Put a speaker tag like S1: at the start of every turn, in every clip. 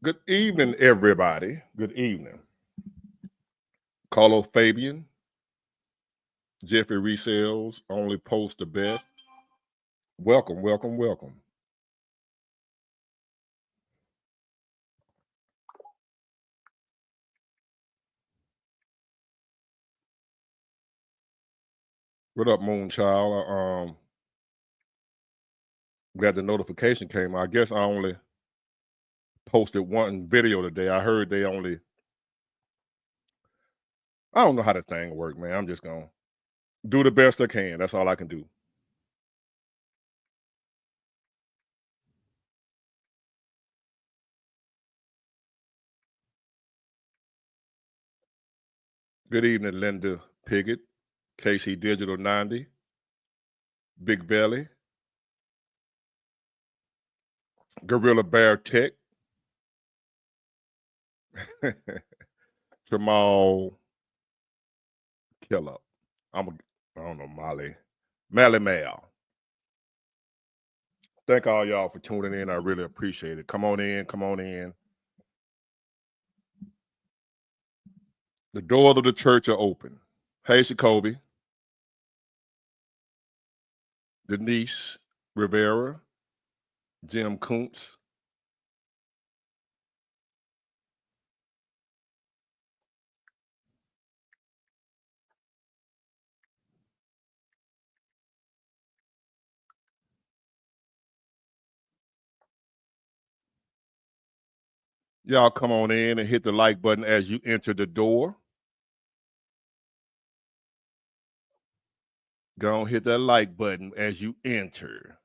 S1: Good evening, everybody. Good evening. Carlo Fabian, Jeffrey Resells, only post the best. Welcome, welcome, welcome. What up, Moonchild? Glad the notification came. I guess I only posted one video today. I heard they only. I don't know how this thing works, man. I'm just gonna do the best I can. That's all I can do. Good evening, Linda Piggott, KC Digital 90, Big Belly, Gorilla Bear Tech, Jamal Killer. I don't know, Mally Mal. Thank all y'all for tuning in. I really appreciate it. Come on in, come on in. The doors of the church are open. Hey, Jacoby. Denise Rivera, Jim Kuntz. Y'all come on in and hit the like button as you enter the door. Go on, hit that like button as you enter.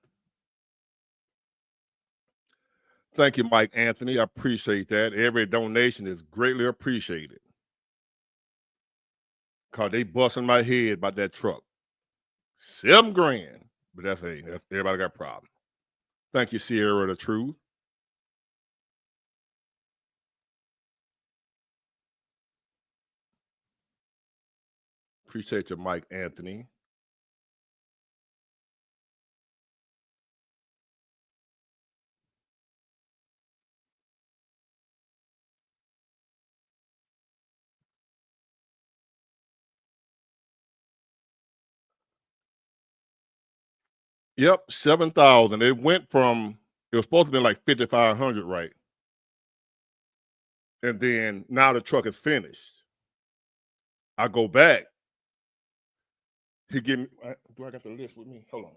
S1: Thank you, Mike Anthony. I appreciate that. Every donation is greatly appreciated. Cause they busting my head about that truck. $7 grand. But that's everybody got a problem. Thank you, Sierra the Truth. Appreciate you, Mike Anthony. Yep, 7,000. It went from, it was supposed to be like 5,500, right? And then now the truck is finished. I go back. He give me, do I got the list with me? Hold on.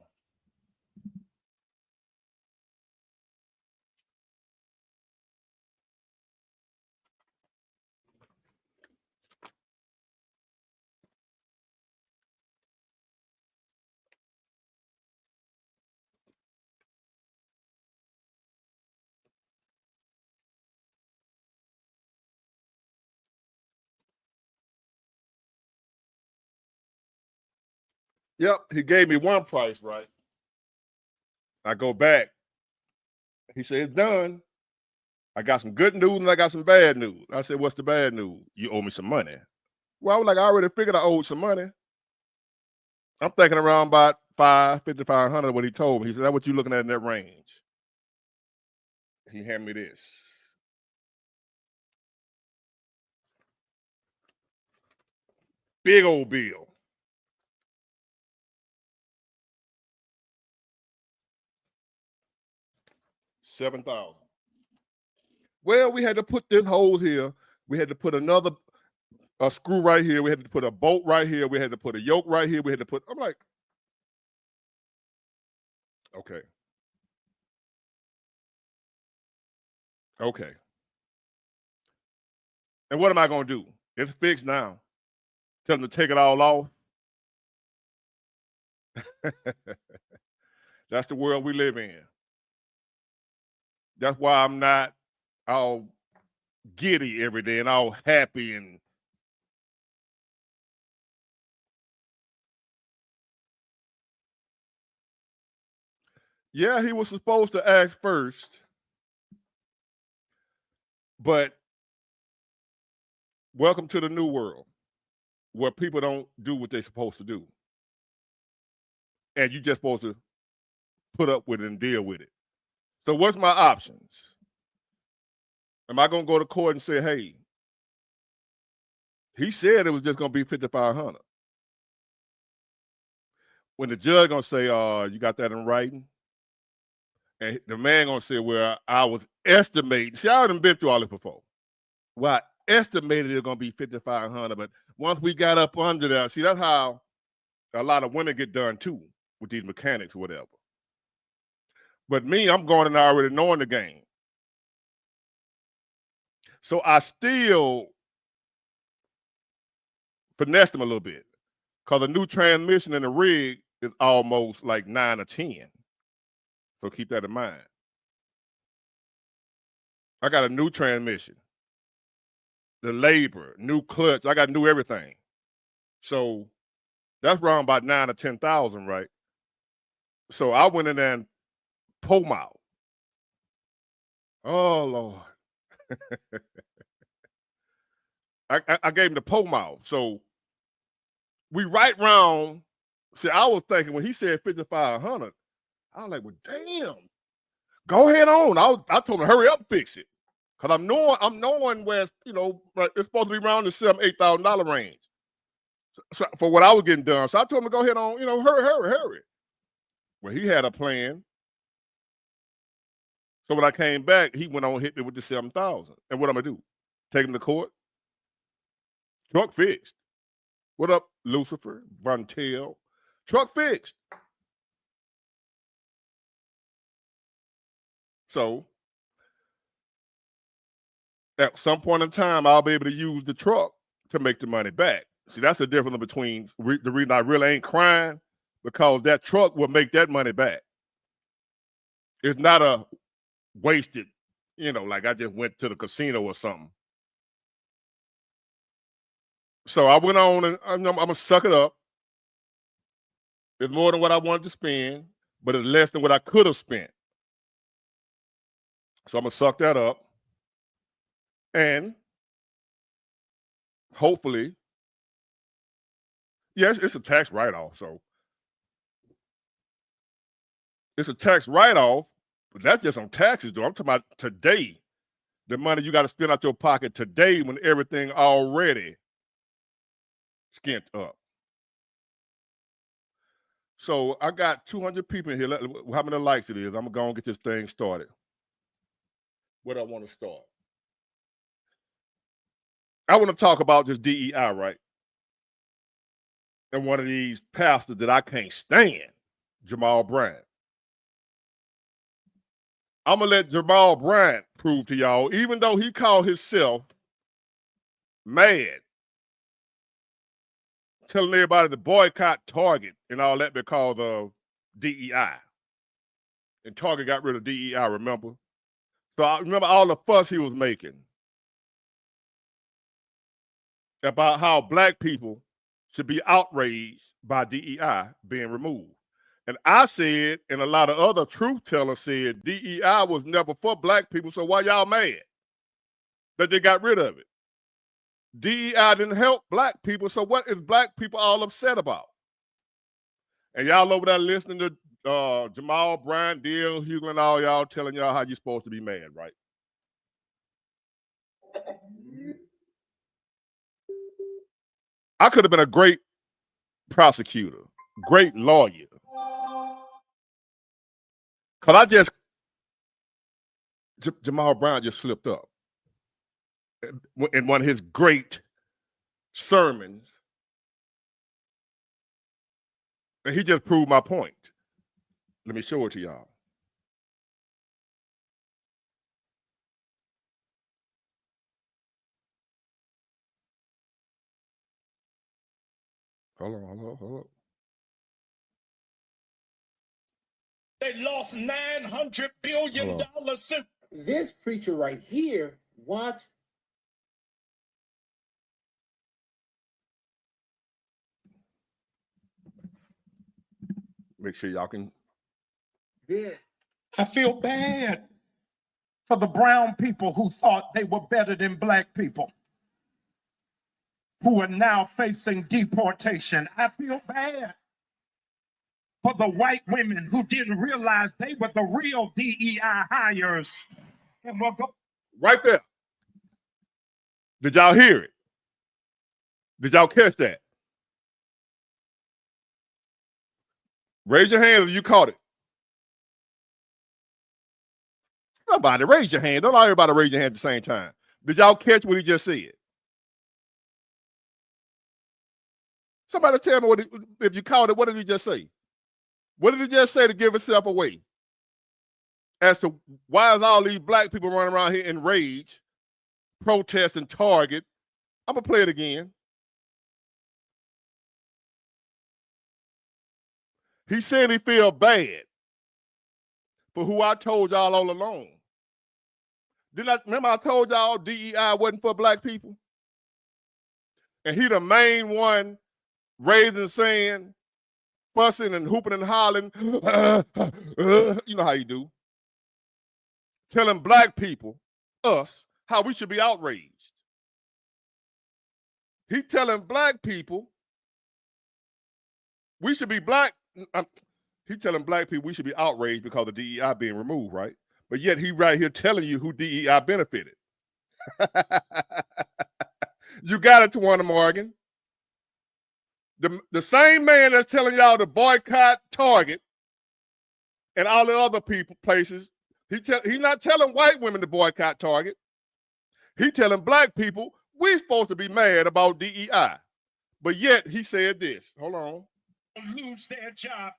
S1: Yep, he gave me one price, right? I go back. He said, it's done. I got some good news and I got some bad news. I said, what's the bad news? You owe me some money. Well, I was like, I already figured I owed some money. I'm thinking around about 5,500 what he told me. He said, that's what you looking at in that range. He handed me this. Big old bill. $7,000. Well, we had to put this hole here. We had to put another a screw right here. We had to put a bolt right here. We had to put a yoke right here. We had to put, I'm like, okay. Okay. And what am I going to do? It's fixed now. Tell them to take it all off. That's the world we live in. That's why I'm not all giddy every day and all happy and yeah, he was supposed to ask first, but welcome to the new world where people don't do what they're supposed to do. And you just supposed to put up with it and deal with it. So what's my options? Am I gonna go to court and say, hey, he said it was just gonna be 5,500? When the judge gonna say, you got that in writing? And the man gonna say, well, I was estimating. See, I already been through all this before. Well, I estimated it was gonna be 5,500, but once we got up under there, see, that's how a lot of women get done too with these mechanics or whatever. But me, I'm going in already knowing the game. So I still finessed them a little bit because a new transmission in the rig is almost like 9 or 10. So keep that in mind. I got a new transmission, the labor, new clutch. I got new everything. So that's around about 9 or 10,000, right? So I went in there and pulled them out. Oh Lord. I gave him the pull mouth. So we right round. See, I was thinking when he said 5,500, I was like, well, damn. Go ahead on. I told him hurry up, fix it. Cause I'm knowing where it's, it's supposed to be around the $7,000-8,000 range. So for what I was getting done. So I told him to go ahead on, hurry. Well, he had a plan. So when I came back, he went on hit me with the 7,000. And what I'm gonna do? Take him to court? Truck fixed. What up, Lucifer, Vontail? Truck fixed. So at some point in time, I'll be able to use the truck to make the money back. See, that's the difference between the reason I really ain't crying, because that truck will make that money back. It's not a wasted, like I just went to the casino or something. So I went on and I'm going to suck it up. It's more than what I wanted to spend, but it's less than what I could have spent. So I'm going to suck that up. And hopefully, yes, it's a tax write-off. So it's a tax write-off, but that's just on taxes, though. I'm talking about today, the money you got to spend out your pocket today when everything already skint up. So I got 200 people in here. How many likes it is? I'm going to go and get this thing started. Where do I want to start? I want to talk about this DEI, right? And one of these pastors that I can't stand, Jamal Bryant. I'm going to let Jamal Bryant prove to y'all, even though he called himself mad, telling everybody to boycott Target and all that because of DEI. And Target got rid of DEI, remember? So I remember all the fuss he was making about how black people should be outraged by DEI being removed. And I said, and a lot of other truth tellers said, DEI was never for black people, so why y'all mad that they got rid of it? DEI didn't help black people, so what is black people all upset about? And y'all over there listening to Jamal Bryant, Dale Hughley, and all y'all telling y'all how you're supposed to be mad, right? I could have been a great prosecutor, great lawyer. Because Jamal Bryant just slipped up in one of his great sermons, and he just proved my point. Let me show it to y'all. Hold on.
S2: They lost $900 billion.
S3: This preacher right here wants.
S1: Make sure y'all can.
S3: Yeah.
S2: I feel bad for the brown people who thought they were better than black people, who are now facing deportation. I feel bad for the white women who didn't realize they were the real DEI hires. And we'll go
S1: Right there. Did y'all hear it? Did y'all catch that? Raise your hand if you caught it. Somebody raise your hand. Don't allow everybody to raise your hand at the same time. Did y'all catch what he just said? Somebody tell me if you caught it, what did he just say? What did he just say to give himself away? As to why is all these black people running around here in rage, protest, and target? I'm going to play it again. He said he feel bad for who I told y'all all along. Remember I told y'all DEI wasn't for black people? And he the main one raising, saying, fussing and hooping and hollering, you know how you do. Telling black people, us, how we should be outraged. He telling black people we should be he telling black people we should be outraged because of DEI being removed, right? But yet he right here telling you who DEI benefited. You got it, Tawana Morgan. The same man that's telling y'all to boycott Target and all the other places, he's not telling white women to boycott Target. He telling black people we're supposed to be mad about DEI. But yet he said this. Hold on.
S2: Lose their job.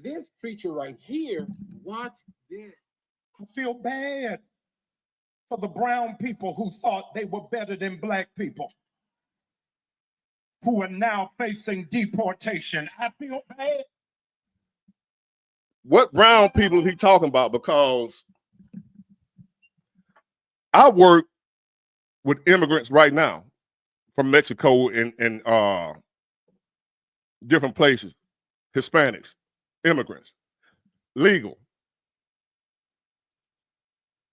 S3: This preacher right here wants this.
S2: I feel bad for the brown people who thought they were better than black people, who are now facing deportation. I feel bad.
S1: What brown people is he talking about? Because I work with immigrants right now from Mexico and different places, Hispanics, immigrants, legal.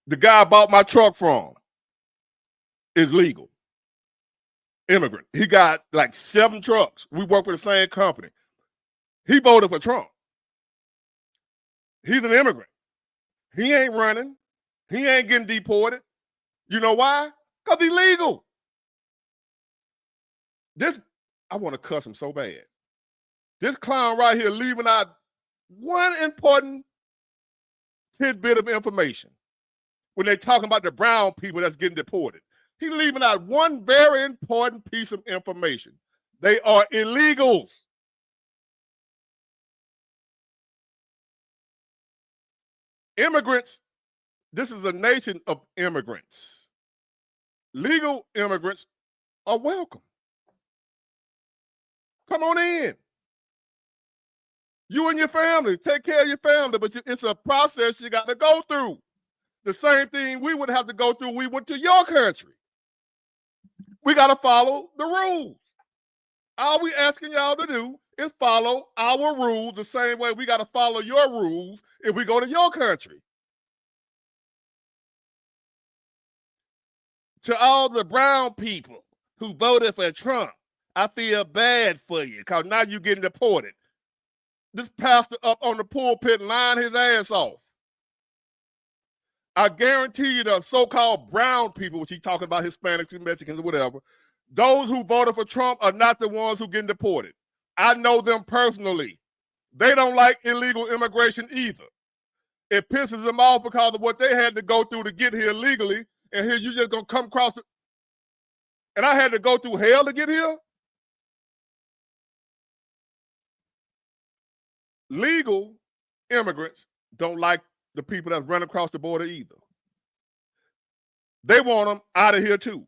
S1: The guy I bought my truck from is legal, immigrant. He got like 7 trucks. We work for the same company. He voted for Trump. He's an immigrant. He ain't running. He ain't getting deported. You know why? Because he's legal. I want to cuss him so bad. This clown right here leaving out one important tidbit of information when they're talking about the brown people that's getting deported. He's leaving out one very important piece of information. They are illegals. Immigrants, this is a nation of immigrants. Legal immigrants are welcome. Come on in. You and your family, take care of your family, but it's a process you got to go through. The same thing we would have to go through we went to your country. We got to follow the rules. All we asking y'all to do is follow our rules the same way we got to follow your rules if we go to your country. To all the brown people who voted for Trump, I feel bad for you because now you're getting deported. This pastor up on the pulpit lying his ass off. I guarantee you the so-called brown people, which he's talking about Hispanics and Mexicans or whatever, those who voted for Trump are not the ones who getting deported. I know them personally. They don't like illegal immigration either. It pisses them off because of what they had to go through to get here legally, and here you just gonna come across and I had to go through hell to get here? legal immigrants don't like the people that run across the border either. They want them out of here too.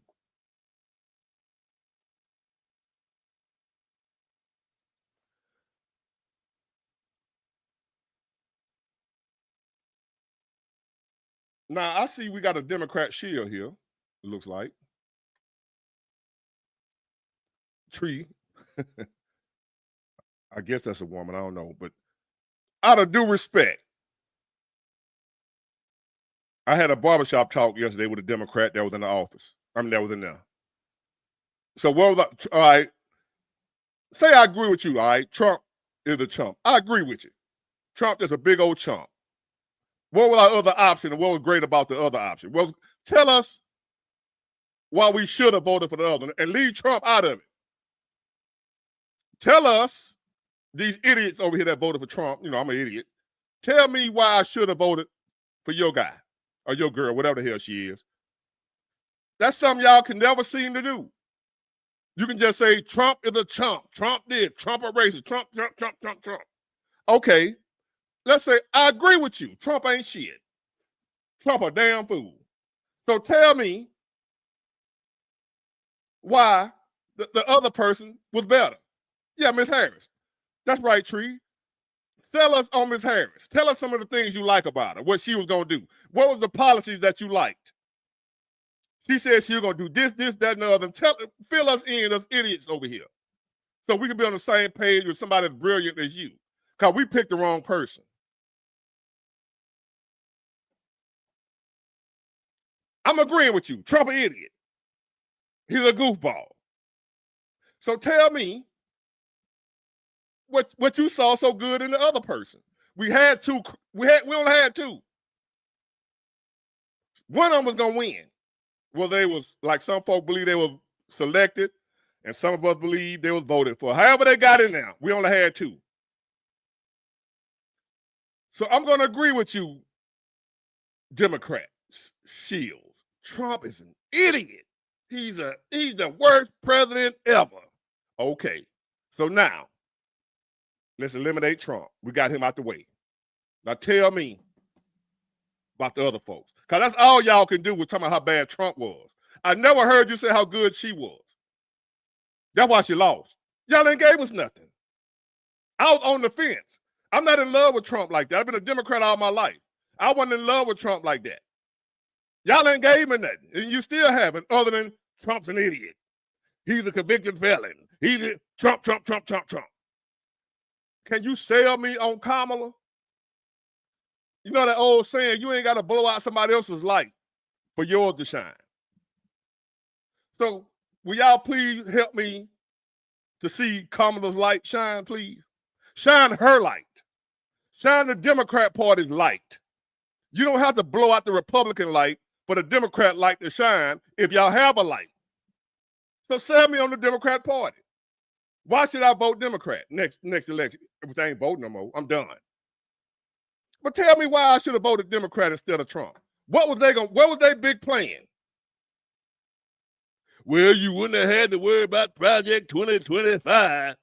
S1: Now, I see we got a Democrat shield here, it looks like. Tree. I guess that's a woman, I don't know. But out of due respect, I had a barbershop talk yesterday with a Democrat that was in the office. I mean, that was in there. So, what was all right, say I agree with you, all right? Trump is a chump. I agree with you. Trump is a big old chump. What was our other option and what was great about the other option? Well, tell us why we should have voted for the other one and leave Trump out of it. Tell us, these idiots over here that voted for Trump, you know, I'm an idiot. Tell me why I should have voted for your guy or your girl, whatever the hell she is. That's something y'all can never seem to do. You can just say Trump is a chump. Trump did. Trump a racist. Trump. Okay. Let's say I agree with you. Trump ain't shit. Trump a damn fool. So tell me why the other person was better. Yeah, Miss Harris. That's right, Tree. Sell us on Miss Harris. Tell us some of the things you like about her, what she was going to do. What was the policies that you liked? She said she was going to do this, that, and the other. Fill us in, us idiots over here. So we can be on the same page with somebody as brilliant as you. Because we picked the wrong person. I'm agreeing with you. Trump an idiot. He's a goofball. So tell me what you saw so good in the other person. We had two. We only had two. One of them was gonna win. Well, they was like some folk believe they were selected, and some of us believe they was voted for. However they got in there, we only had two. So I'm gonna agree with you, Democrats, Shields. Trump is an idiot. He's the worst president ever. Okay, so now let's eliminate Trump. We got him out the way. Now tell me about the other folks. Because that's all y'all can do with talking about how bad Trump was. I never heard you say how good she was. That's why she lost. Y'all ain't gave us nothing. I was on the fence. I'm not in love with Trump like that. I've been a Democrat all my life. I wasn't in love with Trump like that. Y'all ain't gave me nothing. And you still haven't, other than Trump's an idiot. He's a convicted felon. He's a Trump. Can you sell me on Kamala? You know that old saying, you ain't got to blow out somebody else's light for yours to shine. So will y'all please help me to see Kamala's light shine, please? Shine her light. Shine the Democrat Party's light. You don't have to blow out the Republican light for the Democrat light to shine if y'all have a light. So sell me on the Democrat Party. Why should I vote Democrat next election? If I ain't voting no more, I'm done. But tell me why I should have voted Democrat instead of Trump. What was their big plan? Well, you wouldn't have had to worry about Project 2025.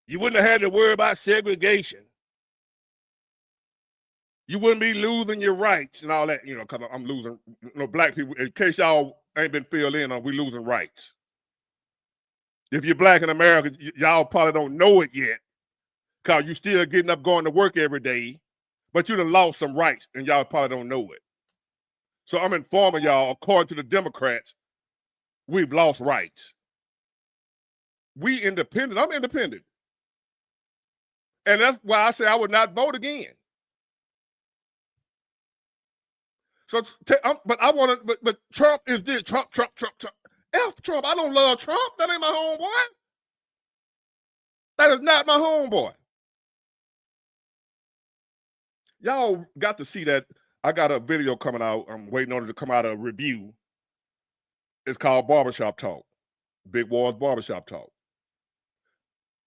S1: You wouldn't have had to worry about segregation. You wouldn't be losing your rights and all that, because I'm losing, black people, in case y'all ain't been filled in on, we losing rights. If you're black in America, y'all probably don't know it yet because you still getting up going to work every day, but you done lost some rights and y'all probably don't know it. So I'm informing y'all, according to the Democrats, we've lost rights. We independent. I'm independent. And that's why I say I would not vote again. So, but Trump is this. Trump. F Trump. I don't love Trump. That ain't my homeboy. That is not my homeboy. Y'all got to see that. I got a video coming out. I'm waiting on it to come out, a review. It's called Barbershop Talk. Big Wars Barbershop Talk.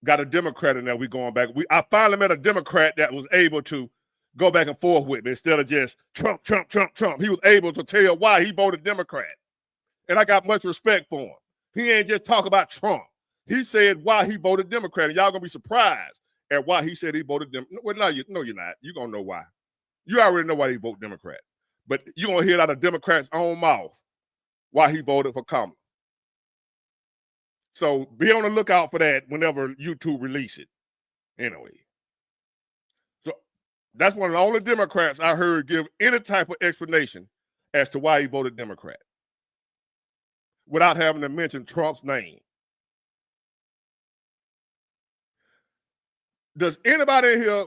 S1: Got a Democrat in there. We going back. I finally met a Democrat that was able to go back and forth with me instead of just Trump. He was able to tell why he voted Democrat. And I got much respect for him. He ain't just talk about Trump. He said why he voted Democrat. And y'all going to be surprised at why he said he voted them. Well, no, you're not. You're going to know why. You already know why he voted Democrat. But you're going to hear it out of Democrats' own mouth why he voted for Kamala. So be on the lookout for that whenever YouTube release it. Anyway. So that's one of the only Democrats I heard give any type of explanation as to why he voted Democrat without having to mention Trump's name. Does anybody in here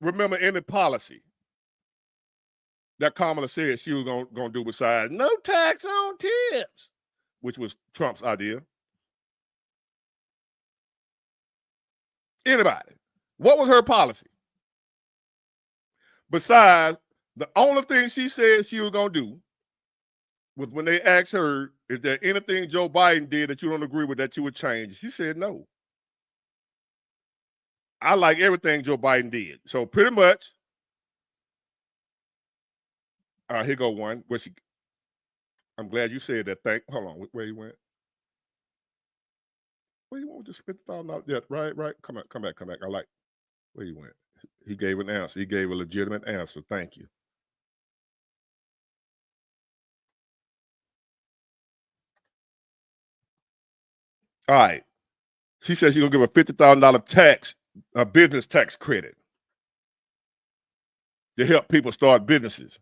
S1: remember any policy that Kamala said she was going to do besides no tax on tips, which was Trump's idea? Anybody? What was her policy? Besides, the only thing she said she was going to do was when they asked her, is there anything Joe Biden did that you don't agree with that you would change? She said no. I like everything Joe Biden did. So pretty much, here go one. I'm glad you said that. Hold on, where he went? Where he went with the $50,000? Yeah, right. Come back. I like where he went. He gave an answer. He gave a legitimate answer. Thank you. All right. She says she's gonna give a $50,000 business tax credit to help people start businesses.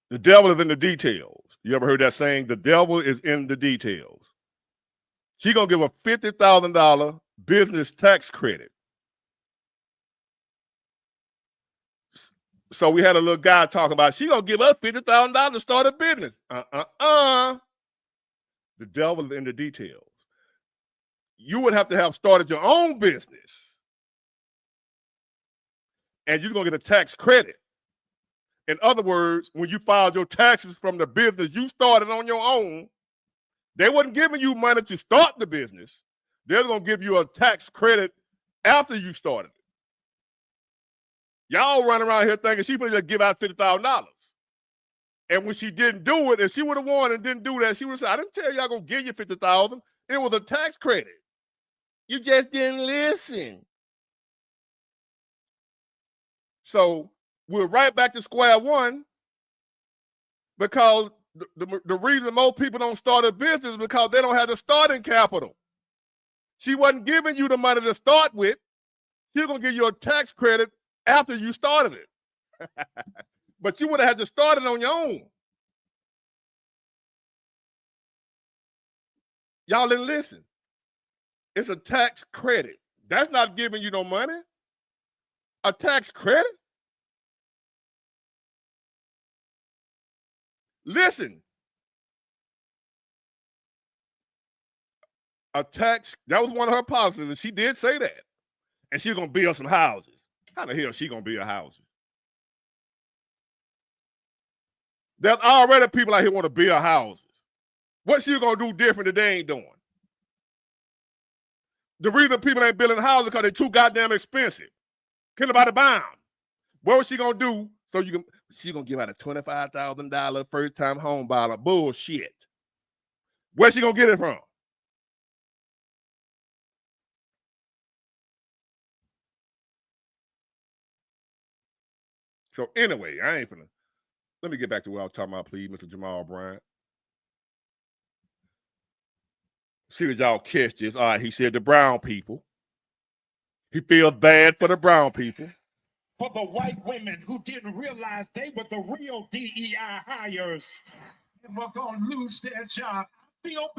S1: The devil is in the details. You ever heard that saying? The devil is in the details. She's gonna give a $50,000 business tax credit. So we had a little guy talking about she's gonna give us $50,000 to start a business. The devil is in the details. You would have to have started your own business, and you're gonna get a tax credit. In other words, when you filed your taxes from the business you started on your own, they wasn't giving you money to start the business. They're gonna give you a tax credit after you started it. Y'all run around here thinking she's gonna just give out $50,000. And when she didn't do it, if she would have won and didn't do that, she would have said, I didn't tell you I'm gonna give you $50,000. It was a tax credit. You just didn't listen. So we're right back to square one, because the reason most people don't start a business is because they don't have the starting capital. She wasn't giving you the money to start with. She's going to give you a tax credit after you started it. But you would have had to start it on your own. Y'all didn't listen. It's a tax credit. That's not giving you no money. A tax credit? Listen. That was one of her policies, and she did say that. And she's going to build some houses. How the hell is she going to build houses? There's already people out here want to build houses. What's she going to do different that they ain't doing? The reason people ain't building houses is because they're too goddamn expensive. Can't nobody buy them. What was she going to do? She's going to give out a $25,000 first-time home buyer. Bullshit. Where's she going to get it from? So anyway, let me get back to what I was talking about, please, Mr. Jamal Bryant. See that y'all catch this. All right, he said the brown people. He feels bad for the brown people.
S2: For the white women who didn't realize they were the real DEI hires and were going to lose their job. I feel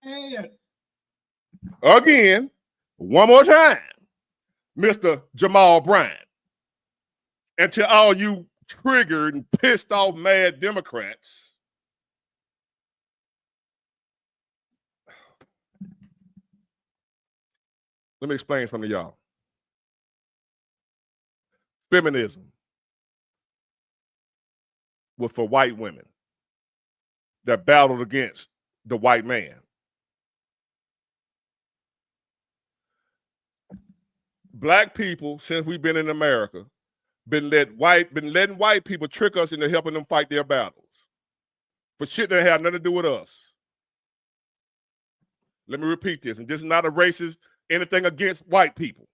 S2: bad.
S1: Again, one more time, Mr. Jamal Bryant. And to all you triggered and pissed off mad Democrats, let me explain something to y'all. Feminism was for white women that battled against the white man. Black people, since we've been in America, been letting white people trick us into helping them fight their battles for shit that had nothing to do with us. Let me repeat this, and this is not a racist anything against white people.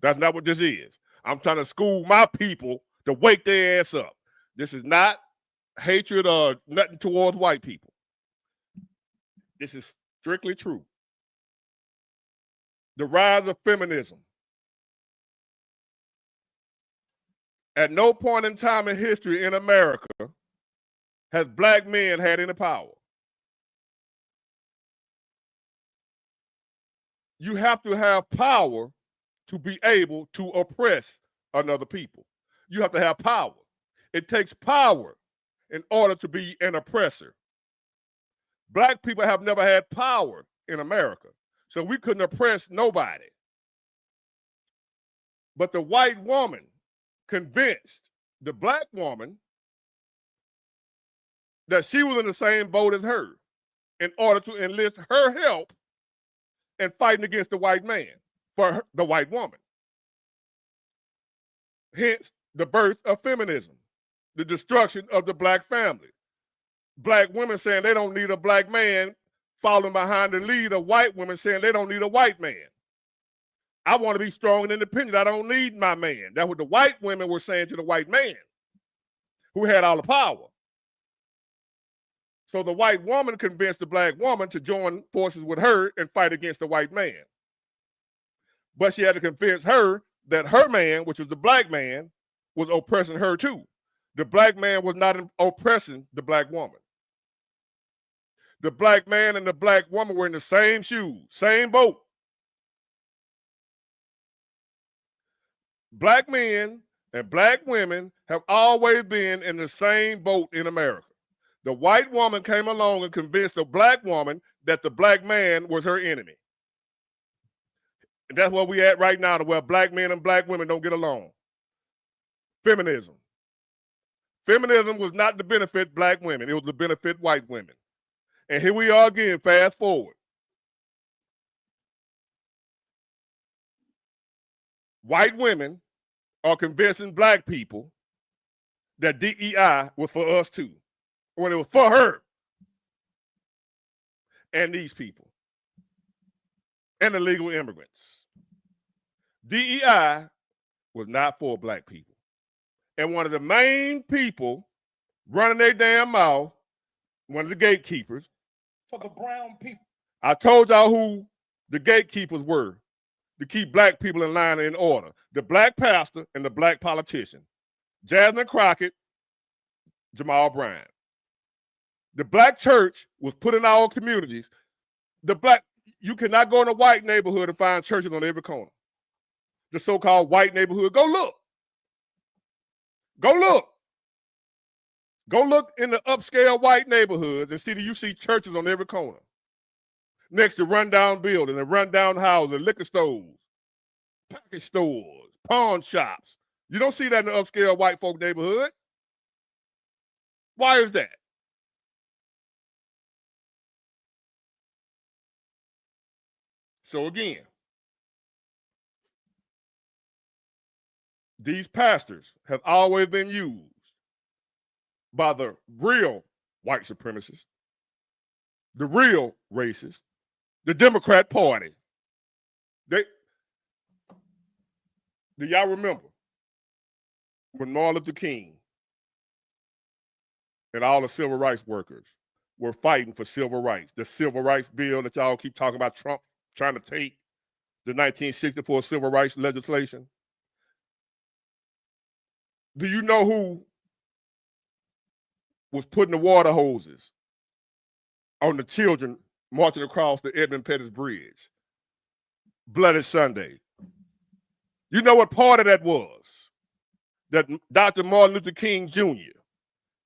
S1: That's not what this is. I'm trying to school my people to wake their ass up. This is not hatred or nothing towards white people. This is strictly true. The rise of feminism. At no point in time in history in America has black men had any power. You have to have power to be able to oppress another people. You have to have power. It takes power in order to be an oppressor. Black people have never had power in America, so we couldn't oppress nobody. But the white woman convinced the black woman that she was in the same boat as her in order to enlist her help in fighting against the white man for her, the white woman. Hence, the birth of feminism, the destruction of the black family. Black women saying they don't need a black man, following behind the lead of white women saying they don't need a white man. I want to be strong and independent. I don't need my man. That's what the white women were saying to the white man who had all the power. So the white woman convinced the black woman to join forces with her and fight against the white man. But she had to convince her that her man, which was the black man, was oppressing her too. The black man was not oppressing the black woman. The black man and the black woman were in the same shoes, same boat. Black men and black women have always been in the same boat in America. The white woman came along and convinced the black woman that the black man was her enemy. And that's where we at right now, to where black men and black women don't get along. Feminism. Feminism was not to benefit black women. It was to benefit white women. And here we are again, fast forward. White women are convincing black people that DEI was for us too, when it was for her and these people and illegal immigrants. DEI was not for black people. And one of the main people running their damn mouth, one of the gatekeepers,
S2: For the brown people.
S1: I told y'all who the gatekeepers were to keep black people in line and in order. The black pastor and the black politician. Jasmine Crockett, Jamal Bryant. The black church was put in our communities. You cannot go in a white neighborhood and find churches on every corner. The so-called white neighborhood. Go look. Go look. Go look in the upscale white neighborhoods and see that you see churches on every corner. Next to rundown buildings and rundown houses, liquor stores, package stores, pawn shops. You don't see that in the upscale white folk neighborhood. Why is that? So again, these pastors have always been used by the real white supremacists, the real racists, the Democrat Party. Do y'all remember when Martin Luther King and all the civil rights workers were fighting for civil rights? The civil rights bill that y'all keep talking about, Trump trying to take, the 1964 civil rights legislation. Do you know who was putting the water hoses on the children marching across the Edmund Pettus Bridge? Bloody Sunday. You know what part of that was? That Dr. Martin Luther King Jr.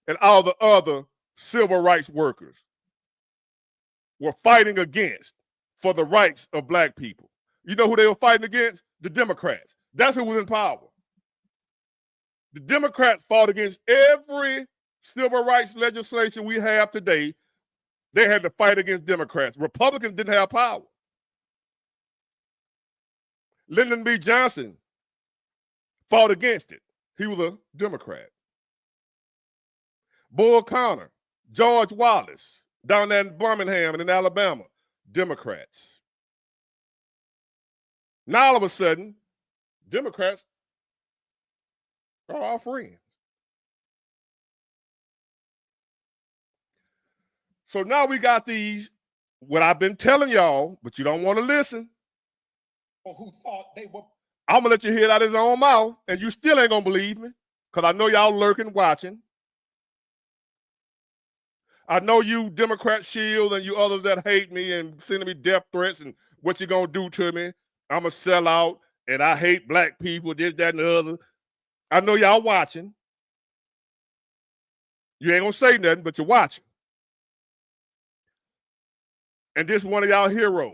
S1: and all the other civil rights workers were fighting against for the rights of black people. You know who they were fighting against? The Democrats. That's who was in power. The Democrats fought against every civil rights legislation we have today. They had to fight against Democrats. Republicans didn't have power. Lyndon B. Johnson fought against it. He was a Democrat. Bull Connor, George Wallace, down there in Birmingham and in Alabama, Democrats. Now all of a sudden, Democrats are our friends. So now we got these, what I've been telling y'all, but you don't want to listen.
S2: Who thought they were.
S1: I'm gonna let you hear it out of his own mouth, and you still ain't gonna believe me, because I know y'all lurking, watching. I know you Democrat shield and you others that hate me and sending me death threats and what you gonna do to me. I'm a sellout and I hate black people, this, that, and the other. I know y'all watching. You ain't gonna say nothing, but you're watching. And this one of y'all heroes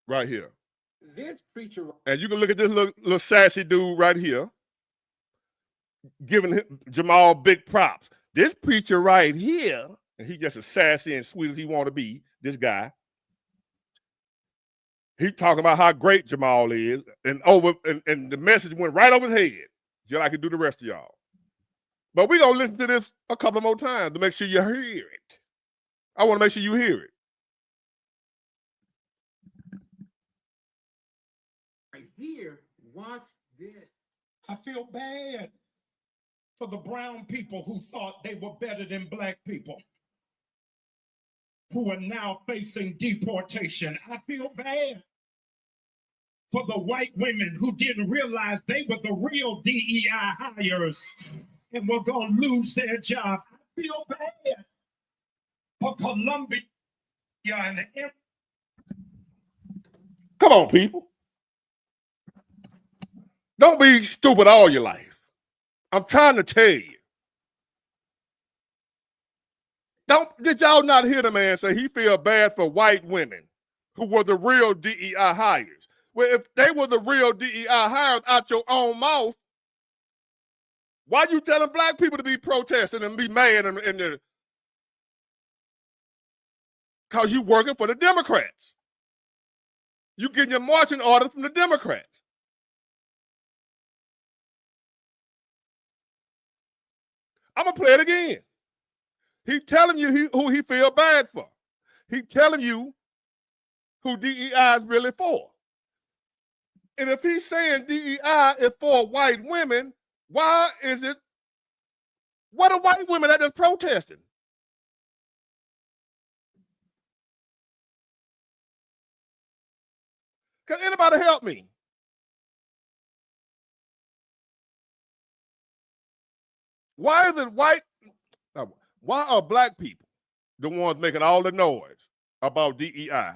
S1: right here.
S3: This preacher.
S1: And you can look at this little sassy dude right here, giving Jamal big props. This preacher right here, and he's just as sassy and sweet as he want to be, this guy. He talking about how great Jamal is, and the message went right over his head, just like it do the rest of y'all. But we're going to listen to this a couple more times to make sure you hear it. I want to make sure you hear it.
S3: Right here, watch this.
S2: I feel bad for the brown people who thought they were better than black people, who are now facing deportation. I feel bad for the white women who didn't realize they were the real DEI hires and were going to lose their job. I feel bad for Columbia and the.
S1: Come on, people. Don't be stupid all your life. I'm trying to tell you. Did y'all not hear the man say he feel bad for white women who were the real DEI hires? Well, if they were the real DEI hires out your own mouth, why you telling black people to be protesting and be mad because you working for the Democrats? You getting your marching orders from the Democrats. I'm going to play it again. He telling you who he feel bad for. He telling you who DEI is really for. And if he's saying DEI is for white women, why is it, what are white women that is protesting? Can anybody help me? Why is it why are black people the ones making all the noise about DEI?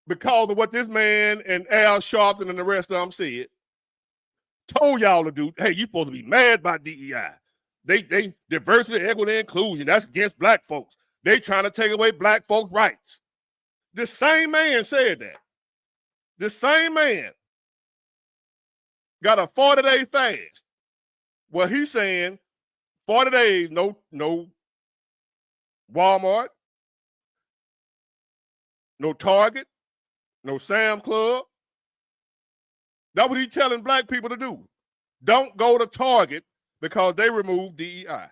S1: Because of what this man and Al Sharpton and the rest of them said, told y'all to do. Hey, you supposed to be mad by DEI. They diversity, equity, inclusion. That's against black folks. They trying to take away black folks' rights. The same man said that. The same man got a 40-day fast. Well, he's saying 40 days, no Walmart, no Target, no Sam Club. That's what he's telling black people to do. Don't go to Target because they removed DEI.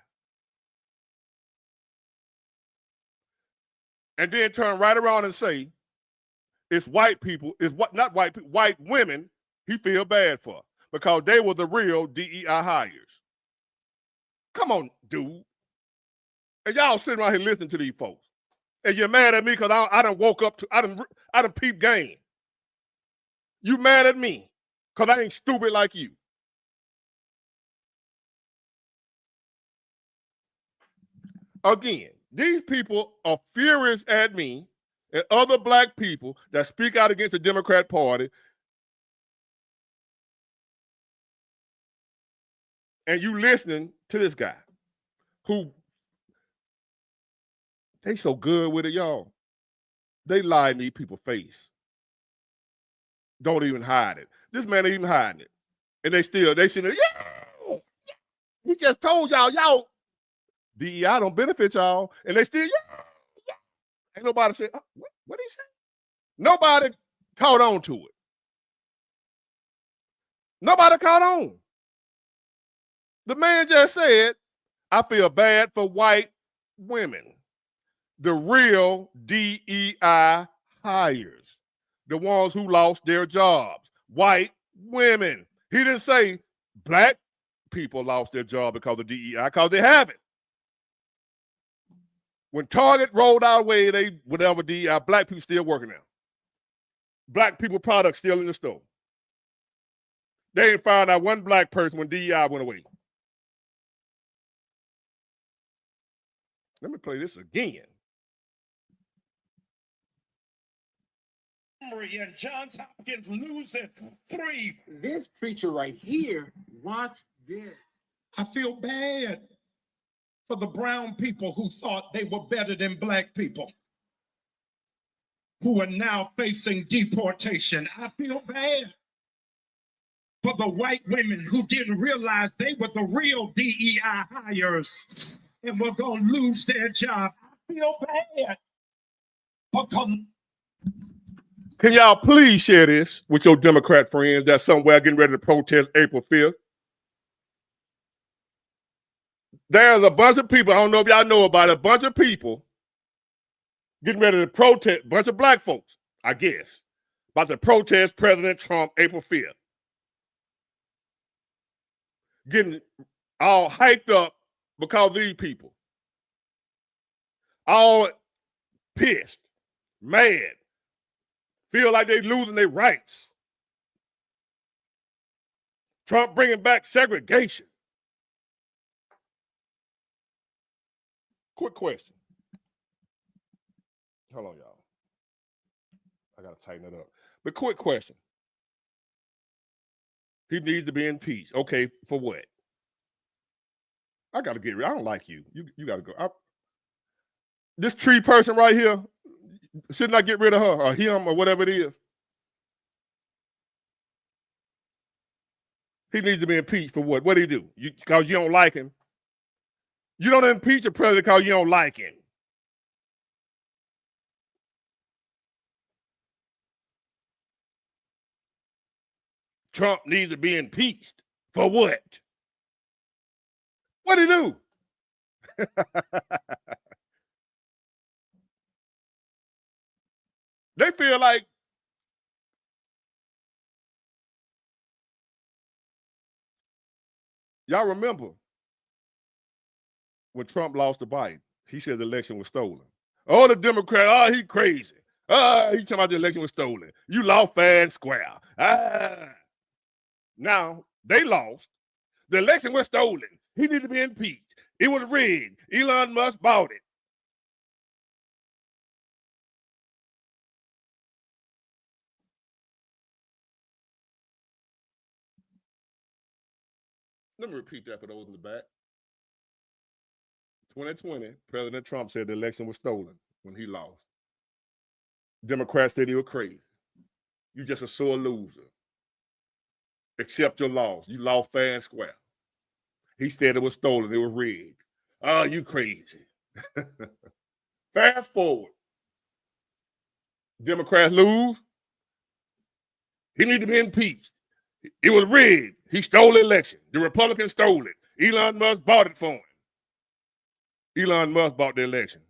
S1: And then turn right around and say, it's white people, not white people, white women he feel bad for because they were the real DEI hires. Come on, dude. And y'all sitting around here listening to these folks. And you're mad at me because I done woke up to, I done peep game. You mad at me because I ain't stupid like you. Again, these people are furious at me and other black people that speak out against the Democrat Party. And you listening to this guy who, they so good with it, y'all. They lie in these people's face. Don't even hide it. This man ain't even hiding it. And they sitting there, yeah, he just told y'all, DEI don't benefit y'all. And they still, yeah. Ain't nobody say, oh, what he say? Nobody caught on to it. Nobody caught on. The man just said, I feel bad for white women. The real DEI hires. the ones who lost their jobs, white women. He didn't say black people lost their job because of DEI, because they haven't. When Target rolled our way, they whatever DEI, black people still working now. Black people products still in the store. They ain't found out one black person when DEI went away. Let me play this again.
S2: And Johns Hopkins losing 3.
S3: This preacher right here, watch this.
S2: I feel bad for the brown people who thought they were better than black people, who are now facing deportation. I feel bad for the white women who didn't realize they were the real DEI hires and were going to lose their job. I feel bad for
S1: Can y'all please share this with your Democrat friends that's somewhere getting ready to protest April 5th? There's a bunch of people, I don't know if y'all know about it, a bunch of people getting ready to protest, a bunch of black folks, I guess, about to protest President Trump April 5th. Getting all hyped up because of these people. All pissed, mad, feel like they're losing their rights. Trump bringing back segregation. Quick question. Hold on, y'all. I got to tighten it up. But quick question. He needs to be impeached. Okay, for what? I got to get rid. I don't like you. You got to go. This tree person right here, shouldn't I get rid of her or him or whatever it is? He needs to be impeached for what? What did he do? Because you don't like him. You don't impeach a president because you don't like him. Trump needs to be impeached. For what? What did he do? They feel like y'all remember when Trump lost to Biden, he said the election was stolen. Oh, the Democrat, oh, he crazy. He talking about the election was stolen. You lost fair and square. Now, they lost. The election was stolen. He needed to be impeached. It was rigged. Elon Musk bought it. Let me repeat that for those in the back. 2020, President Trump said the election was stolen when he lost. Democrats said he was crazy. You just a sore loser. Accept your loss. You lost fair and square. He said it was stolen. It was rigged. Oh, you crazy. Fast forward. Democrats lose. He need to be impeached. It was rigged. He stole the election. The Republicans stole it. Elon Musk bought it for him. Elon Musk bought the election.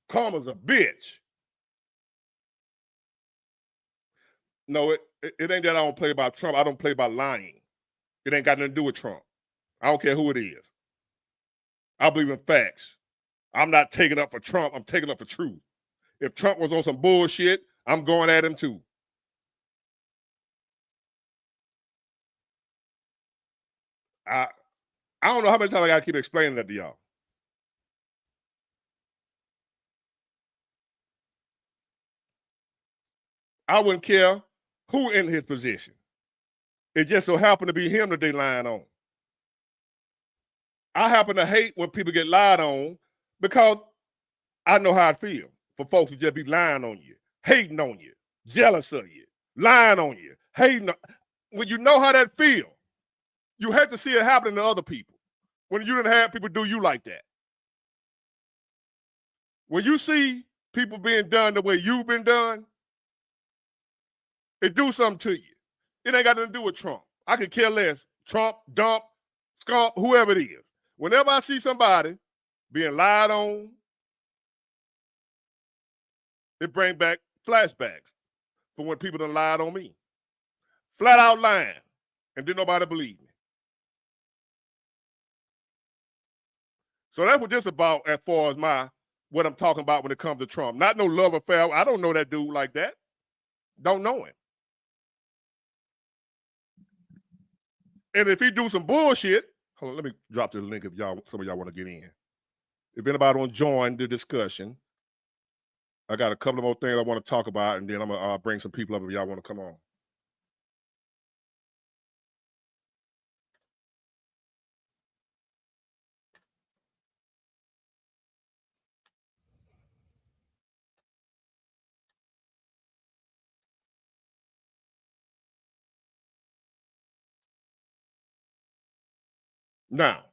S1: Karma's a bitch. No, it ain't that I don't play about Trump. I don't play about lying. It ain't got nothing to do with Trump. I don't care who it is. I believe in facts. I'm not taking up for Trump. I'm taking up for truth. If Trump was on some bullshit, I'm going at him too. I don't know how many times I got to keep explaining that to y'all. I wouldn't care who in his position. It just so happened to be him that they lying on. I happen to hate when people get lied on because I know how it feels for folks to just be lying on you, hating on you, jealous of you, lying on you, hating. When you know how that feels, you hate to see it happening to other people. When you didn't have people do you like that. When you see people being done the way you've been done, it do something to you. It ain't got nothing to do with Trump. I could care less. Trump, dump, skunk, whoever it is. Whenever I see somebody being lied on, It bring back flashbacks for when people done lied on me. Flat out lying. And didn't nobody believe me. So that's what this about as far as what I'm talking about when it comes to Trump. Not no love affair. I don't know that dude like that. Don't know him. And if he do some bullshit, hold on, let me drop the link if some of y'all want to get in. If anybody want to join the discussion, I got a couple of more things I want to talk about, and then I'm gonna bring some people up if y'all want to come on. Now,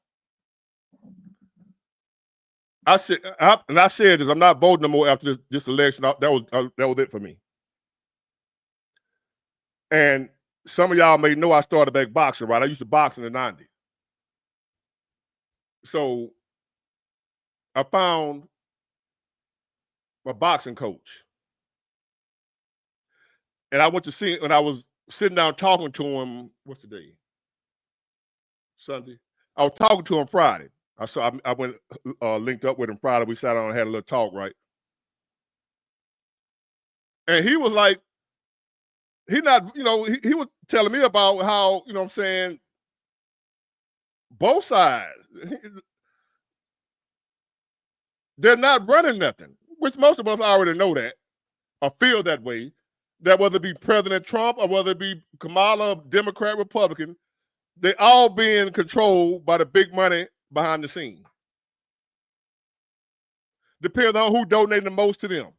S1: I said this. I'm not voting no more after this election. That was it for me. And some of y'all may know I started back boxing, right? I used to box in the 90s. So I found my boxing coach, and I went to see. When I was sitting down talking to him, what's the day? Sunday. I was talking to him Friday. I went linked up with him Friday. We sat down and had a little talk, right? And he was like, he was telling me about how, you know what I'm saying, both sides, they're not running nothing, which most of us already know that or feel that way, that whether it be President Trump or whether it be Kamala, Democrat, Republican, they all being controlled by the big money behind the scenes. Depends on who donating the most to them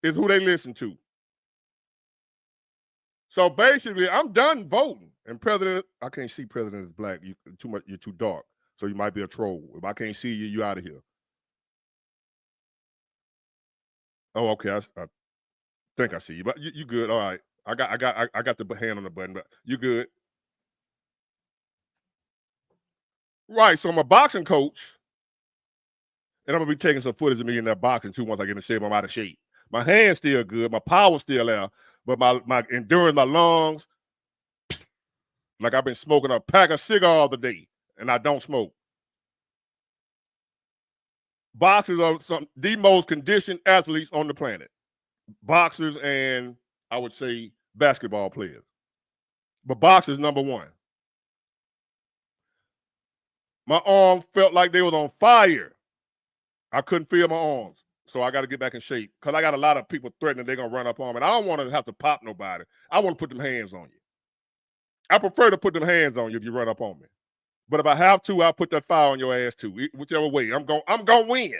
S1: is who they listen to. So basically, I'm done voting. And President, I can't see President is black. You're too dark. So you might be a troll. If I can't see you, you out of here. Oh, okay. I think I see you. But you good. All right. I got the hand on the button, but you good. Right. So I'm a boxing coach. And I'm gonna be taking some footage of me in that boxing too once I get in shape. I'm out of shape. My hand's still good, my power's still there, but my endurance, my lungs, like I've been smoking a pack of cigars the day, and I don't smoke. Boxers are the most conditioned athletes on the planet. Boxers and I would say basketball players. But boxers number one. My arms felt like they was on fire. I couldn't feel my arms. So I got to get back in shape because I got a lot of people threatening they're going to run up on me. And I don't want to have to pop nobody. I want to put them hands on you. I prefer to put them hands on you if you run up on me. But if I have to, I'll put that fire on your ass too. Whichever way. I'm going to win.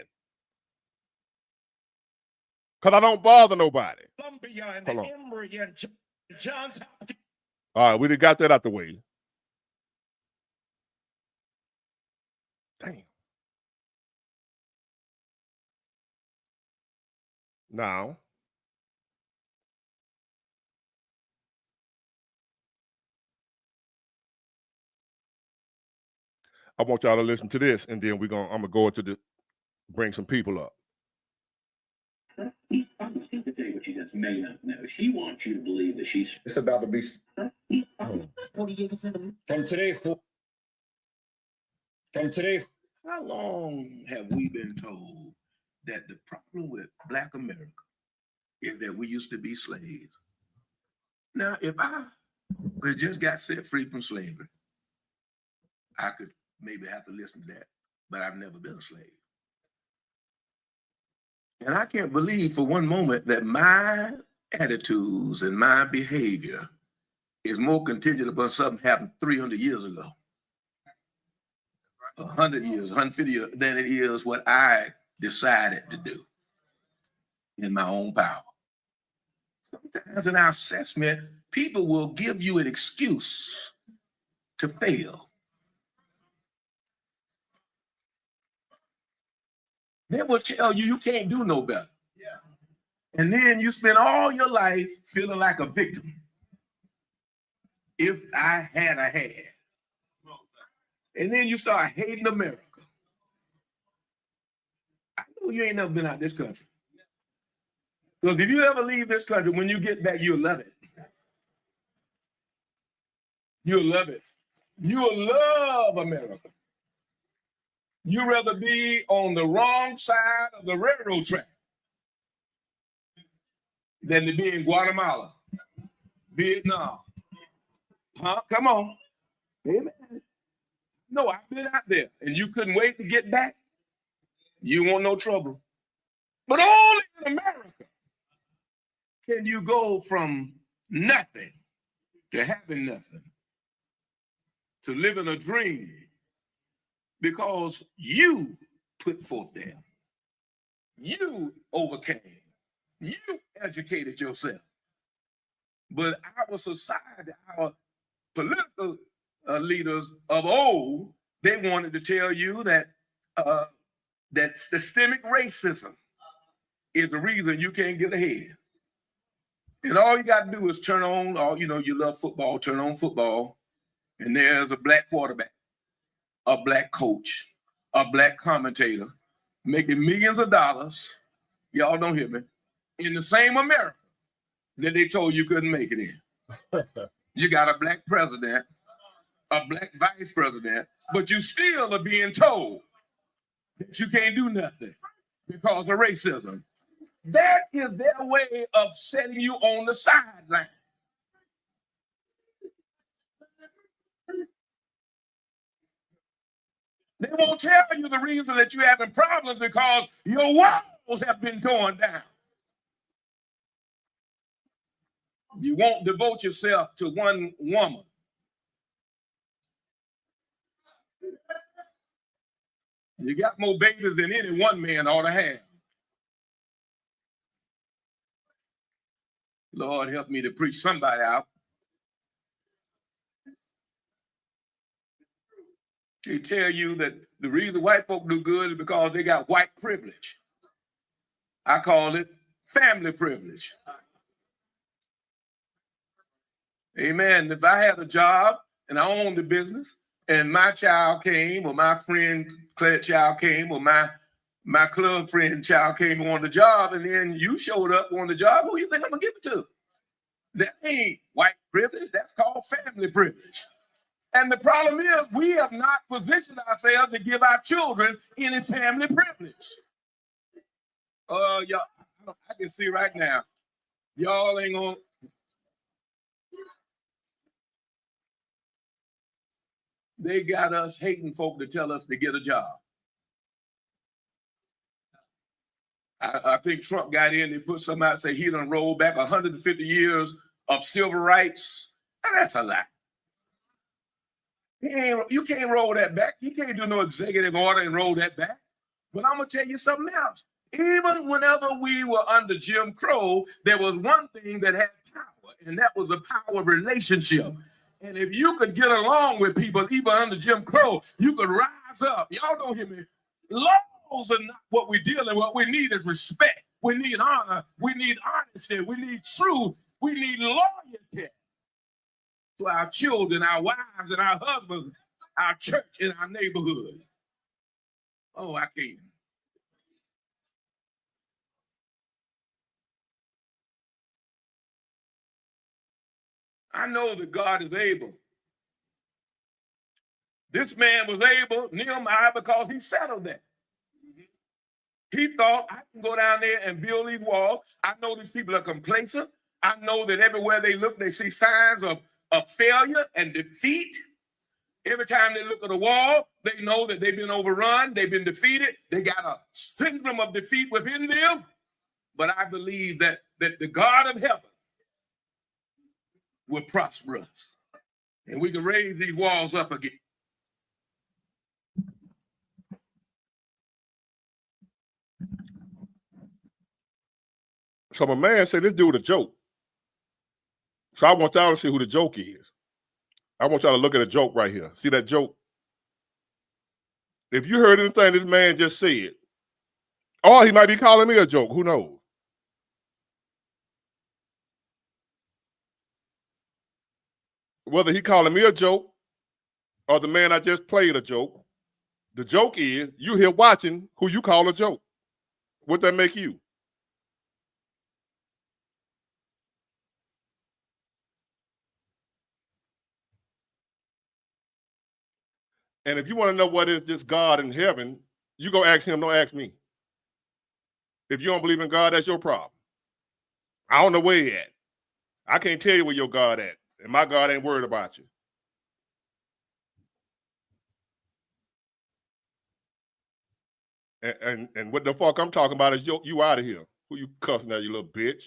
S1: Because I don't bother nobody. Hold on. All right, we done got that out the way. Damn. Now, I want y'all to listen to this, and then I'm gonna go into bring some people up.
S4: I think the thing what you just may not know, she wants you to believe that she's.
S5: It's about to be.
S4: From today. How long have we been told that the problem with Black America is that we used to be slaves? Now, if I had just got set free from slavery, I could maybe have to listen to that, but I've never been a slave. And I can't believe for one moment that my attitudes and my behavior is more contingent upon something happened 300 years ago, 100 years, 150 years, than it is what I decided to do in my own power. Sometimes in our assessment, people will give you an excuse to fail. They will tell you you can't do no better. Yeah. And then you spend all your life feeling like a victim. If I had a hand. And then you start hating America. I know you ain't never been out this country. Because if you ever leave this country, when you get back, you'll love it. You'll love it. You'll love America. You'd rather be on the wrong side of the railroad track than to be in Guatemala, Vietnam. Huh? Come on. Amen. No, I've been out there and you couldn't wait to get back. You want no trouble. But only in America can you go from nothing to having nothing, to living a dream, because you put forth there. You overcame. You educated yourself. But our society, our political leaders of old, they wanted to tell you that that systemic racism is the reason you can't get ahead. And all you got to do is turn on, or you love football, turn on football, and there's a black quarterback, a black coach, a black commentator making millions of dollars. Y'all don't hear me. In the same America that they told you couldn't make it in. You got a black president, a black vice president, but you still are being told that you can't do nothing because of racism. That is their way of setting you on the sideline. They won't tell you the reason that you're having problems because your walls have been torn down. You won't devote yourself to one woman. You got more babies than any one man ought to have. Lord, help me to preach somebody out. They tell you that the reason white folk do good is because they got white privilege. I call it family privilege. Amen. If I had a job and I owned a business and my child came, or my friend child came, or my club friend child came on the job, and then you showed up on the job, who you think I'm gonna give it to? That ain't white privilege, that's called family privilege. And the problem is we have not positioned ourselves to give our children any family privilege. Y'all, I can see right now, y'all ain't gonna. They got us hating folk to tell us to get a job. I think Trump got in and put something out, say he done rolled back 150 years of civil rights. And that's a lie. You can't roll that back. You can't do no executive order and roll that back. But I'm going to tell you something else. Even whenever we were under Jim Crow, there was one thing that had power, and that was a power relationship. And if you could get along with people, even under Jim Crow, you could rise up. Y'all don't hear me. Laws are not what we're dealing with. What we need is respect. We need honor. We need honesty. We need truth. We need loyalty to our children, our wives, and our husbands, our church, and our neighborhood. Oh, I can't. I know that God is able. This man was able, Nehemiah, because he settled that. He thought, I can go down there and build these walls. I know these people are complacent. I know that everywhere they look, they see signs of failure and defeat. Every time they look at a wall, they know that they've been overrun, they've been defeated. They got a syndrome of defeat within them. But I believe that the God of heaven will prosper us, and we can raise these walls up again.
S1: So my man said, this dude a joke. So I want y'all to see who the joke is. I want y'all to look at a joke right here. See that joke? If you heard anything this man just said, or he might be calling me a joke, who knows? Whether he calling me a joke or the man I just played a joke, the joke is you here watching who you call a joke. What that make you? And if you want to know what is this God in heaven, you go ask him, don't ask me. If you don't believe in God, that's your problem. I don't know where he at. I can't tell you where your God at. And my God ain't worried about you. And what the fuck I'm talking about is you out of here. Who you cussing at, you little bitch?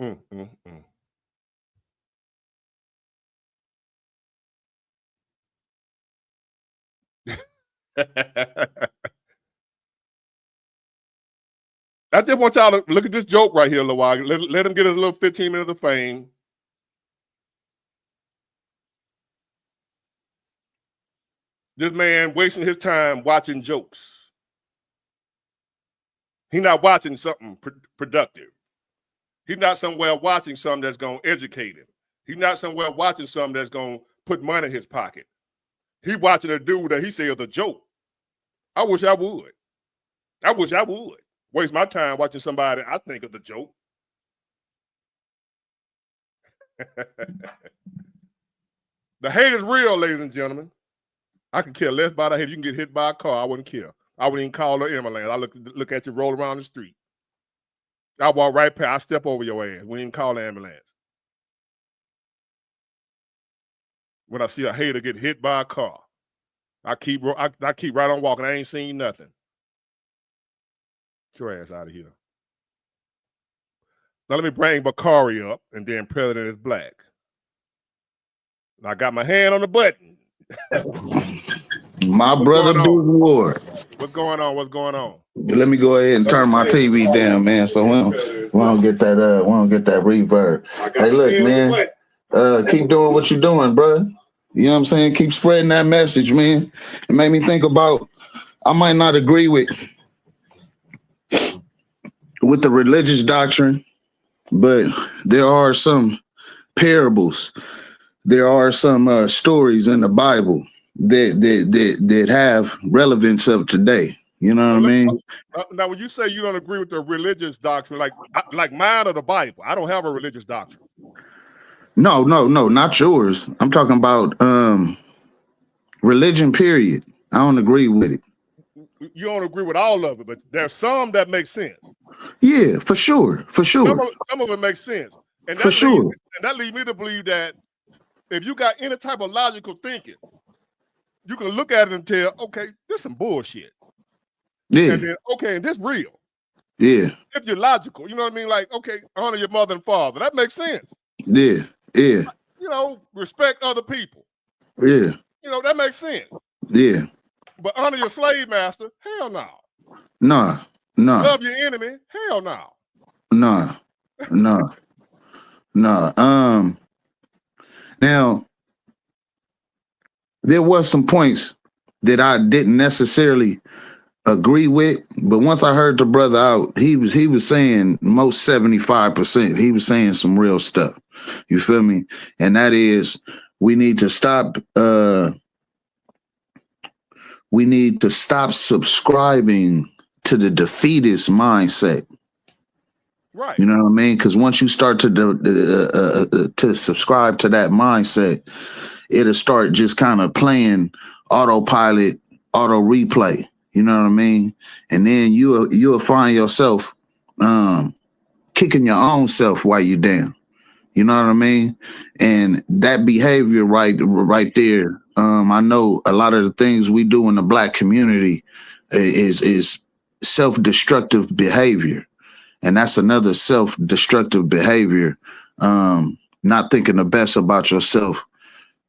S1: Mm, mm, mm. I just want y'all to look at this joke right here a little while. Let him get his little 15 minutes of fame. This man wasting his time watching jokes. He's not watching something productive. He's not somewhere watching something that's going to educate him. He's not somewhere watching something that's going to put money in his pocket. He watching a dude that he said is a joke. I wish I would. I wish I would. Waste my time watching somebody I think is a joke. The hate is real, ladies and gentlemen. I can care less about a hate. You can get hit by a car. I wouldn't care. I wouldn't even call her ambulance. I look at you roll around the street. I walk right past. I step over your ass. We didn't call the ambulance. When I see a hater get hit by a car, I keep right on walking. I ain't seen nothing. Get your ass out of here. Now let me bring Bakari up, and then President is Black. I got my hand on the button.
S5: My brother Big Ward.
S1: What's going on? What's going on?
S5: Let me go ahead and turn my TV down, man, so we don't get that reverb. Hey, look, man, keep doing what you're doing, bro. You know what I'm saying? Keep spreading that message, man. It made me think about, I might not agree with the religious doctrine, but there are some parables. There are some stories in the Bible that have relevance of today. You know what I mean?
S1: Now, when you say you don't agree with the religious doctrine, like mine or the Bible, I don't have a religious doctrine.
S5: No, not yours. I'm talking about religion, period. I don't agree with it.
S1: You don't agree with all of it, but there's some that make sense.
S5: Yeah, for sure.
S1: Some of it makes sense. And
S5: for sure.
S1: And that leads me to believe that if you got any type of logical thinking, you can look at it and tell, okay, this is some bullshit.
S5: Yeah.
S1: And then, okay, and this real.
S5: Yeah.
S1: If you're logical, you know what I mean? Like, okay, honor your mother and father. That makes sense.
S5: Yeah. Yeah.
S1: You know, respect other people.
S5: Yeah.
S1: You know, that makes sense.
S5: Yeah.
S1: But honor your slave master, hell no.
S5: No.
S1: Love your enemy, hell no.
S5: No. Now, there was some points that I didn't necessarily agree with, but once I heard the brother out, he was saying most 75%. He was saying some real stuff. You feel me? And that is, we need to stop subscribing to the defeatist mindset.
S1: Right.
S5: You know what I mean? Because once you start to subscribe to that mindset, it'll start just kind of playing autopilot, auto replay. You know what I mean? And then you'll find yourself kicking your own self while you're down. You know what I mean? And that behavior right there, I know a lot of the things we do in the Black community is self-destructive behavior. And that's another self-destructive behavior, not thinking the best about yourself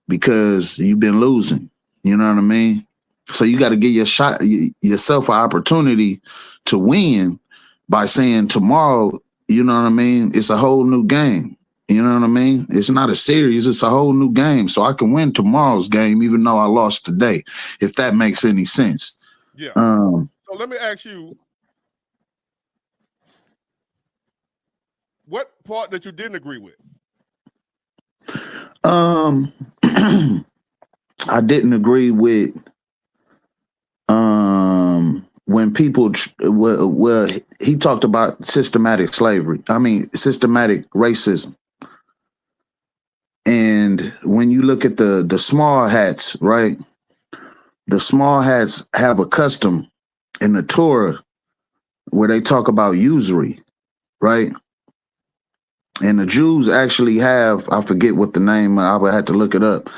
S5: because you've been losing. You know what I mean? So you got to give yourself an opportunity to win by saying tomorrow, you know what I mean? It's a whole new game. You know what I mean? It's not a series. It's a whole new game. So I can win tomorrow's game, even though I lost today, if that makes any sense.
S1: Yeah. So let me ask you, what part that you didn't agree with?
S5: I didn't agree with when people well he talked about systematic slavery. I mean systematic racism. And when you look at the small hats, right? The small hats have a custom in the Torah where they talk about usury, right? And the Jews actually have, I forget what the name, I would have to look it up.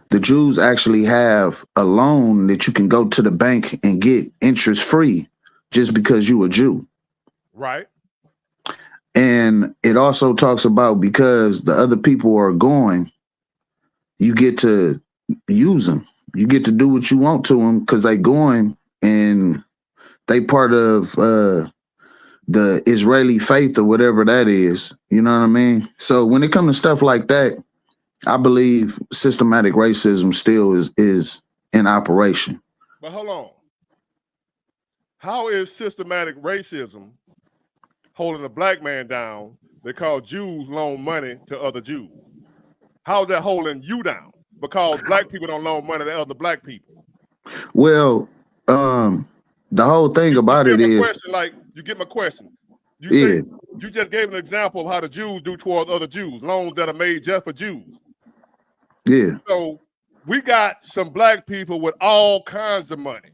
S5: The Jews actually have a loan that you can go to the bank and get interest free just because you a Jew.
S1: Right.
S5: And it also talks about because the other people are going, you get to use them. You get to do what you want to them because they going and they part of the Israeli faith or whatever that is. You know what I mean? So when it comes to stuff like that, I believe systematic racism still is in operation.
S1: But hold on. How is systematic racism holding a black man down because Jews loan money to other Jews? How is that holding you down? Because black people don't loan money to other black people.
S5: Well, the whole thing about it is,
S1: you get my question. You
S5: yeah,
S1: say, you just gave an example of how the Jews do towards other Jews, loans that are made just for Jews.
S5: yeah.
S1: So we got some black people with all kinds of money.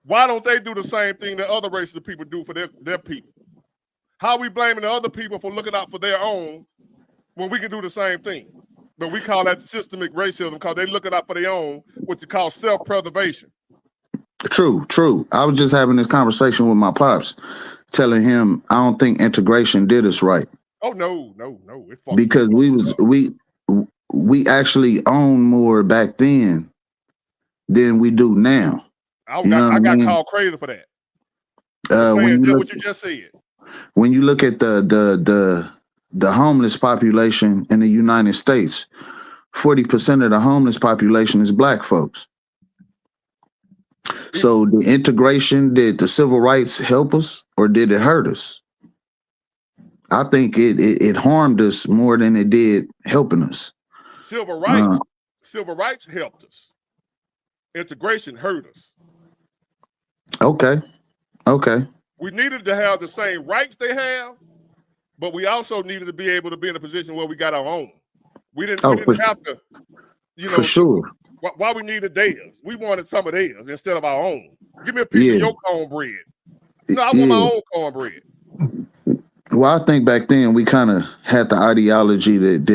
S1: Why don't they do the same thing that other races of people do for their people? How are we blaming the other people for looking out for their own when we can do the same thing? But we call that systemic racism because they're looking out for their own, what you call self-preservation.
S5: True. I was just having this conversation with my pops, telling him I don't think integration did us right.
S1: Oh no.
S5: Because we actually own more back then than we do now.
S1: I got called crazy for that.
S5: When you look,
S1: what you just said.
S5: When you look at the homeless population in the United States, 40% of the homeless population is black folks. So the integration, did the civil rights help us or did it hurt us? I think it harmed us more than it did helping us.
S1: Civil rights helped us. Integration hurt us.
S5: Okay.
S1: We needed to have the same rights they have, but we also needed to be able to be in a position where we got our own. We didn't have to,
S5: for sure.
S1: Why we needed theirs. We wanted some of theirs instead of our own. Give me a piece of your cornbread. No, I want my own cornbread.
S5: Well, I think back then we kind of had the ideology that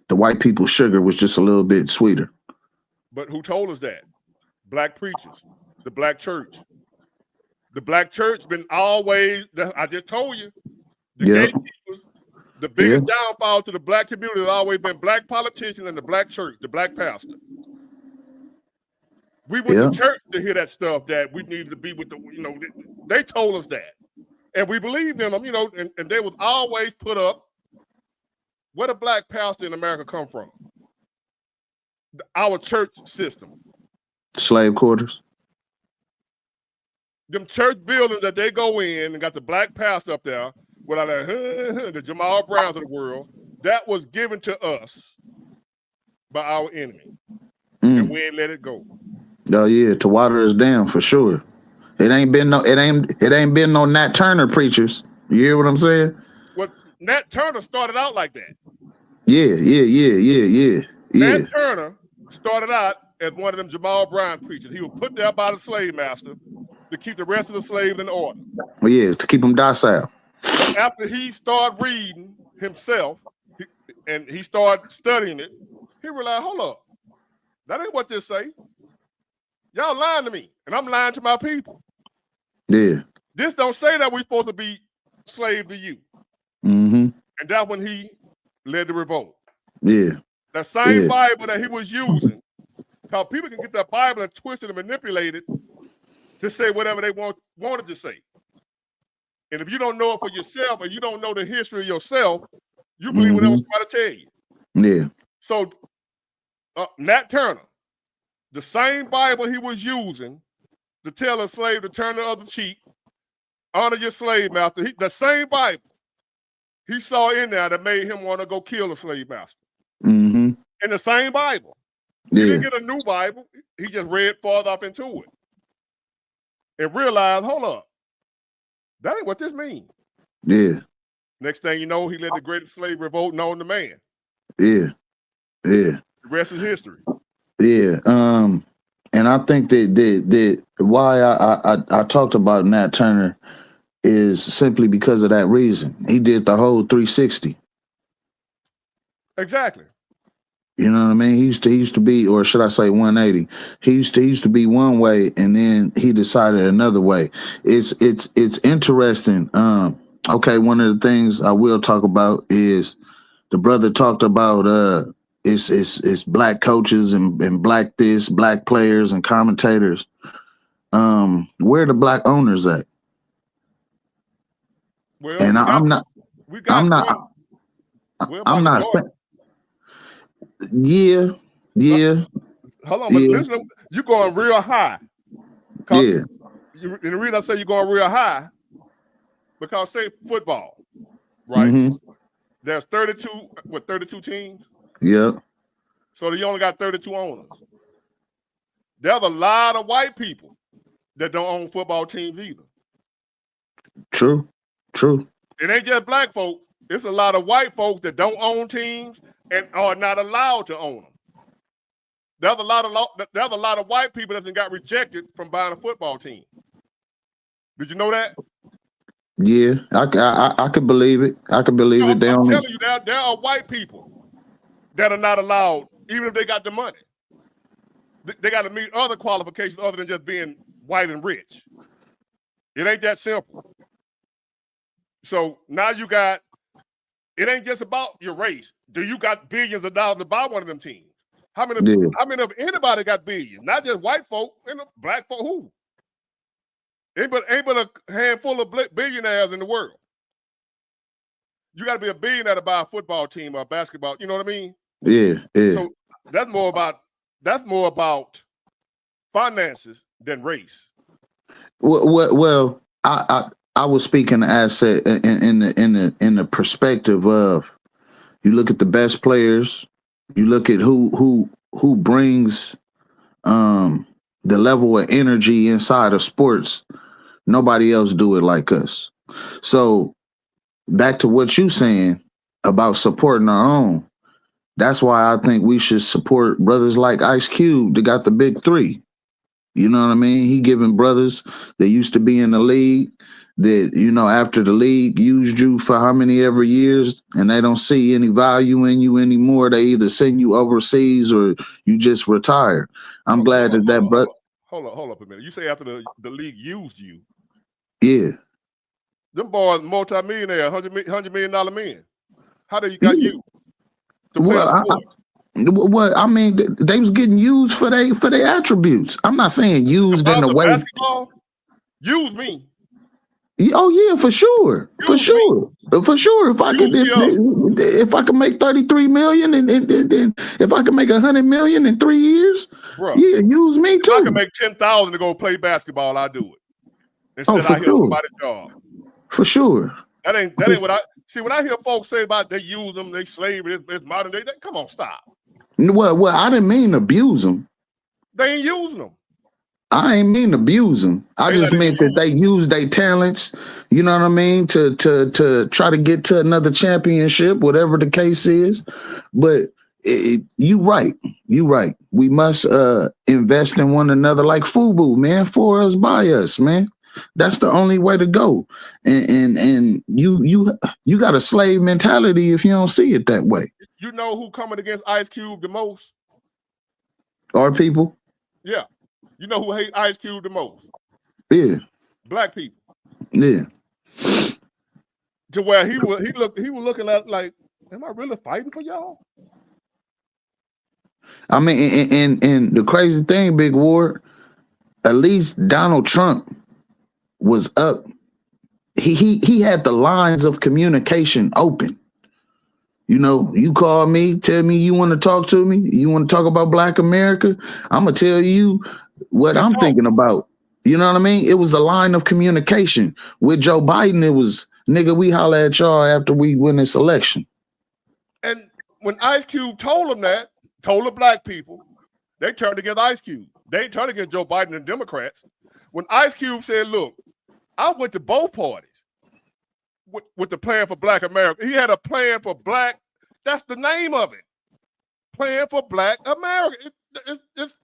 S5: the white people's sugar was just a little bit sweeter.
S1: But who told us that? Black preachers, the black church. The black church been always, I just told you, the gatekeepers, the biggest downfall to the black community has always been black politicians and the black church, the black pastor. We went to church to hear that stuff that we needed to be with they told us that. And we believed in them, and they was always put up. Where the black pastor in America come from? Our church system.
S5: Slave quarters.
S1: Them church buildings that they go in and got the black pastor up there with all that, the Jamal Browns of the world, that was given to us by our enemy. And we ain't let it go.
S5: Oh yeah, to water us down for sure. It ain't been no Nat Turner preachers. You hear what I'm saying?
S1: Well, Nat Turner started out like that.
S5: Yeah.
S1: Nat Turner started out as one of them Jamal Brown preachers. He was put there by the slave master to keep the rest of the slaves in order.
S5: Well, yeah, to keep them docile.
S1: But after he started reading himself and he started studying it, he realized, hold up, that ain't what this say. Y'all lying to me, and I'm lying to my people.
S5: Yeah.
S1: This don't say that we're supposed to be slave to you.
S5: Mm-hmm.
S1: And that's when he led the revolt.
S5: Yeah.
S1: That same Bible that he was using, because people can get that Bible and twist it and manipulate it to say whatever they wanted to say. And if you don't know it for yourself, or you don't know the history of yourself, you believe whatever somebody tell you.
S5: Yeah.
S1: So Nat Turner, the same Bible he was using to tell a slave to turn the other cheek, honor your slave master, the same Bible he saw in there that made him want to go kill a slave master.
S5: Mm-hmm.
S1: In the same Bible. He didn't get a new Bible. He just read farther up into it and realized, hold up, that ain't what this means.
S5: Yeah.
S1: Next thing you know, he led the greatest slave revolt known to man.
S5: Yeah. Yeah.
S1: The rest is history.
S5: Yeah. And I think that why I talked about Nat Turner is simply because of that reason. He did the whole 360.
S1: Exactly.
S5: You know what I mean? He used to be, or should I say 180? He used to be one way, and then he decided another way. It's interesting. Okay, one of the things I will talk about is the brother talked about it's black coaches and black this, black players and commentators. Where are the black owners at?
S1: Well,
S5: And I'm not saying. Yeah.
S1: Hold on, but listen, you're going real high.
S5: Yeah.
S1: And the reason I say you're going real high, because say football, right?
S5: Mm-hmm.
S1: There's 32 teams?
S5: Yeah.
S1: So you only got 32 owners. There's a lot of white people that don't own football teams either.
S5: True.
S1: It ain't just black folk. It's a lot of white folks that don't own teams and are not allowed to own them. There's a lot of white people that got rejected from buying a football team. Did you know that?
S5: Yeah, I could believe it. I could believe it.
S1: I'm telling you, there are white people that are not allowed, even if they got the money. They got to meet other qualifications other than just being white and rich. It ain't that simple. So now you got, it ain't just about your race. Do you got billions of dollars to buy one of them teams? How many of anybody got billions? Not just white folk, and black folk. Who? Ain't but a handful of billionaires in the world. You got to be a billionaire to buy a football team or a basketball. You know what I mean?
S5: Yeah.
S1: So that's more about finances than race.
S5: Well, I was speaking as in the perspective of, you look at the best players, you look at who brings the level of energy inside of sports. Nobody else do it like us. So back to what you saying about supporting our own. That's why I think we should support brothers like Ice Cube that got the big three. You know what I mean? He giving brothers that used to be in the league that, after the league used you for how many ever years and they don't see any value in you anymore. They either send you overseas or you just retire. I'm glad that brother.
S1: Hold up a minute. You say after the league used you.
S5: Yeah.
S1: Them boys multi-millionaire, $100 million men. How they got you to play a sport?
S5: Well, I mean, they was getting used for their attributes. I'm not saying used in the way.
S1: Basketball, use me.
S5: Oh yeah, for sure. If I could make 33 million and if I could make 100 million in 3 years,
S1: bro,
S5: yeah, use me too.
S1: If I could make 10,000 to go play basketball, I do it. Instead I hear somebody's job.
S5: For sure.
S1: That ain't what I see. When I hear folks say about they use them, they slavery, it's modern day. Come on, stop.
S5: Well, I didn't mean abuse them.
S1: They ain't using them.
S5: I ain't mean abuse them. I just meant that they use their talents, you know what I mean, to try to get to another championship, whatever the case is. But you right. We must invest in one another like FUBU, man, for us, by us, man. That's the only way to go. And you got a slave mentality if you don't see it that way.
S1: You know who coming against Ice Cube the most?
S5: Our people?
S1: Yeah. You know who hate Ice Cube the most?
S5: Yeah.
S1: Black people.
S5: Yeah.
S1: To where he was looking at like, am I really fighting for y'all?
S5: I mean, and the crazy thing, Big Ward, at least Donald Trump was up. He had the lines of communication open. You call me, tell me you want to talk to me, you want to talk about Black America, I'm going to tell you what I'm thinking about. You know what I mean? It was the line of communication. With Joe Biden, it was, nigga, we holler at y'all after we win this election.
S1: And when Ice Cube told the black people, They turned against Ice Cube. They turned against Joe Biden and Democrats. When Ice Cube said, look, I went to both parties with the plan for Black America. He had a plan for Black. That's the name of it. Plan for Black America. It's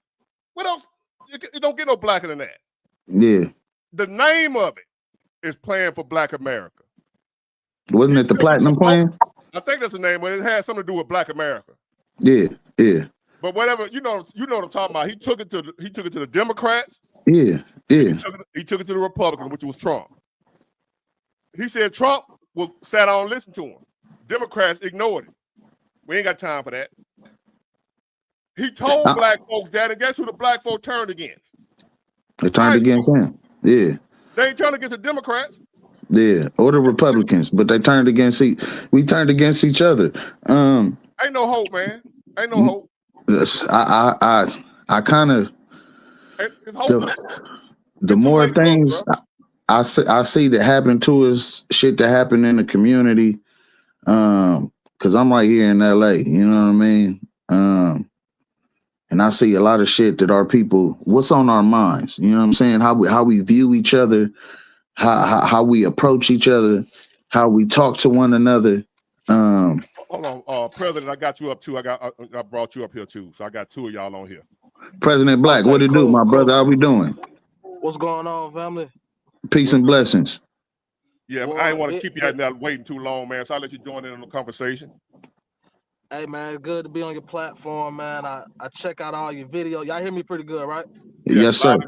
S1: what else? It don't get no blacker than that.
S5: Yeah.
S1: The name of it is Plan for Black America.
S5: Wasn't it the Platinum Plan?
S1: I think that's the name, but it had something to do with Black America.
S5: Yeah, yeah.
S1: But whatever, you know what I'm talking about. He took it to the Democrats.
S5: Yeah, yeah.
S1: He took it to the Republicans, which was Trump. He said Trump sat down and listened to him. Democrats ignored it. We ain't got time for that. He told black folks that, and guess who the black folk turned against?
S5: They turned against him. Yeah.
S1: They ain't turned against the Democrats.
S5: Yeah, or the Republicans, but they turned against we turned against each other.
S1: Ain't no hope, man. Ain't no hope.
S5: I kind of the more things I see that happen to us, shit that happen in the community. Because I'm right here in LA, you know what I mean? And I see a lot of shit that our people, what's on our minds, you know what I'm saying? How we view each other, how we approach each other, how we talk to one another.
S1: Hold on, President, I got you up too. I brought you up here too, so I got two of y'all on here.
S5: President Black, what it do, my brother? How we doing?
S6: What's going on, family?
S5: Peace and blessings.
S1: Yeah,
S6: well,
S1: I ain't want to keep you out there waiting too long, man. So I'll let you join in on the conversation.
S6: Hey, man, it's good to be on your platform, man. I check out all your videos. Y'all hear me pretty good, right?
S5: Yes, sir.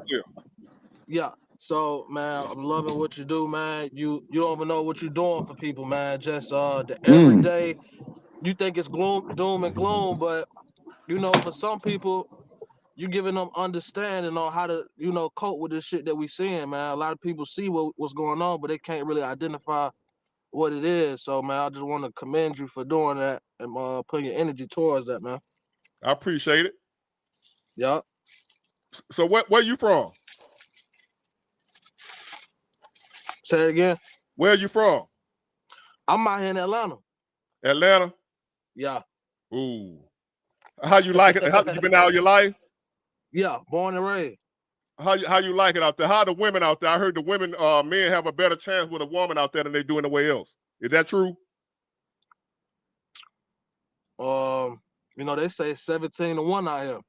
S6: Yeah. So, man, I'm loving what you do, man. You don't even know what you're doing for people, man. Just the everyday. You think it's doom and gloom, but you know, for some people, you giving them understanding on how to, you know, cope with this shit that we seeing, man. A lot of people see what's going on, but they can't really identify what it is. So, man, I just want to commend you for doing that and putting your energy towards that, man.
S1: I appreciate it.
S6: Yeah.
S1: So where you from?
S6: Say it again.
S1: Where are you from?
S6: I'm out here in Atlanta.
S1: Atlanta?
S6: Yeah.
S1: Ooh. How you like it? How you been out all your life?
S6: Yeah, born and raised.
S1: How you like it out there? How are the women out there? I heard the women, men have a better chance with a woman out there than they do anywhere else. Is that true?
S6: You know, they say 17-1 out here.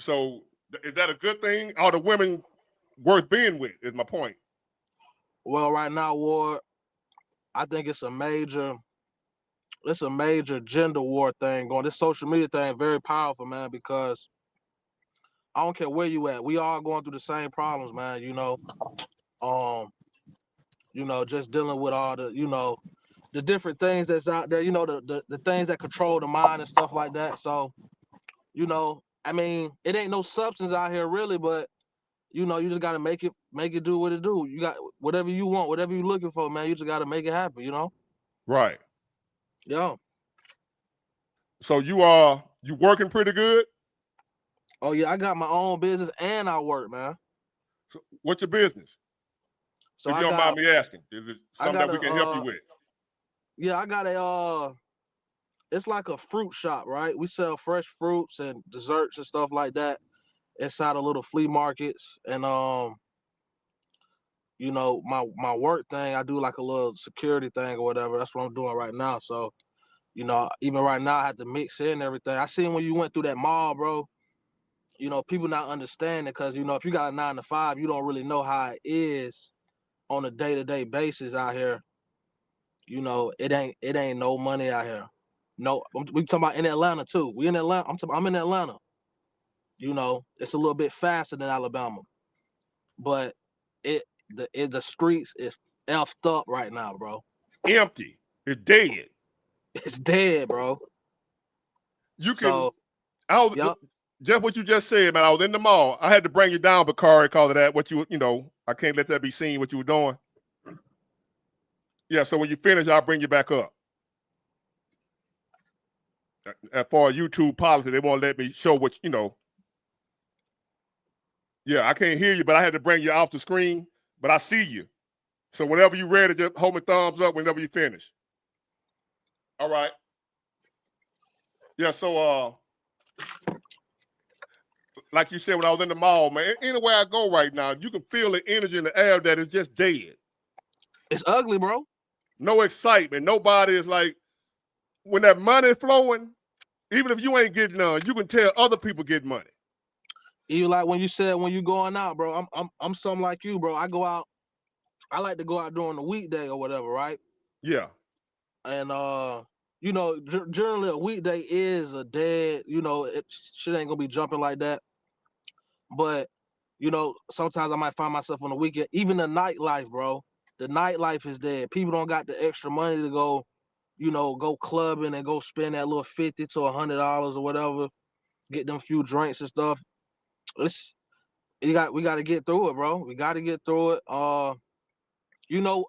S1: So is that a good thing? Are the women worth being with, is my point.
S6: Well, right now, Ward, I think it's a major gender war thing going. This social media thing very powerful, man, because I don't care where you at. We all going through the same problems, man, you know. You know, just dealing with all the, you know, the different things that's out there, you know, the things that control the mind and stuff like that. So, you know, I mean, it ain't no substance out here really, but you know, you just gotta make it do what it do. You got whatever you want, whatever you're looking for, man, you just gotta make it happen, you know?
S1: Right.
S6: Yeah.
S1: So you working pretty good?
S6: Oh yeah, I got my own business and I work, man.
S1: So what's your business?
S6: So
S1: if you don't mind me asking, is it something that we can help you with?
S6: Yeah, I got it's like a fruit shop, right? We sell fresh fruits and desserts and stuff like that inside of little flea markets. And you know, my work thing, I do like a little security thing or whatever. That's what I'm doing right now. So, you know, even right now I have to mix in everything. I seen when you went through that mall, bro, you know, people not understanding because, you know, if you got a 9 to 5, you don't really know how it is on a day-to-day basis out here. You know, it ain't no money out here. No, we talking about in Atlanta too. We in Atlanta. I'm in Atlanta. You know, it's a little bit faster than Alabama, but the streets is effed up right now, bro.
S1: Empty. It's dead.
S6: It's dead, bro.
S1: You can. Just what you just said, man. I was in the mall. I had to bring you down, Bakari, because of that. What you know, I can't let that be seen. What you were doing. Yeah. So when you finish, I'll bring you back up. As far as YouTube policy, they won't let me show what you know. Yeah, I can't hear you, but I had to bring you off the screen. But I see you. So whenever you're ready, just hold me thumbs up whenever you finish. All right. Yeah. So like you said, when I was in the mall, man, anywhere I go right now, you can feel the energy in the air that is just dead.
S6: It's ugly, bro.
S1: No excitement. Nobody is like, when that money flowing, even if you ain't getting none, you can tell other people get money.
S6: Even like when you said when you going out, bro. I'm something like you, bro. I go out. I like to go out during the weekday or whatever, right?
S1: Yeah.
S6: And you know, generally a weekday is a dead. You know, shit ain't gonna be jumping like that. But you know, sometimes I might find myself on the weekend. Even the nightlife, bro. The nightlife is dead. People don't got the extra money to go, you know, go clubbing and go spend that little $50 to $100 or whatever, get them few drinks and stuff. We got to get through it, bro. We got to get through it. You know,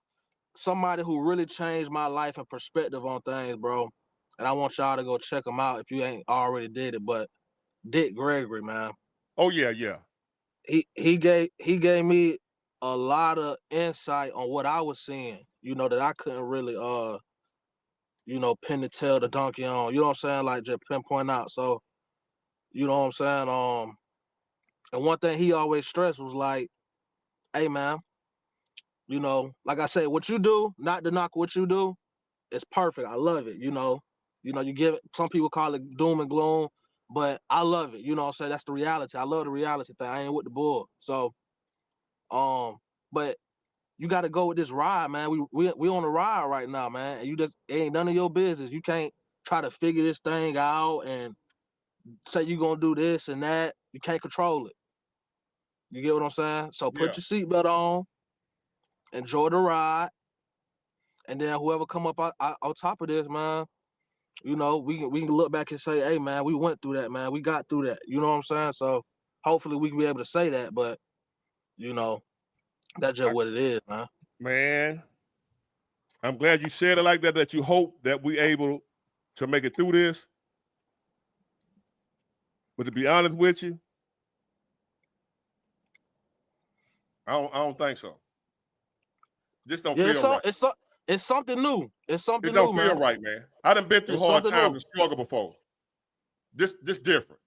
S6: somebody who really changed my life and perspective on things, bro. And I want y'all to go check him out if you ain't already did it. But Dick Gregory, man.
S1: Oh yeah, yeah.
S6: He gave me a lot of insight on what I was seeing, you know, that I couldn't really you know, pin the tail the donkey on. You know what I'm saying? Like just pinpoint out. So, you know what I'm saying? And one thing he always stressed was like, hey man, you know, like I said, what you do, not to knock what you do, it's perfect. I love it, you know. You know, you give it, some people call it doom and gloom, but I love it. You know what I'm saying? That's the reality. I love the reality thing. I ain't with the bull. So, but you got to go with this ride, man. We on a ride right now, man. And you just, it ain't none of your business. You can't try to figure this thing out and say you're gonna do this and that. You can't control it. You get what I'm saying? So
S1: Yeah.
S6: put your seatbelt on, enjoy the ride, and then whoever come up on top of this, man, you know, we can look back and say, hey man, we went through that, man. We got through that. You know what I'm saying? So hopefully we can be able to say that, but you know, that's just what it is, man.
S1: Man, I'm glad you said it like that, that you hope that we able to make it through this. But to be honest with you, I don't think so. This don't
S6: Yeah,
S1: feel right.
S6: it's something new. It's
S1: It
S6: something
S1: don't
S6: new,
S1: feel
S6: man.
S1: right, man. I done been through
S6: It's
S1: hard
S6: something
S1: times
S6: new.
S1: and struggle before. This different.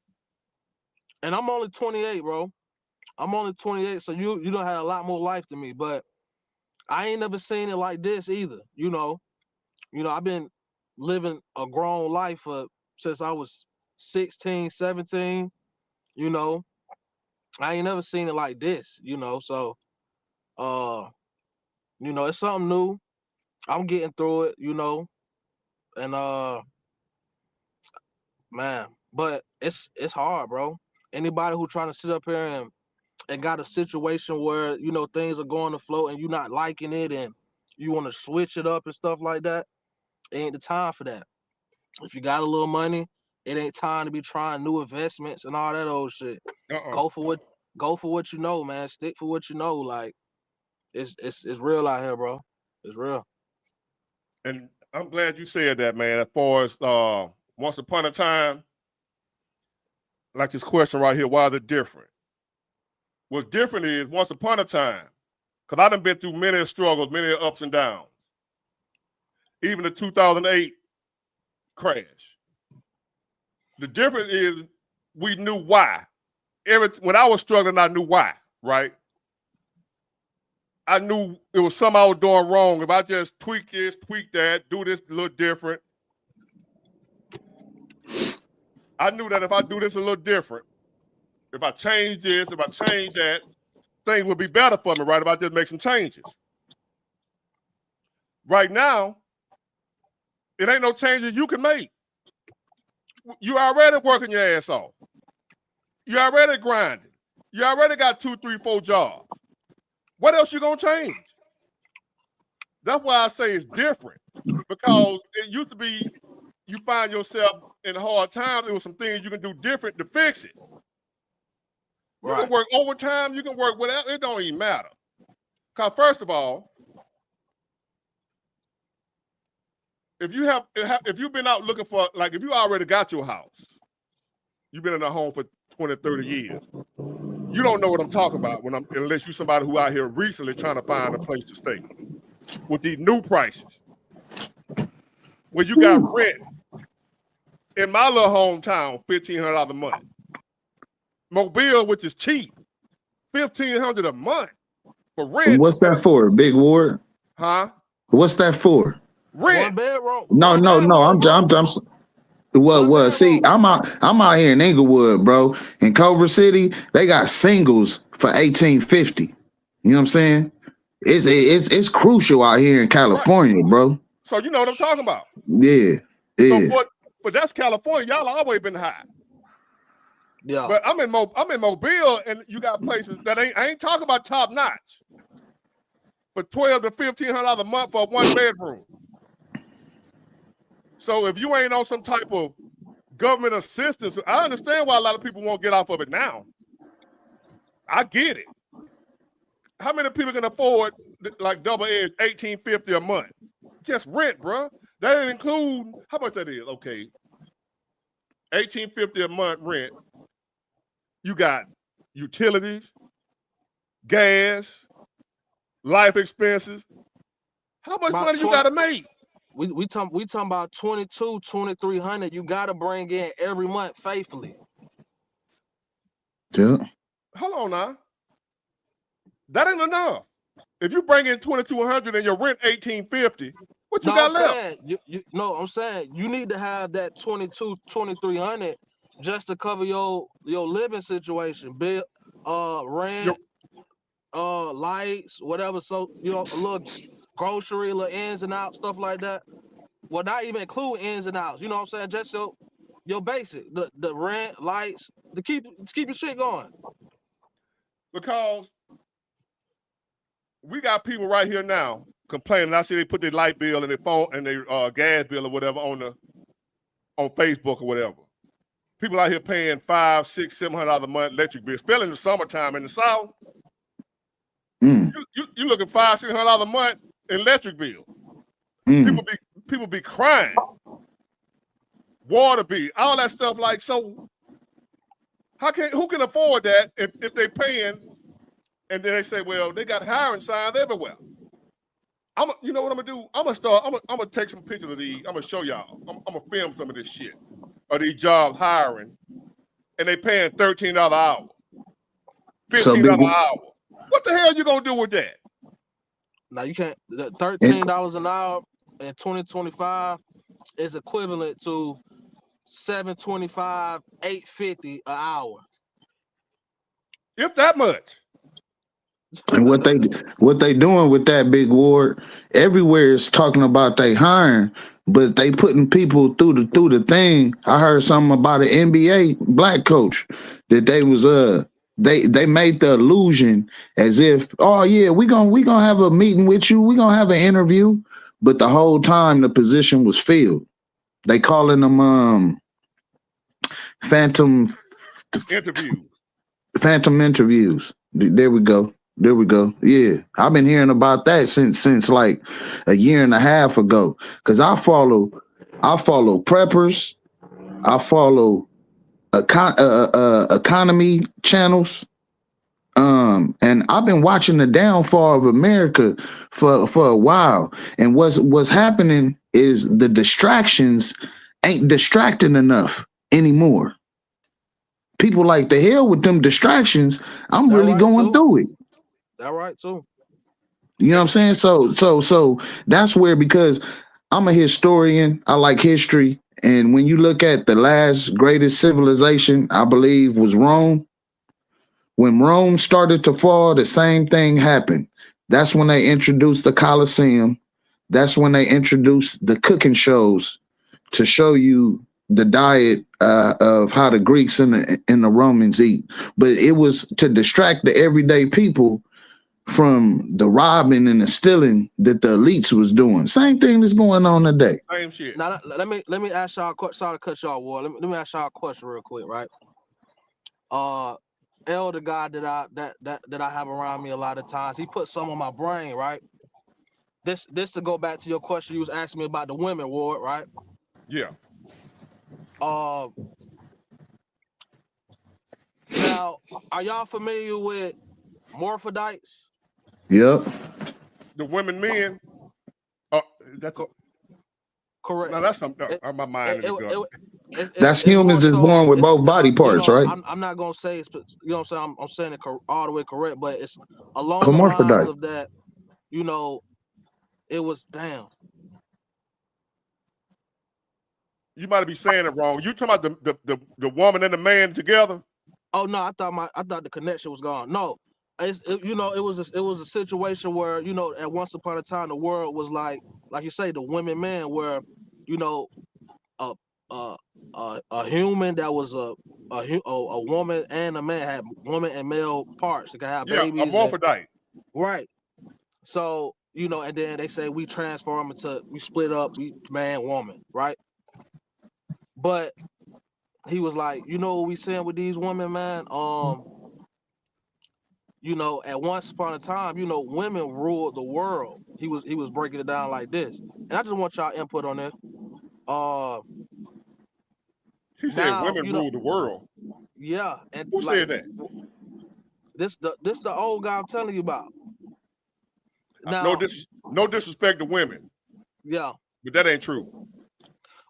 S6: And I'm only 28, bro. I'm only 28, so you don't have a lot more life than me, but I ain't never seen it like this either. You know, I've been living a grown life since I was 16, 17. You know, I ain't never seen it like this. You know, so you know, it's something new. I'm getting through it. You know, and man, but it's hard, bro. Anybody who trying to sit up here and got a situation where, you know, things are going to float and you're not liking it and you want to switch it up and stuff like that, it ain't the time for that. If you got a little money, it ain't time to be trying new investments and all that old shit.
S1: Uh-uh.
S6: Go for what you know, man. Stick for what you know. Like it's real out here, bro. It's real.
S1: And I'm glad you said that, man. As far as once upon a time, like this question right here, why is it different? What's different is once upon a time, because I done been through many struggles, many ups and downs. Even the 2008 crash. The difference is we knew why. When I was struggling, I knew why, right? I knew it was something I was doing wrong. If I just tweak this, tweak that, do this a little different, I knew that if I do this a little different, if I change this, if I change that, things would be better for me, right? If I just make some changes. Right now, it ain't no changes you can make. You already working your ass off. You already grinding. You already got 2, 3, 4 jobs. What else you gonna change? That's why I say it's different. Because it used to be you find yourself in hard times, there was some things you can do different to fix it. You
S6: Right.
S1: can work overtime, you can work whatever, it don't even matter. Because first of all, if you've been out looking for, like if you already got your house, you've been in a home for 20, 30 years, you don't know what I'm talking about unless you're somebody who out here recently trying to find a place to stay. With these new prices, when you got rent in my little hometown, $1,500 a month. Mobile, which is cheap, $1,500 a month for rent.
S5: What's that for, Big Ward?
S1: Huh?
S5: What's that for?
S6: One
S1: Rent.
S6: bedroom.
S5: No,
S6: one
S5: no, no.
S6: bedroom, bro.
S5: Well, see,
S6: bedroom.
S5: I'm out here in Inglewood, bro. In Culver City, they got singles for $1,850. You know what I'm saying? It's crucial out here in California, bro.
S1: So you know what I'm talking about.
S5: Yeah, yeah.
S1: So but that's California. Y'all always been high.
S6: Yeah.
S1: But I'm in Mobile, and you got places that I ain't talking about top notch. For $1,200 to $1,500 a month for a 1 bedroom. So if you ain't on some type of government assistance, I understand why a lot of people won't get off of it now. I get it. How many people can afford like double edge $1,850 a month? Just rent, bro. That didn't include how much that is. Okay, $1,850 a month rent. You got utilities, gas, life expenses. How much money you gotta make?
S6: We talking about 2,200-2,300. You gotta bring in every month faithfully.
S5: Yeah.
S1: Hold on now. That ain't enough. If you bring in 2,200 and your rent $1,850, what you got left?
S6: I'm saying you need to have that 2,300 just to cover your living situation, bill, rent, lights, whatever. So a little grocery, little ins and outs, stuff like that. Well, not even include ins and outs. You know what I'm saying? Just your basic, the rent, lights, to keep your shit going.
S1: Because we got people right here now complaining. I see they put their light bill and their phone and their gas bill or whatever on Facebook or whatever. People out here paying $500, $600, $700 a month electric bill, especially in the summertime in the South. You looking $500, $600 a month in electric bill. People be crying. Water bill, all that stuff. Like, so who can afford that if they paying? And then they say, well, they got hiring signs everywhere. You know what I'm gonna do? I'm gonna take some pictures of these. I'm gonna show y'all. I'm gonna film some of this shit of these jobs hiring, and they paying $13 an hour, $15 an hour. What the hell you gonna do with that?
S6: Now you can't. $13 an hour in 2025 is equivalent to $725, $850 an hour.
S1: If that much.
S5: And what they doing with that, Big Ward, everywhere is talking about they hiring, but they putting people through the thing. I heard something about an NBA black coach that they was they made the illusion as if, oh yeah, we gonna have a meeting with you, we gonna have an interview, but the whole time the position was filled. They calling them phantom interviews. There we go. Yeah, I've been hearing about that since like a year and a half ago. Cause I follow preppers, I follow economy channels, and I've been watching the downfall of America for a while. And what's happening is the distractions ain't distracting enough anymore. People like, the hell with them distractions. I'm really going through it.
S6: That right too.
S5: You know what I'm saying? So that's where, because I'm a historian, I like history. And when you look at the last greatest civilization, I believe was Rome. When Rome started to fall, the same thing happened. That's when they introduced the Colosseum. That's when they introduced the cooking shows to show you the diet of how the Greeks and the Romans eat. But it was to distract the everyday people from the robbing and the stealing that the elites was doing. Same thing that's going on today.
S1: Same shit.
S6: Now let me ask y'all a question. Sorry to cut y'all, Ward. Let me ask y'all a question real quick, right? Elder guy that I have around me a lot of times, he put some on my brain, right? This to go back to your question you was asking me about the women, Ward, right?
S1: Yeah.
S6: Now, are y'all familiar with morphodites?
S5: Yep.
S1: The women, men. That's
S6: correct.
S1: No, that's something. My mind is going.
S5: That's humans is born with both body parts, right?
S6: I'm not gonna say it's, you know what I'm saying. I'm saying it all the way correct, but it's along the lines
S5: Hermaphrodite.
S6: of that. You know, it was damn.
S1: You might be saying it wrong. You talking about the woman and the man together?
S6: Oh no, I thought the connection was gone. No, you know, it was a situation where, you know, at once upon a time the world was like you say, the women man, where, you know, a human that was a woman and a man had woman and male parts. They could have babies.
S1: Hermaphrodite.
S6: Right. So, you know, and then they say we transform into, we split up, we man, woman, right? But he was like, you know what we saying with these women, man? You know, at once upon a time, you know, women ruled the world. He was breaking it down like this. And I just want y'all input on this.
S1: He said women rule the world.
S6: Yeah. And
S1: who said that?
S6: This the old guy I'm telling you about. Now,
S1: no disrespect to women.
S6: Yeah.
S1: But that ain't true.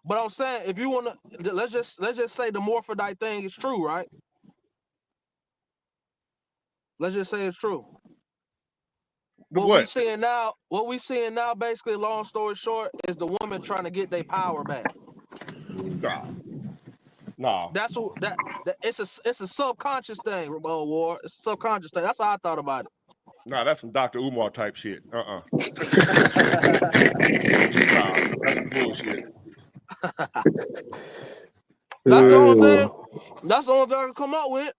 S6: But I'm saying, if you wanna, let's just say the morphodite thing is true, right? Let's just say it's true. What we seeing now, basically, long story short, is the woman trying to get their power back.
S1: No.
S6: That's what that it's a subconscious thing, Ward. It's a subconscious thing. That's how I thought about it.
S1: Nah, that's some Dr. Umar type shit. Nah, that's some bullshit.
S6: That's the only thing. That's the only thing I can come up with.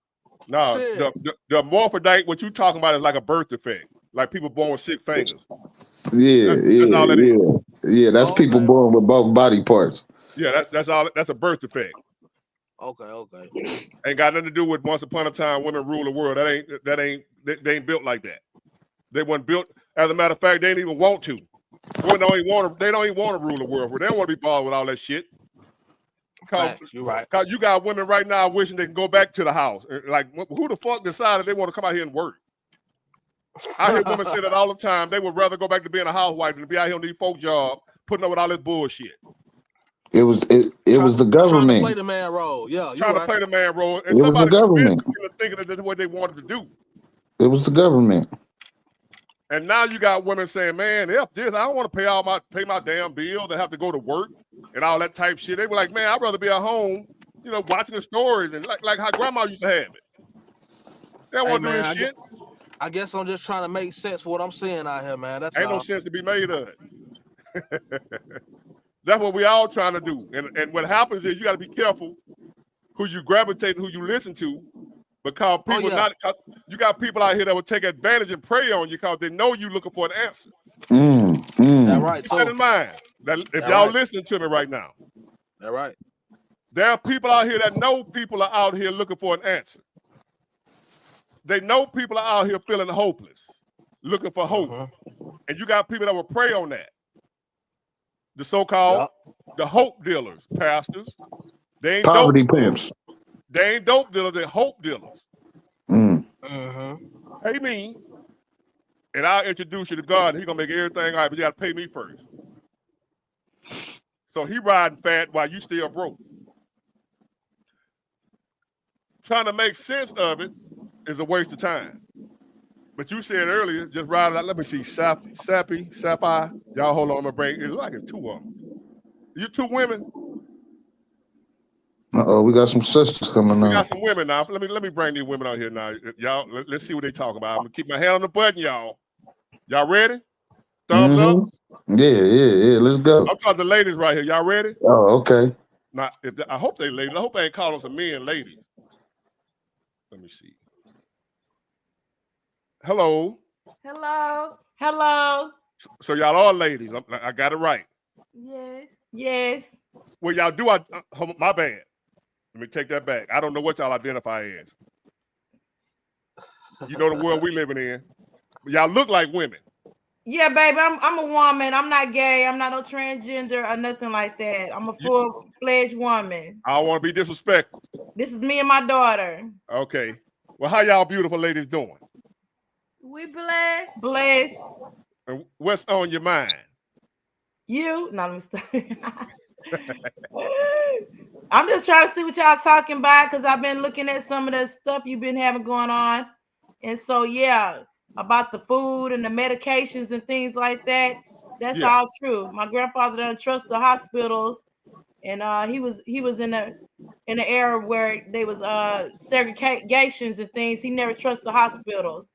S1: No, the morphodite, what you talking about is like a birth defect, like people born with 6 fingers. That's all it is.
S5: Yeah, that's people born with both body parts.
S1: Yeah, that's all. That's a birth defect.
S6: Okay.
S1: Ain't got nothing to do with once upon a time women rule the world. They ain't built like that. They weren't built. As a matter of fact, they didn't even want to. Women don't even want to rule the world. They don't want to be bothered with all that shit.
S6: You're right.
S1: Cause you got women right now wishing they can go back to the house. Like, who the fuck decided they want to come out here and work? I hear women say that all the time. They would rather go back to being a housewife than to be out here on these folk job, putting up with all this bullshit.
S5: It was the government
S6: trying to play the man role. Yeah,
S1: trying to play the man role, and
S5: it was the government
S1: thinking that that's what they wanted to do.
S5: It was the government.
S1: And now you got women saying, "Man, F this. I don't want to pay my damn bills and have to go to work and all that type shit." They were like, "Man, I'd rather be at home, you know, watching the stories and like how grandma used to have it." They don't want to do this shit.
S6: I guess I'm just trying to make sense of what I'm seeing out here, man. That's
S1: ain't no sense to be made of it. That's what we all trying to do. And what happens is you got to be careful who you gravitate and who you listen to, because people you got people out here that will take advantage and prey on you because they know you looking for an answer.
S6: That's right.
S1: Keep that in mind. If y'all listening to me right now,
S6: that's right.
S1: There are people out here that know people are out here looking for an answer. They know people are out here feeling hopeless, looking for hope. And you got people that will prey on that. The so-called the hope dealers, pastors. They ain't
S5: poverty pimps.
S1: They ain't dope dealers, they're hope dealers. Pay me, and I'll introduce you to God, and He's gonna make everything all right, but you gotta pay me first. So he riding fat while you still broke. Trying to make sense of it is a waste of time. But you said earlier, just ride it out. Let me see, Sapphire. Y'all hold on, I'm gonna bring. It looks like it's 2 of them. You 2 women?
S5: We got some sisters coming
S1: We
S5: out.
S1: got some women now. Let me bring these women out here now. Y'all, let's see what they talking about. I'm gonna keep my hand on the button, y'all. Y'all ready? Thumbs up?
S5: Yeah. Let's go.
S1: I'm talking to the ladies right here. Y'all ready?
S5: Oh, okay.
S1: Now, I hope they ladies. I hope they ain't calling some men ladies. Let me see. Hello. So y'all are ladies. I got it right.
S7: Yes.
S1: Well, y'all do. My bad. Let me take that back. I don't know what y'all identify as. You know the world we living in. Y'all look like women.
S7: Yeah, baby. I'm a woman. I'm not gay. I'm not no transgender or nothing like that. I'm a full-fledged woman.
S1: I don't want to be disrespectful.
S7: This is me and my daughter.
S1: Okay. Well, how y'all beautiful ladies doing?
S7: We blessed.
S1: And what's on your mind?
S7: You? No, let me stop. I'm just trying to see what y'all talking about because I've been looking at some of the stuff you've been having going on. And so, yeah, about the food and the medications and things like that. That's
S1: Yeah.
S7: all true. My grandfather doesn't trust the hospitals, and he was in an era where they was segregations and things. He never trusted the hospitals.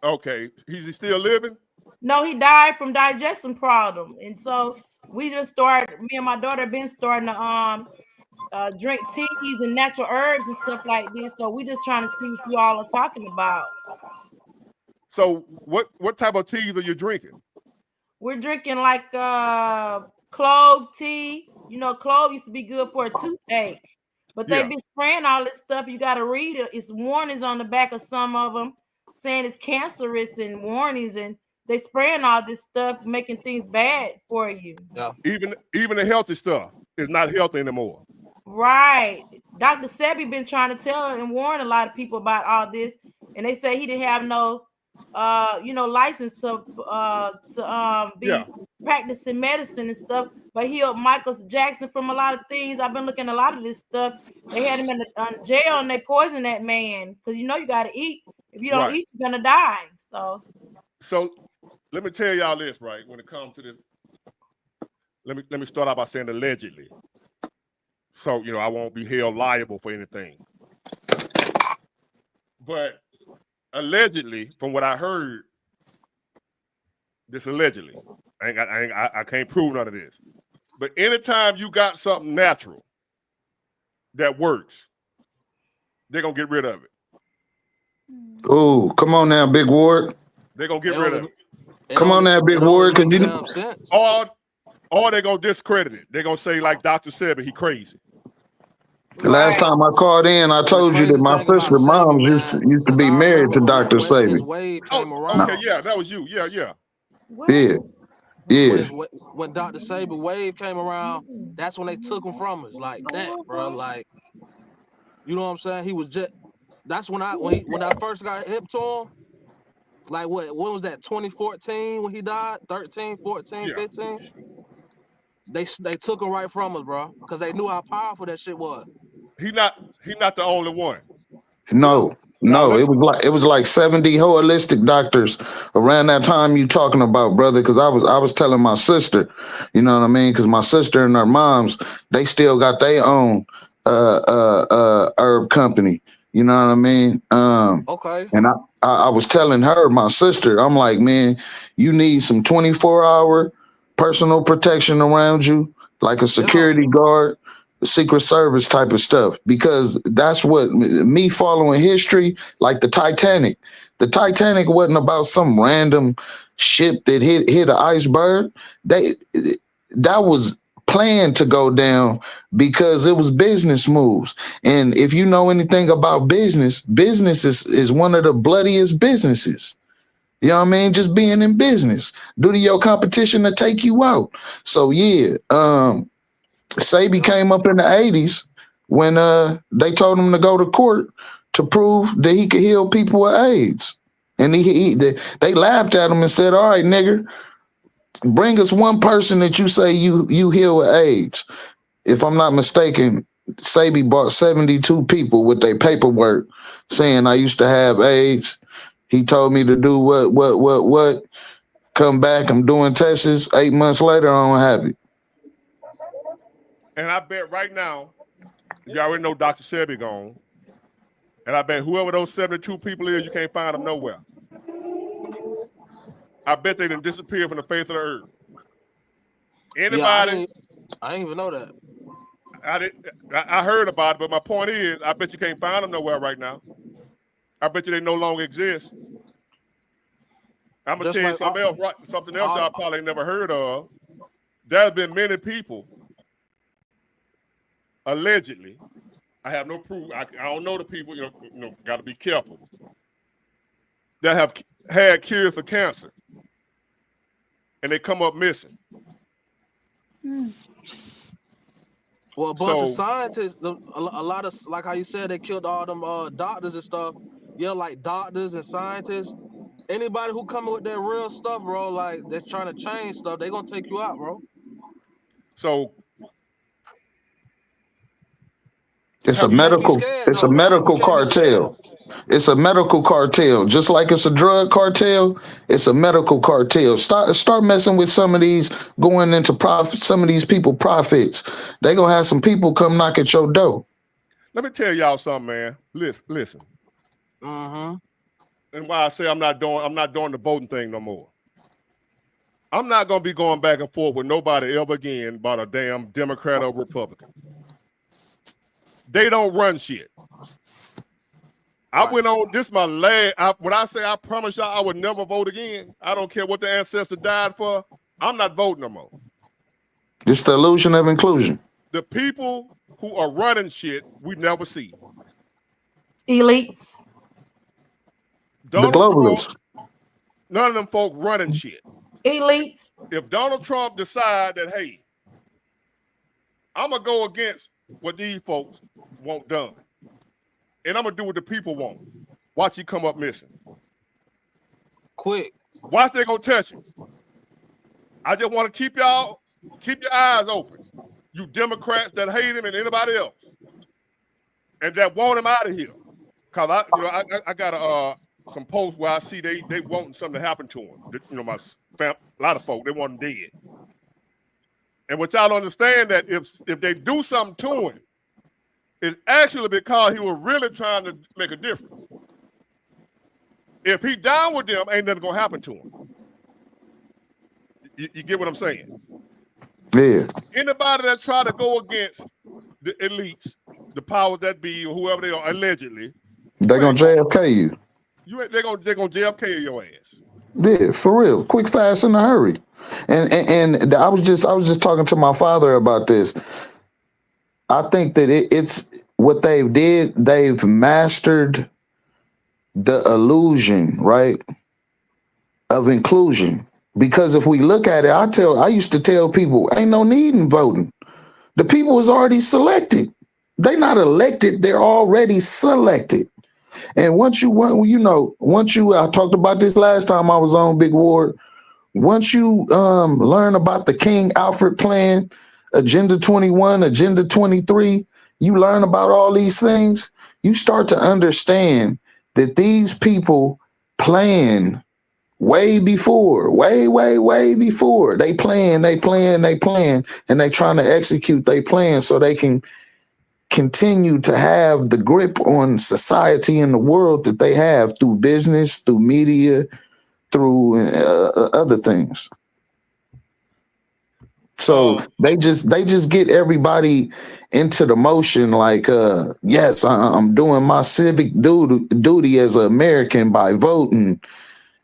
S1: Okay. He's still living?
S7: No, he died from digestion problem, and so we just started. Me and my daughter been starting to drink teas and natural herbs and stuff like this. So we just trying to see what you all are talking about.
S1: So what type of teas are you drinking?
S7: We're drinking like clove tea. You know, clove used to be good for a toothache, but they've
S1: Yeah.
S7: been spraying all this stuff. You got to read it. It's warnings on the back of some of them saying it's cancerous and warnings, and they spraying all this stuff, making things bad for you.
S6: Yeah.
S1: Even the healthy stuff is not healthy anymore.
S7: Right. Dr. Sebi been trying to tell and warn a lot of people about all this, and they say he didn't have no license to be
S1: Yeah.
S7: practicing medicine and stuff, but he healed Michael Jackson from a lot of things. I've been looking at a lot of this stuff. They had him in jail and they poisoned that man because you got to eat. If you don't
S1: Right.
S7: eat, you're gonna die.
S1: So let me tell y'all this, right? When it comes to this, let me start out by saying allegedly. So I won't be held liable for anything. But allegedly, from what I heard, this allegedly, I can't prove none of this. But anytime you got something natural that works, they're gonna get rid of it.
S5: Oh, come on now, Big Ward.
S1: They're gonna get rid of it.
S5: Come on now, Big Ward, because you
S1: Or they're gonna discredit it. They're gonna say, like Dr. Sebi, he crazy.
S5: the last time I called in, I told you that my sister mom used to be married to Dr. Sabi.
S1: Okay, yeah, that was you. Yeah.
S5: Yeah.
S6: When Dr. Sabi wave came around, that's when they took him from us like that, bro. Like, you know what I'm saying? He was just. That's when I first got hip to him. Like what was that? 2014 when he died? 13, 14, 15. They took him right from us, bro, because they knew how powerful that shit was.
S1: He not the only one.
S5: No, it was like 70 holistic doctors around that time you talking about, brother. Because I was telling my sister, you know what I mean? Because my sister and her moms, they still got their own herb company. You know what I mean?
S6: Okay.
S5: And I was telling her, my sister, I'm like, man, you need some 24-hour personal protection around you, like a security guard, Secret Service type of stuff, because that's what me following history, like the Titanic. The Titanic wasn't about some random ship that hit an iceberg. That was planned to go down because it was business moves. And if you know anything about business is one of the bloodiest businesses. You know what I mean? Just being in business due to your competition to take you out. So yeah, Sabi came up in the 80s when they told him to go to court to prove that he could heal people with AIDS. And they laughed at him and said, all right, nigga, bring us one person that you say you heal with AIDS. If I'm not mistaken, Sabi bought 72 people with their paperwork saying I used to have AIDS. He told me to do what? Come back, I'm doing tests. 8 months later, I don't have it.
S1: And I bet right now, you already know Dr. Sebi gone. And I bet whoever those 72 people is, you can't find them nowhere. I bet they done disappeared from the face of the earth. Anybody?
S6: Yeah, I didn't even know that.
S1: I heard about it, but my point is, I bet you can't find them nowhere right now. I bet you they no longer exist. I'm gonna tell you something else, right? Something else y'all probably never heard of. There's been many people, allegedly. I have no proof. I don't know the people. You know, got to be careful. That have had cures for cancer, and they come up missing.
S6: Well, a bunch of scientists, a lot of, like how you said, they killed all them doctors and stuff. Yeah, like doctors and scientists. Anybody who coming with that real stuff, bro, like that's trying to change stuff, they gonna take you out, bro.
S1: So
S5: It's a
S6: You can't be
S5: medical.
S6: scared,
S5: It's a
S6: though, man.
S5: medical
S6: You can't be scared.
S5: cartel. It's a medical cartel. Just like it's a drug cartel, it's a medical cartel. Start messing with some of these going into profit. Some of these people profits. They gonna have some people come knock at your door.
S1: Let me tell y'all something, man. Listen.
S6: Mm-hmm.
S1: And why I say I'm not doing the voting thing no more. I'm not gonna be going back and forth with nobody ever again about a damn Democrat or Republican. They don't run shit. I went on this my last. When I say I promise y'all I would never vote again, I don't care what the ancestor died for. I'm not voting no more.
S5: It's the illusion of inclusion.
S1: The people who are running shit we never see.
S7: Elites.
S5: The globalists.
S1: None of them folk running shit.
S7: Elites.
S1: If Donald Trump decide that, hey, I'm gonna go against what these folks want done, and I'm gonna do what the people want, watch he come up missing.
S6: Quick.
S1: Watch they gonna touch him. I just want to keep your eyes open. You Democrats that hate him and anybody else, and that want him out of here. Cause I got some posts where I see they wanting something to happen to him. A lot of folk, they want him dead. And what y'all understand that if they do something to him, it's actually because he was really trying to make a difference. If he down with them, ain't nothing gonna happen to him. You get what I'm saying?
S5: Yeah.
S1: Anybody that try to go against the elites, the powers that be, or whoever they are, allegedly,
S5: They're gonna JFK you.
S1: They're gonna JFK your ass.
S5: Yeah, for real. Quick, fast, in a hurry. And I was just talking to my father about this. I think that it's what they've did. They've mastered the illusion, right, of inclusion. Because if we look at it, I used to tell people, ain't no need in voting. The people is already selected. They're not elected. They're already selected. And I talked about this last time I was on Big Ward. Once you learn about the King Alfred plan, Agenda 21, Agenda 23, you learn about all these things, you start to understand that these people plan way before. They plan, and they trying to execute their plan so they can continue to have the grip on society and the world that they have through business, through media, through other things. So they just get everybody into the motion like, yes, I'm doing my civic duty as an American by voting,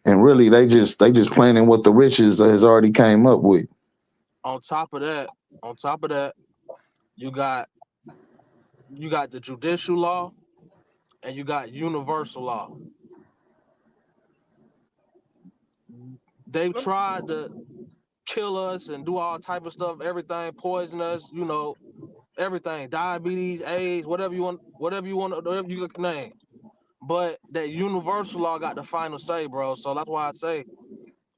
S5: and really they just planning what the riches has already came up with.
S6: On top of that, you got the judicial law and you got universal law. They've tried to kill us and do all type of stuff, everything, poison us, everything, diabetes, AIDS, whatever you can name. But that universal law got the final say, bro. So that's why I say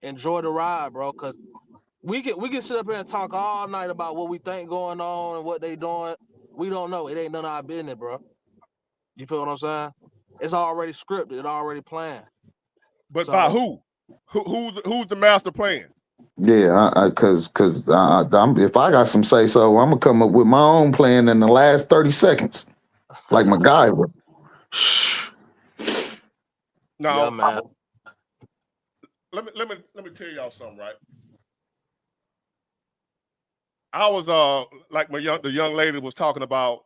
S6: enjoy the ride, bro, because we can sit up here and talk all night about what we think going on and what they doing. We don't know. It ain't none of our business, bro. You feel what I'm saying? It's already scripted. It already planned.
S1: But by who? Who's the master plan?
S5: Yeah, because if I got some say so, I'm gonna come up with my own plan in the last 30 seconds, like MacGyver.
S1: Now,
S6: yeah, man.
S1: Let me tell y'all something, right? I was like the young lady was talking about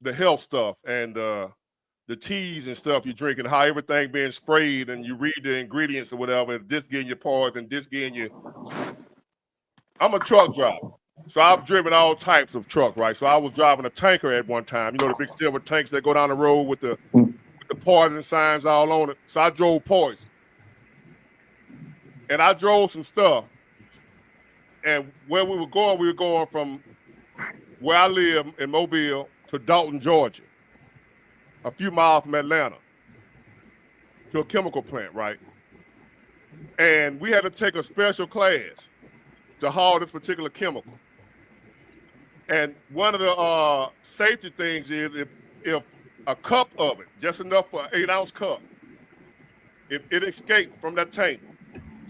S1: the health stuff and the teas and stuff you drink and how everything being sprayed and you read the ingredients or whatever, and this getting your poison, this getting you. I'm a truck driver, so I've driven all types of truck, right? So I was driving a tanker at one time. The big silver tanks that go down the road with the poison signs all on it. So I drove poison, and I drove some stuff. And where we were going from where I live in Mobile to Dalton, Georgia, a few miles from Atlanta, to a chemical plant, right? And we had to take a special class to haul this particular chemical. And one of the safety things is if a cup of it, just enough for an 8-ounce cup, if it escapes from that tank,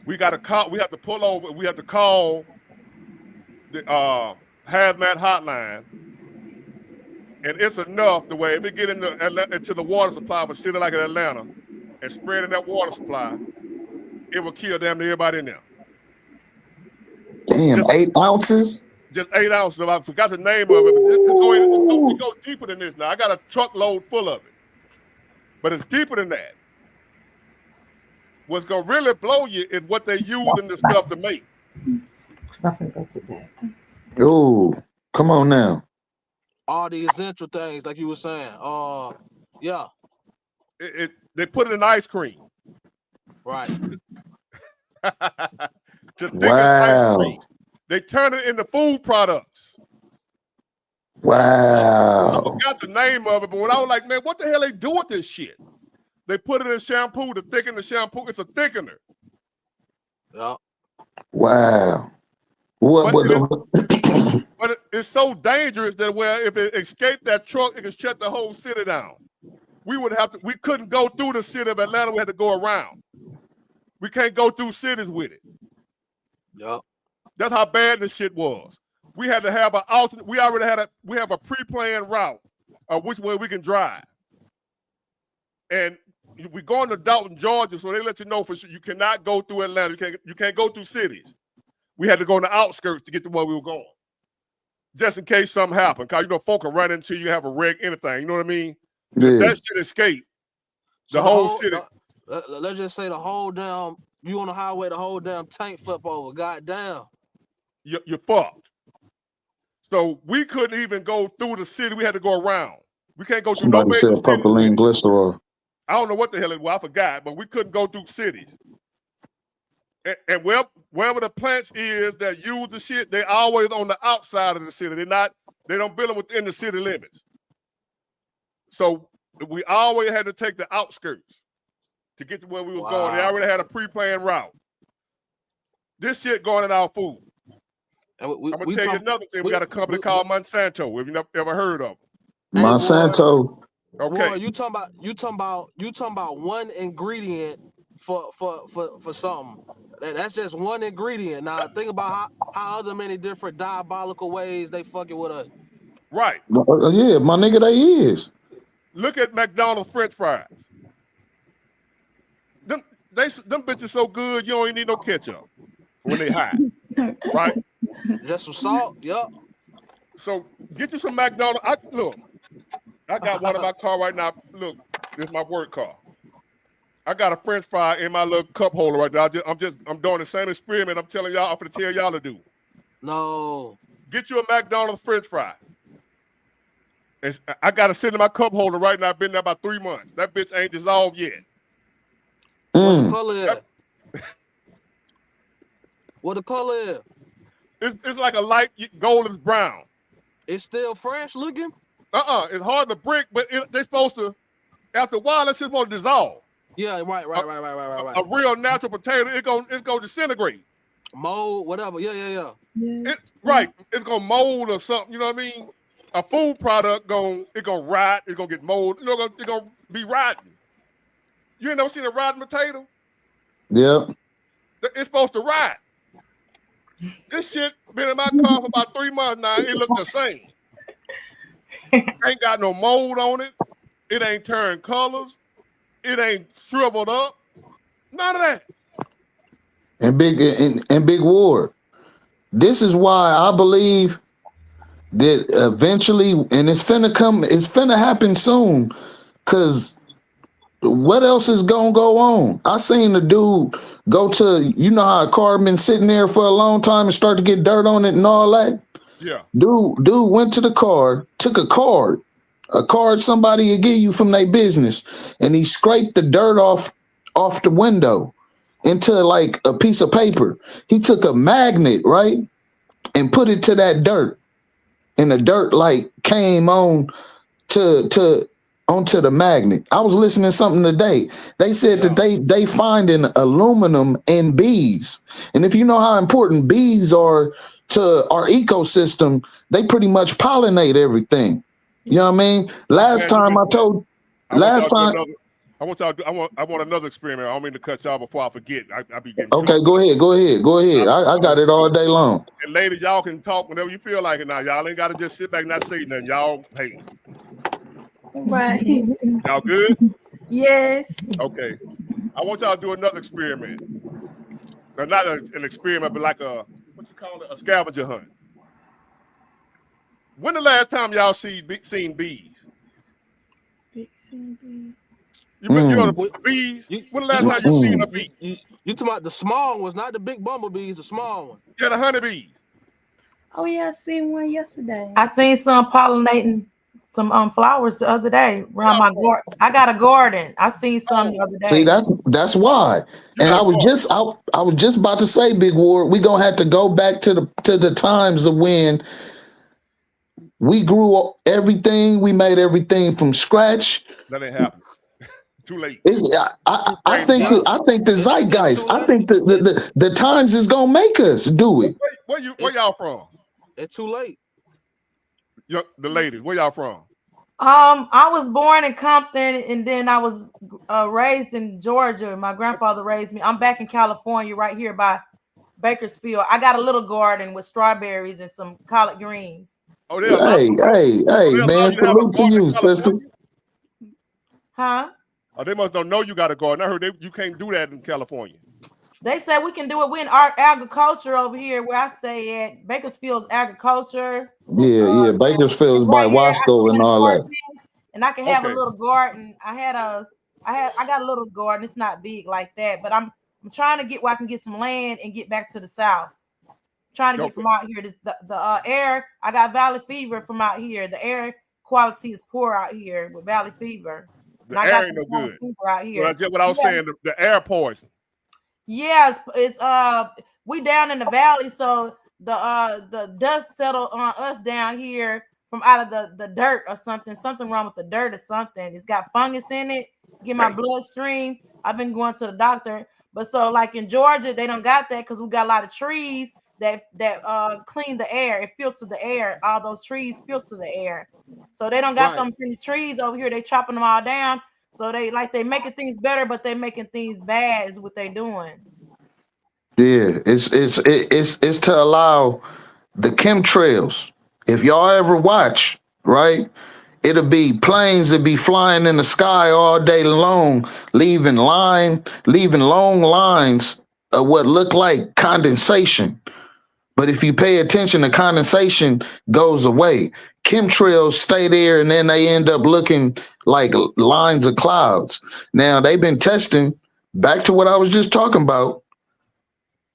S1: we have to pull over, we have to call the hazmat hotline, and it's enough the way if it get into the water supply of a city like Atlanta and spread in that water supply, it will kill damn near everybody in there.
S5: Damn, 8 ounces?
S1: Just 8 ounces. I forgot the name of it, but we go deeper than this now. I got a truckload full of it, but it's deeper than that. What's gonna really blow you is what they use in the stuff to make.
S5: Oh, come on now.
S6: All the essential things, like you were saying. Yeah.
S1: They put it in ice cream.
S6: Right.
S1: Just think ice cream. They turn it into food products.
S5: Wow.
S1: I forgot the name of it, but when I was like, man, what the hell they do with this shit? They put it in shampoo to thicken the shampoo. It's a thickener.
S6: Yeah.
S5: Wow.
S1: But it's so dangerous that if it escaped that truck, it could shut the whole city down. We couldn't go through the city of Atlanta. We had to go around. We can't go through cities with it.
S6: Yeah.
S1: That's how bad this shit was. We had to have an alternate. We have a pre-planned route of which way we can drive. And we're going to Dalton, Georgia, so they let you know for sure you cannot go through Atlanta. You can't go through cities. We had to go in the outskirts to get to where we were going, just in case something happened. Because, folk can run into you, have a wreck, anything. You know what I mean?
S5: Yeah.
S1: If that shit escaped, the whole city.
S6: Let's just say the whole damn, you on the highway, the whole damn tank flip over. Goddamn.
S1: You're fucked. So we couldn't even go through the city. We had to go around. We can't go through no major cities.
S5: Somebody said propylene glycerol.
S1: I don't know what the hell it was. I forgot, but we couldn't go through cities. And wherever the plants is that use the shit, they always on the outside of the city. They don't build them within the city limits. So we always had to take the outskirts to get to where we was going. They already had a pre-planned route. This shit going in our food. I'm gonna tell you another thing. We got a company called Monsanto. Have you ever heard of them?
S5: Monsanto.
S1: Okay.
S6: Boy, you talking about one ingredient for something. That's just one ingredient. Now think about how other many different diabolical ways they fucking with us.
S1: Right.
S5: Yeah, my nigga, they is.
S1: Look at McDonald's French fries. Them bitches so good you don't even need no ketchup when they hot. Right?
S6: Just some salt. Yep.
S1: So get you some McDonald's. I got one in my car right now. Look, this is my work car. I got a French fry in my little cup holder right there. I'm doing the same experiment I'm telling y'all. I'm gonna tell y'all to do.
S6: No.
S1: Get you a McDonald's French fry. And I got it sitting in my cup holder right now. I've been there about 3 months. That bitch ain't dissolved yet.
S6: What the color is? What the color is?
S1: It's like a light golden brown.
S6: It's still fresh looking?
S1: It's hard to break, but they're supposed to, after a while, it's supposed to dissolve.
S6: Yeah, right.
S1: A real natural potato, it's gonna disintegrate.
S6: Mold, whatever. Yeah.
S1: It's gonna mold or something. You know what I mean? A food product it's gonna rot. It's gonna get mold. It's gonna be rotten. You ain't never seen a rotten potato?
S5: Yep.
S1: It's supposed to rot. This shit been in my car for about 3 months now. It look the same. Ain't got no mold on it. It ain't turned colors. It ain't shriveled up. None of that.
S5: And Big Ward. This is why I believe that eventually, and it's finna happen soon, because what else is gonna go on? I seen the dude go to, you know how a car been sitting there for a long time and start to get dirt on it and all that?
S1: Yeah.
S5: Dude went to the car, took a card somebody would give you from their business, and he scraped the dirt off the window into like a piece of paper. He took a magnet, right, and put it to that dirt, and the dirt like came on onto the magnet. I was listening to something today. They said that they finding aluminum in bees, and if you know how important bees are to our ecosystem, they pretty much pollinate everything. You know what I mean? Last time I told,
S1: I want another experiment. I don't mean to cut y'all before I forget. I be getting
S5: okay. Go ahead. I got it all day long.
S1: And ladies, y'all can talk whenever you feel like it. Now, y'all ain't got to just sit back and not say nothing. Y'all, hey,
S7: Right.
S1: y'all good?
S7: Yes.
S1: Okay. I want y'all to do another experiment. Not an experiment, but like what you call it, a scavenger hunt. When the last time y'all seen bees? You know the bees? When the last time you seen a bee?
S6: You talking about the small ones, not the big bumblebees, the small one.
S1: Yeah, the honeybees.
S8: Oh yeah, I seen one yesterday.
S7: I seen some pollinating some flowers the other day around my garden. I got a garden. I seen some the other day.
S5: See, that's why. And I was just about to say, Big Ward, we gonna have to go back to the times of when we grew everything. We made everything from scratch.
S1: That ain't happening. Too late.
S5: I think the zeitgeist. I think the times is gonna make us do it.
S1: Where y'all from?
S6: It's too late.
S1: The ladies, where y'all from?
S7: I was born in Compton, and then I was raised in Georgia. My grandfather raised me. I'm back in California, right here by Bakersfield. I got a little garden with strawberries and some collard greens.
S1: Oh,
S5: hey, man! Salute to you, sister.
S7: Huh?
S1: Oh, they must don't know you got a garden. I heard you can't do that in California.
S7: They said we can do it. We're in our agriculture over here where I stay at. Bakersfield's agriculture.
S5: Yeah. Bakersfield's by Wasco and all that.
S7: And I can have a little garden. I got a little garden. It's not big like that, but I'm trying to get where I can get some land and get back to the south. I'm trying to get from out here. The air. I got valley fever from out here. The air quality is poor out here with valley fever.
S1: The air ain't no good.
S7: Out here.
S1: Well, what I was saying, the air poison.
S7: Yes, it's we down in the valley, so the dust settled on us down here from out of the dirt or something. Something wrong with the dirt or something. It's got fungus in it. It's getting my bloodstream. I've been going to the doctor, but so like in Georgia, they don't got that because we got a lot of trees that clean the air. It filters the air. All those trees filter the air, so they don't got them many trees over here. They chopping them all down. So they making things better, but they making things bad is what they doing.
S5: Yeah, it's to allow the chemtrails. If y'all ever watch, right, it'll be planes that be flying in the sky all day long, leaving long lines of what look like condensation. But if you pay attention, the condensation goes away. Chemtrails stay there, and then they end up looking like lines of clouds. Now, they've been testing, back to what I was just talking about,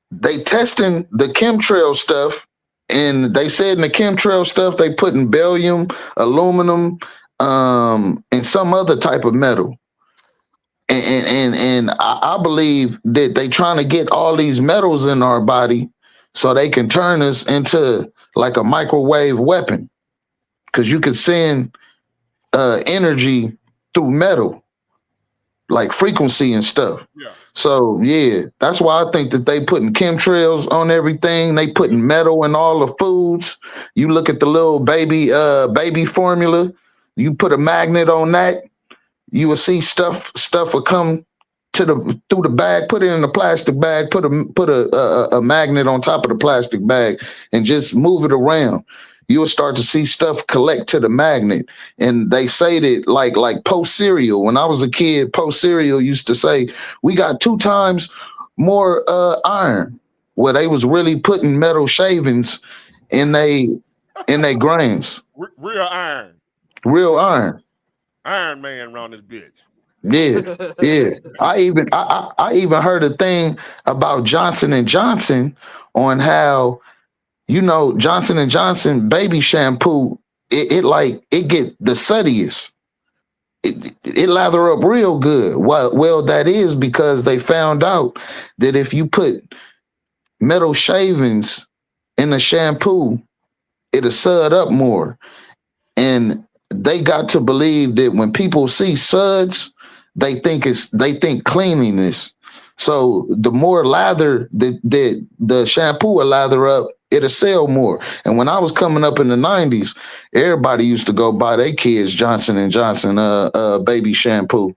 S5: they testing the chemtrail stuff, and they said in the chemtrail stuff, they put in beryllium, aluminum, and some other type of metal. And I believe that they trying to get all these metals in our body so they can turn us into like a microwave weapon. Because you could send energy through metal, like frequency and stuff. Yeah. So yeah, that's why I think that they putting chemtrails on everything. They putting metal in all the foods. You look at the little baby formula. You put a magnet on that, you will see stuff will come through the bag. Put it in a plastic bag. Put a magnet on top of the plastic bag and just move it around. You will start to see stuff collect to the magnet. And they say that like Post cereal. When I was a kid, Post cereal used to say, we got 2 times more iron. Well, they was really putting metal shavings in they grains.
S1: Real iron.
S5: Real iron.
S1: Iron Man around this bitch.
S5: Yeah. I even heard a thing about Johnson & Johnson on how, you know, Johnson & Johnson baby shampoo, it get the suddiest. It lather up real good. Well, that is because they found out that if you put metal shavings in the shampoo, it'll sud up more. And they got to believe that when people see suds, they think cleanliness. So the more lather the shampoo will lather up, it'll sell more. And when I was coming up in the 90s, everybody used to go buy their kids Johnson and Johnson baby shampoo.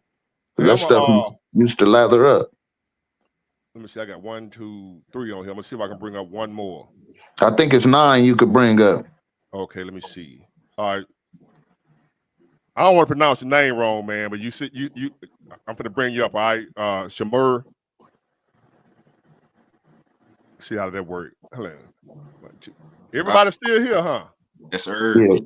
S1: Hey,
S5: That stuff used to lather up.
S1: Let me see. I got 1, 2, 3 on here. I'm gonna see if I can bring up one more.
S5: I think it's 9 you could bring up.
S1: Okay, let me see. All right. I don't want to pronounce your name wrong, man, but you said you I'm gonna bring you up. All right, Shamur. See how that work. Hello. Everybody still here, huh?
S9: Yes, sir.
S5: Yeah.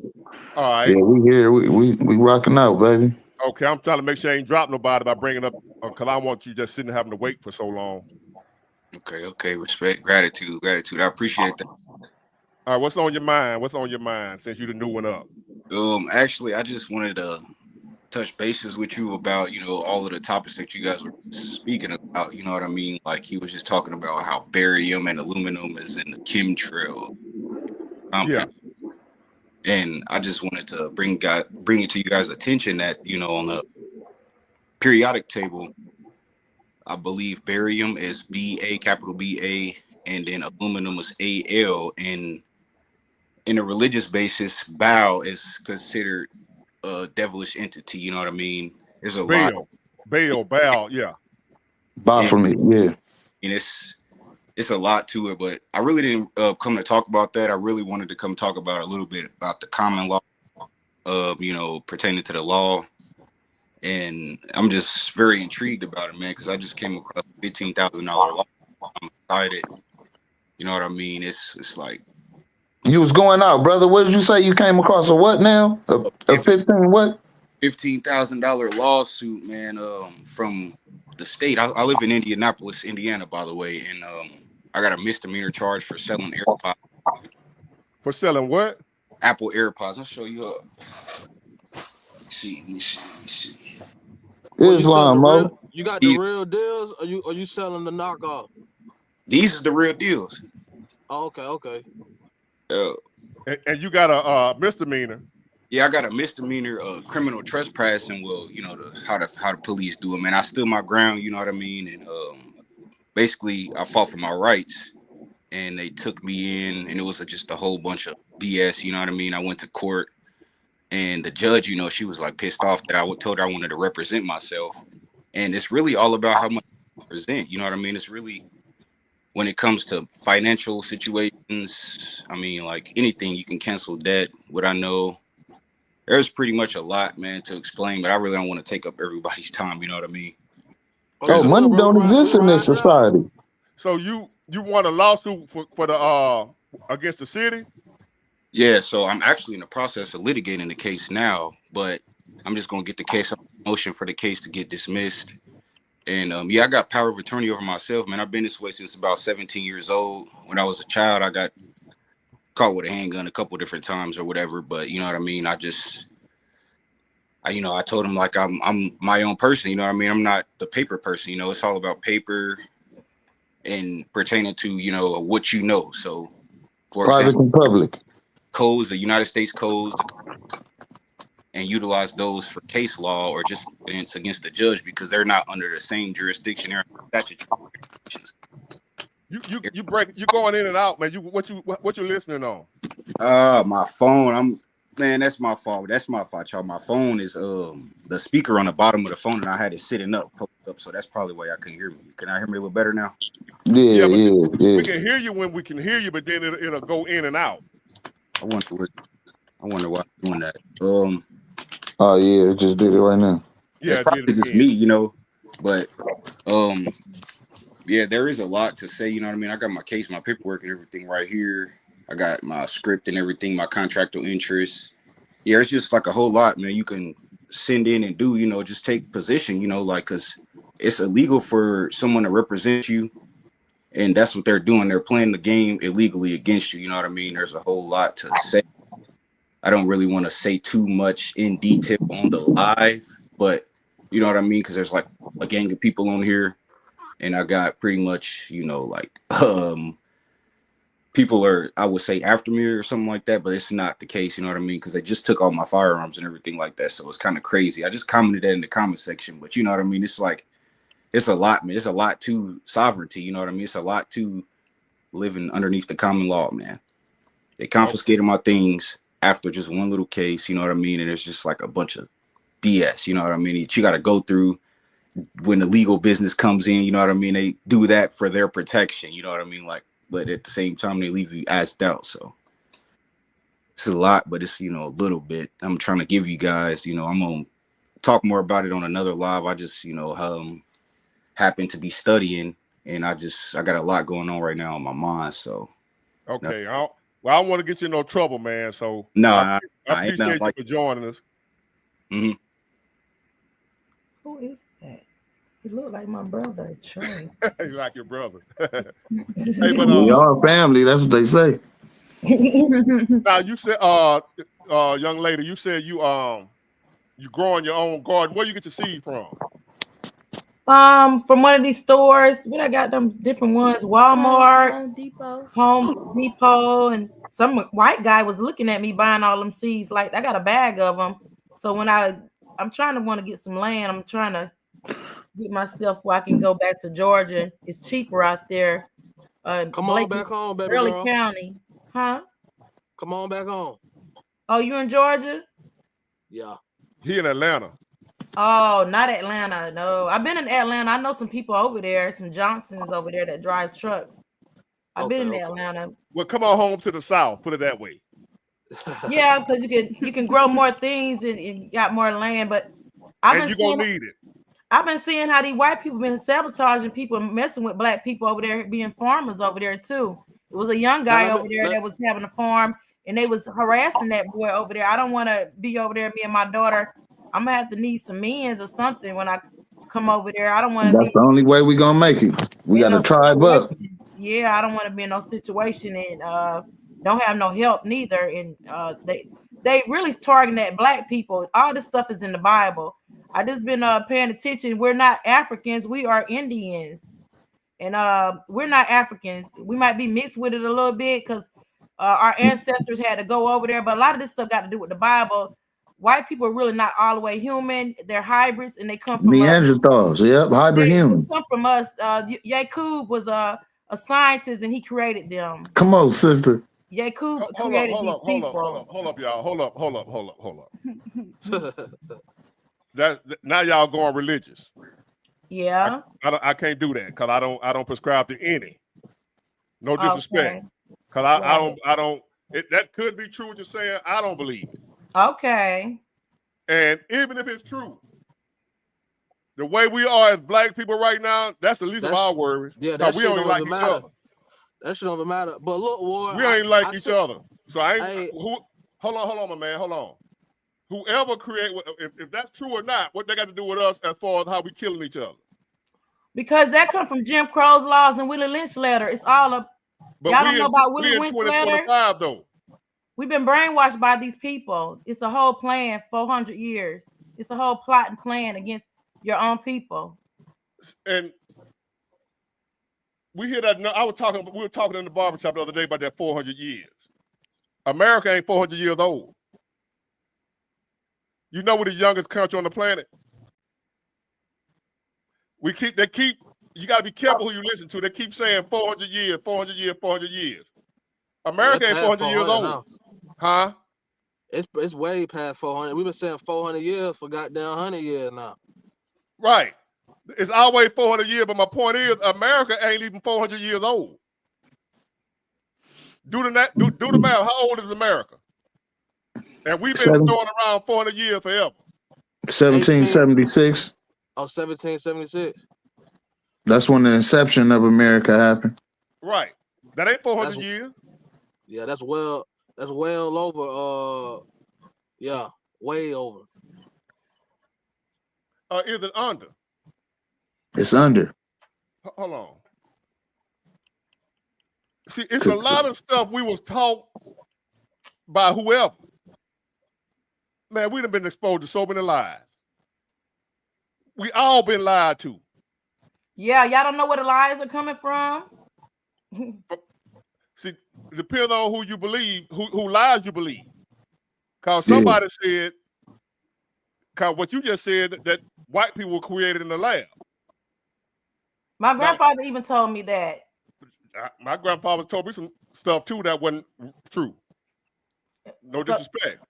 S1: All right.
S5: Yeah, we here. We rocking out, baby.
S1: Okay, I'm trying to make sure I ain't drop nobody by bringing up because I want you just sitting having to wait for so long.
S9: Okay. Respect, gratitude. I appreciate that.
S1: All right, what's on your mind? What's on your mind since you the new one up?
S9: Actually, I just wanted to touch bases with you about, all of the topics that you guys were speaking about. You know what I mean? Like he was just talking about how barium and aluminum is in the chemtrail compound.
S1: Yeah.
S9: And I just wanted to bring it to you guys' attention that, on the periodic table, I believe barium is Ba, capital Ba, and then aluminum is Al. And in a religious basis, Baal is considered a devilish entity. You know what I mean? There's a lot.
S1: Baal, yeah.
S5: Baphomet, yeah.
S9: And it's a lot to it, but I really didn't come to talk about that. I really wanted to come talk about a little bit about the common law, pertaining to the law. And I'm just very intrigued about it, man, because I just came across a $15,000 law. I'm excited. You know what I mean? It's like.
S5: You was going out, brother. What did you say? You came across a what now? A 15 what?
S9: $15,000 lawsuit, man, from the state. I live in Indianapolis, Indiana, by the way, and I got a misdemeanor charge for selling AirPods.
S1: For selling what?
S9: Apple AirPods. I'll show you up. Let me see.
S5: Islam, Mo.
S6: You got the real deals, or you selling the knockoff?
S9: These is the real deals.
S6: Oh, okay.
S1: And you got a misdemeanor.
S9: Yeah, I got a misdemeanor, criminal trespassing. Well, how the police do it, man. I stood my ground, you know what I mean, and basically I fought for my rights, and they took me in, and it was just a whole bunch of BS, you know what I mean. I went to court, and the judge, she was like pissed off that I told her I wanted to represent myself, and it's really all about how much I represent, you know what I mean. It's really, when it comes to financial situations, I mean, like anything, you can cancel debt. What I know, there's pretty much a lot, man, to explain, but I really don't want to take up everybody's time. You know what I mean?
S5: Money don't exist in this society.
S1: So you won a lawsuit for the against the city?
S9: Yeah. So I'm actually in the process of litigating the case now, but I'm just gonna get the case on motion for the case to get dismissed. And I got power of attorney over myself, man. I've been this way since about 17 years old. When I was a child, I got caught with a handgun a couple different times or whatever. But you know what I mean? I told him like I'm my own person. You know what I mean? I'm not the paper person. It's all about paper and pertaining to what you know. So, for
S5: private
S9: example,
S5: and public
S9: codes, the United States codes, and utilize those for case law or just evidence against the judge because they're not under the same jurisdiction. They're statutory jurisdictions.
S1: You're going in and out, man. What you listening on?
S9: My phone. That's my fault. Y'all. My phone is the speaker on the bottom of the phone, and I had it sitting up, poked up, so that's probably why y'all couldn't hear me. Can I hear me a little better now?
S5: Yeah.
S1: We can hear you when we can hear you, but then it'll go in and out.
S9: I wonder why I'm doing that.
S5: Oh yeah, it just did it right now.
S9: Yeah, it's probably just me, but there is a lot to say, you know what I mean? I got my case, my paperwork and everything right here. I got my script and everything, my contractual interests. Yeah, it's just like a whole lot, man. You can send in and do, just take position, because it's illegal for someone to represent you. And that's what they're doing. They're playing the game illegally against you. You know what I mean? There's a whole lot to say. I don't really want to say too much in detail on the live, but you know what I mean? Because there's like a gang of people on here, and I got pretty much, people are, I would say, after me or something like that, but it's not the case, you know what I mean? Because they just took all my firearms and everything like that, so it's kind of crazy. I just commented that in the comment section, but you know what I mean? It's like, it's a lot, man. It's a lot to sovereignty, you know what I mean? It's a lot to, living underneath the common law, man. They confiscated my things after just one little case, you know what I mean? And it's just like a bunch of BS, you know what I mean? You got to go through when the legal business comes in, you know what I mean? They do that for their protection, you know what I mean? Like, but at the same time, they leave you asked out. So it's a lot, but it's, you know, a little bit. I'm trying to give you guys, you know, I'm going to talk more about it on another live. I just, you know, happen to be studying, and I got a lot going on right now on my mind. So,
S1: okay. I don't want to get you in no trouble, man. So
S9: I
S1: appreciate you for joining us.
S7: Who is that? He look like my brother, Trey.
S1: He like your brother.
S5: Hey, but we are family. That's what they say.
S1: Now you said, young lady, you said you growing your own garden. Where you get your seed from?
S7: From one of these stores. What I got them different ones: Walmart, Home Depot, and some white guy was looking at me buying all them seeds. Like I got a bag of them. So when I'm trying to want to get some land, I'm trying to get myself where I can go back to Georgia. It's cheaper out there.
S6: Come on back home, baby
S7: Early
S6: girl.
S7: County, huh?
S6: Come on back home.
S7: Oh, you in Georgia?
S6: Yeah.
S1: He in Atlanta.
S7: Oh, not Atlanta. No, I've been in Atlanta. I know some people over there, some Johnsons over there that drive trucks. I've been in Atlanta.
S1: Well, come on home to the South. Put it that way.
S7: Yeah, because you can grow more things and got more land. But
S1: you're gonna need it.
S7: I've been seeing how these white people been sabotaging people, messing with black people over there, being farmers over there too. It was a young guy over there that was having a farm, and they was harassing that boy over there. I don't want to be over there. Me and my daughter, I'm gonna have to need some men's or something when I come over there. I don't want to.
S5: That's the only way we're gonna make it. We got to tribe up.
S7: Yeah, I don't want to be in no situation and don't have no help neither. And they really targeting at black people. All this stuff is in the Bible. I just been paying attention. We're not Africans. We are Indians, and we're not Africans. We might be mixed with it a little bit because our ancestors had to go over there. But a lot of this stuff got to do with the Bible. White people are really not all the way human. They're hybrids, and they come from
S5: Neanderthals. Yep, hybrid humans.
S7: They come from us. Yakub was a scientist, and he created them.
S5: Come on, sister.
S7: Yakub created these people.
S1: Hold up, y'all. Hold up. Now y'all going religious.
S7: Yeah.
S1: I can't do that because I don't prescribe to any. No disrespect. Because I don't. That could be true what you're saying. I don't believe it.
S7: Okay.
S1: And even if it's true, the way we are as black people right now, that's the least of our worries.
S6: Yeah, that
S1: we
S6: shit
S1: don't even like each
S6: matter.
S1: other.
S6: That shit don't even matter. But look, Ward,
S1: we ain't like each other. So hold on, my man. Hold on. Whoever if that's true or not, what they got to do with us as far as how we killing each other?
S7: Because that come from Jim Crow's laws and Willie Lynch letter. It's all up. Y'all don't know about Willie Lynch letter?
S1: Though.
S7: We've been brainwashed by these people. It's a whole plan, 400 years. It's a whole plot and plan against your own people.
S1: And we hear that. We were talking in the barbershop the other day about that 400 years. America ain't 400 years old. You know we're the youngest country on the planet. You got to be careful who you listen to. They keep saying 400 years, 400 years, 400 years. America ain't 400 years old.
S6: Now.
S1: Huh?
S6: It's way past 400. We've been saying 400 years for goddamn 100 years now.
S1: Right. It's always 400 years, but my point is America ain't even 400 years old. Do the math. How old is America? And we've been throwing around 400 years forever.
S5: 1776.
S6: Oh, 1776.
S5: That's when the inception of America happened.
S1: Right. That ain't 400 years.
S6: Yeah, that's well over. Yeah, way over.
S1: Is it under?
S5: It's under.
S1: Hold on. See, it's a lot of stuff we was taught by whoever. Man, we done been exposed to so many lies. We all been lied to.
S7: Yeah, y'all don't know where the lies are coming from.
S1: See, it depends on who you believe, who lies you believe. Because somebody said, because what you just said, that white people were created in the lab.
S7: My grandfather even told me that.
S1: my grandfather told me some stuff too that wasn't true. No disrespect.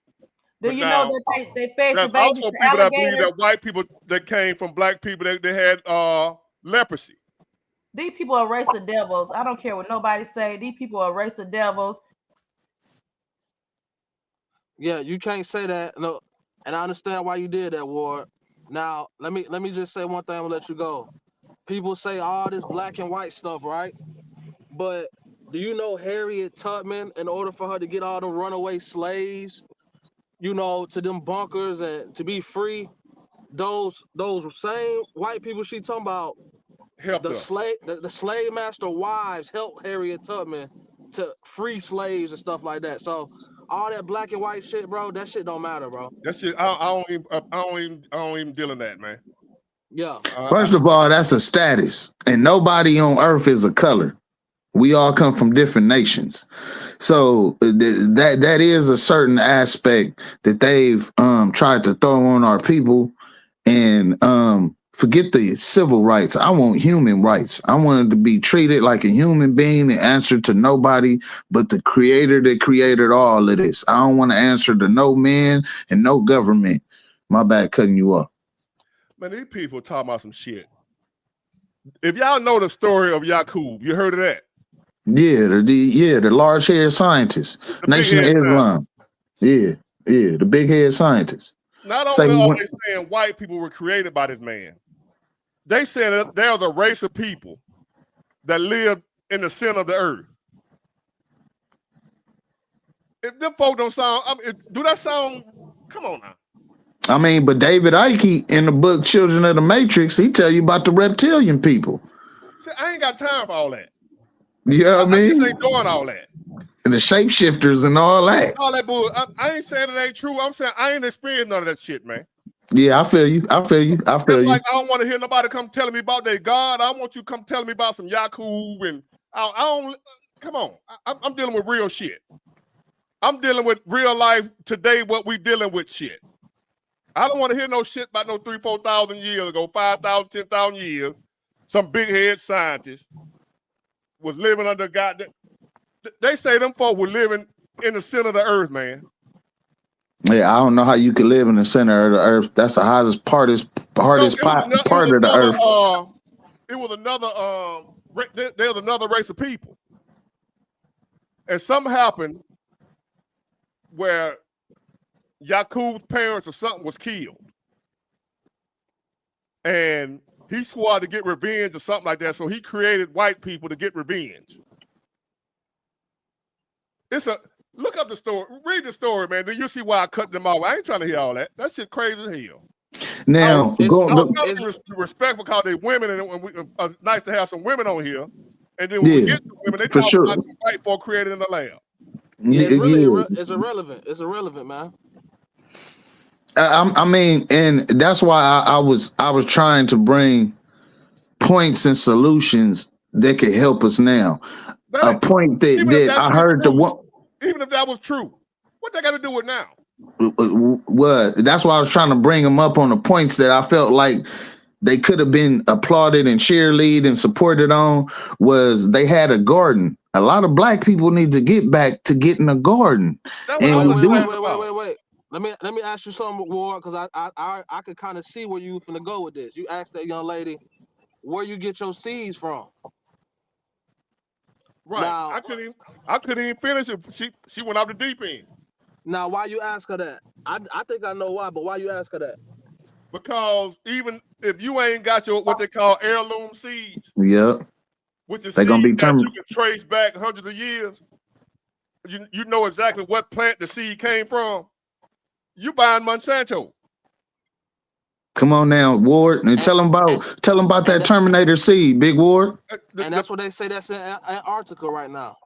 S7: Do
S1: But
S7: you
S1: now,
S7: know that they fed your
S1: there's
S7: babies
S1: also
S7: to
S1: people that believe
S7: alligators?
S1: that white people that came from black people they had leprosy.
S7: These people are race of devils. I don't care what nobody say. These people are race of devils.
S6: Yeah, you can't say that. No, and I understand why you did that, Ward. Now, let me just say one thing. I'm gonna let you go. People say all this black and white stuff, right? But do you know Harriet Tubman, in order for her to get all the runaway slaves, to them bunkers and to be free, those same white people she talking about,
S1: Helped
S6: the
S1: her.
S6: slave master wives helped Harriet Tubman to free slaves and stuff like that. So all that black and white shit, bro, that shit don't matter, bro.
S1: That shit, I don't even deal in that, man.
S6: Yeah.
S5: First of all, that's a status, and nobody on earth is a color. We all come from different nations, so that is a certain aspect that they've tried to throw on our people, and forget the civil rights. I want human rights. I wanted to be treated like a human being and answer to nobody but the creator that created all of this. I don't want to answer to no man and no government. My bad, cutting you off.
S1: Man, these people talking about some shit. If y'all know the story of Yaqub, you heard of that?
S5: Yeah, the large haired scientist, Nation of Islam. Yeah, the big head scientist.
S1: Not only are they saying white people were created by this man, they saying that they're the race of people that live in the center of the earth. If them folk don't sound, do that sound? Come on now.
S5: I mean, but David Icke in the book Children of the Matrix, he tell you about the reptilian people.
S1: See, I ain't got time for all that.
S5: You know what I mean?
S1: I just ain't doing all that.
S5: And the shapeshifters and all that.
S1: All that bull. I ain't saying it ain't true. I'm saying I ain't experienced none of that shit, man.
S5: Yeah, I feel you. I feel you.
S1: Like I don't want to hear nobody come telling me about their God. I want you to come telling me about some Yaqub and I don't. Come on, I'm dealing with real shit. I'm dealing with real life today. What we dealing with shit. I don't want to hear no shit about no 3,000-4,000 years ago, 5,000, 10,000 years. Some big head scientist was living under God. They say them folk were living in the center of the earth, man.
S5: Yeah, I don't know how you could live in the center of the earth. That's the hardest part of the earth.
S1: It was another. There was another race of people, and something happened where Yaqub's parents or something was killed, and he swore to get revenge or something like that. So he created white people to get revenge. Look up the story. Read the story, man. Then you see why I cut them off. I ain't trying to hear all that. That shit crazy as hell.
S5: Now,
S1: it's respectful because they women, and it's nice to have some women on here. And then when we get to women, they talk about some white folk created in the lab.
S6: Yeah, it's irrelevant. It's irrelevant, man.
S5: I mean, and that's why I was trying to bring points and solutions that could help us now. A point that I heard
S1: even if that was true, what they got to do with now?
S5: Well, that's why I was trying to bring them up on the points that I felt like they could have been applauded and cheerleaded and supported on. Was they had a garden? A lot of black people need to get back to getting a garden.
S6: Wait. Let me ask you something, Ward, because I could kind of see where you finna go with this. You asked that young lady where you get your seeds from.
S1: Right. Now, I couldn't even finish it. She went off the deep end.
S6: Now, why you ask her that? I think I know why, but why you ask her that?
S1: Because even if you ain't got your what they call heirloom seeds, which is seeds
S5: gonna be
S1: that you can trace back hundreds of years, you know exactly what plant the seed came from. You buying Monsanto.
S5: Come on now, Ward, and tell them about that Terminator seed, Big Ward.
S6: And that's what they say. That's in Antarctica right now.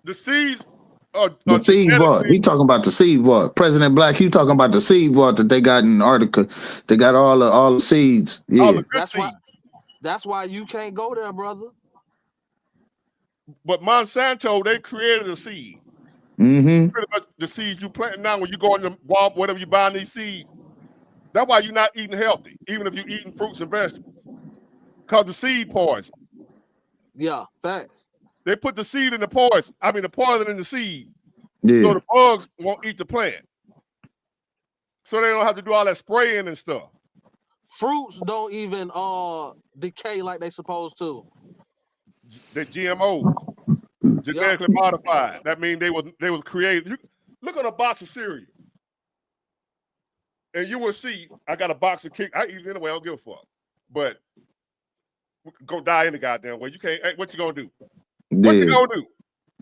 S1: The seeds.
S5: The seed vault. He talking about the seed vault. President Black, you talking about the seed vault that they got in Antarctica. They got all the seeds. Yeah,
S6: that's why you can't go there, brother.
S1: But Monsanto, they created a seed.
S5: Mm-hmm.
S1: Pretty much the seeds you plant now. When you go in the Walmart, whatever you buying these seeds, that's why you're not eating healthy, even if you're eating fruits and vegetables, because the seed poison.
S6: Yeah, facts.
S1: They put the seed in the poison. I mean, the poison in the seed.
S5: Yeah.
S1: So the bugs won't eat the plant. So they don't have to do all that spraying and stuff.
S6: Fruits don't even decay like they supposed to.
S1: The GMO, genetically modified. That means they was created. Look on a box of cereal. And you will see, I got a box of kick. I eat it anyway, I don't give a fuck. But go die in the goddamn way. You can't, what you gonna do? What you gonna do?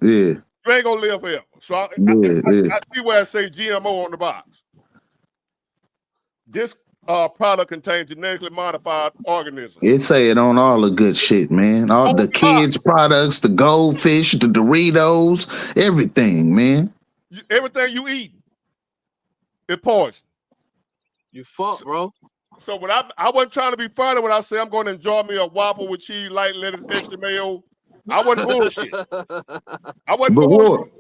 S5: Yeah.
S1: You ain't gonna live forever. So I see where I say GMO on the box. This product contains genetically modified organisms.
S5: It say it on all the good shit, man. All the kids' products, the goldfish, the Doritos, everything, man.
S1: Everything you eat is poison.
S6: You fuck, bro.
S1: So when I wasn't trying to be funny when I say I'm going to enjoy me a Whopper with cheese, light lettuce, extra mayo. I wasn't bullshit. I wasn't bullshit.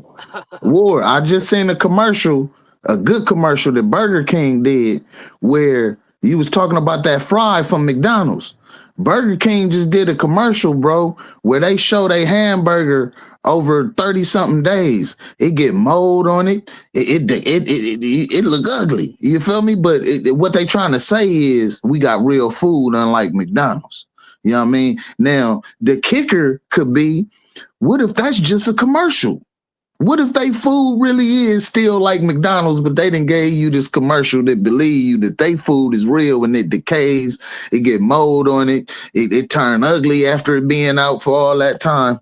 S5: War. I just seen a commercial, a good commercial that Burger King did, where you was talking about that fry from McDonald's. Burger King just did a commercial, bro, where they show their hamburger over 30-something days. It get mold on it. It look ugly. You feel me? But what they trying to say is we got real food, unlike McDonald's. You know what I mean? Now, the kicker could be, what if that's just a commercial? What if they food really is still like McDonald's, but they done gave you this commercial that believe you that they food is real and it decays, it get mold on it, it turn ugly after it being out for all that time.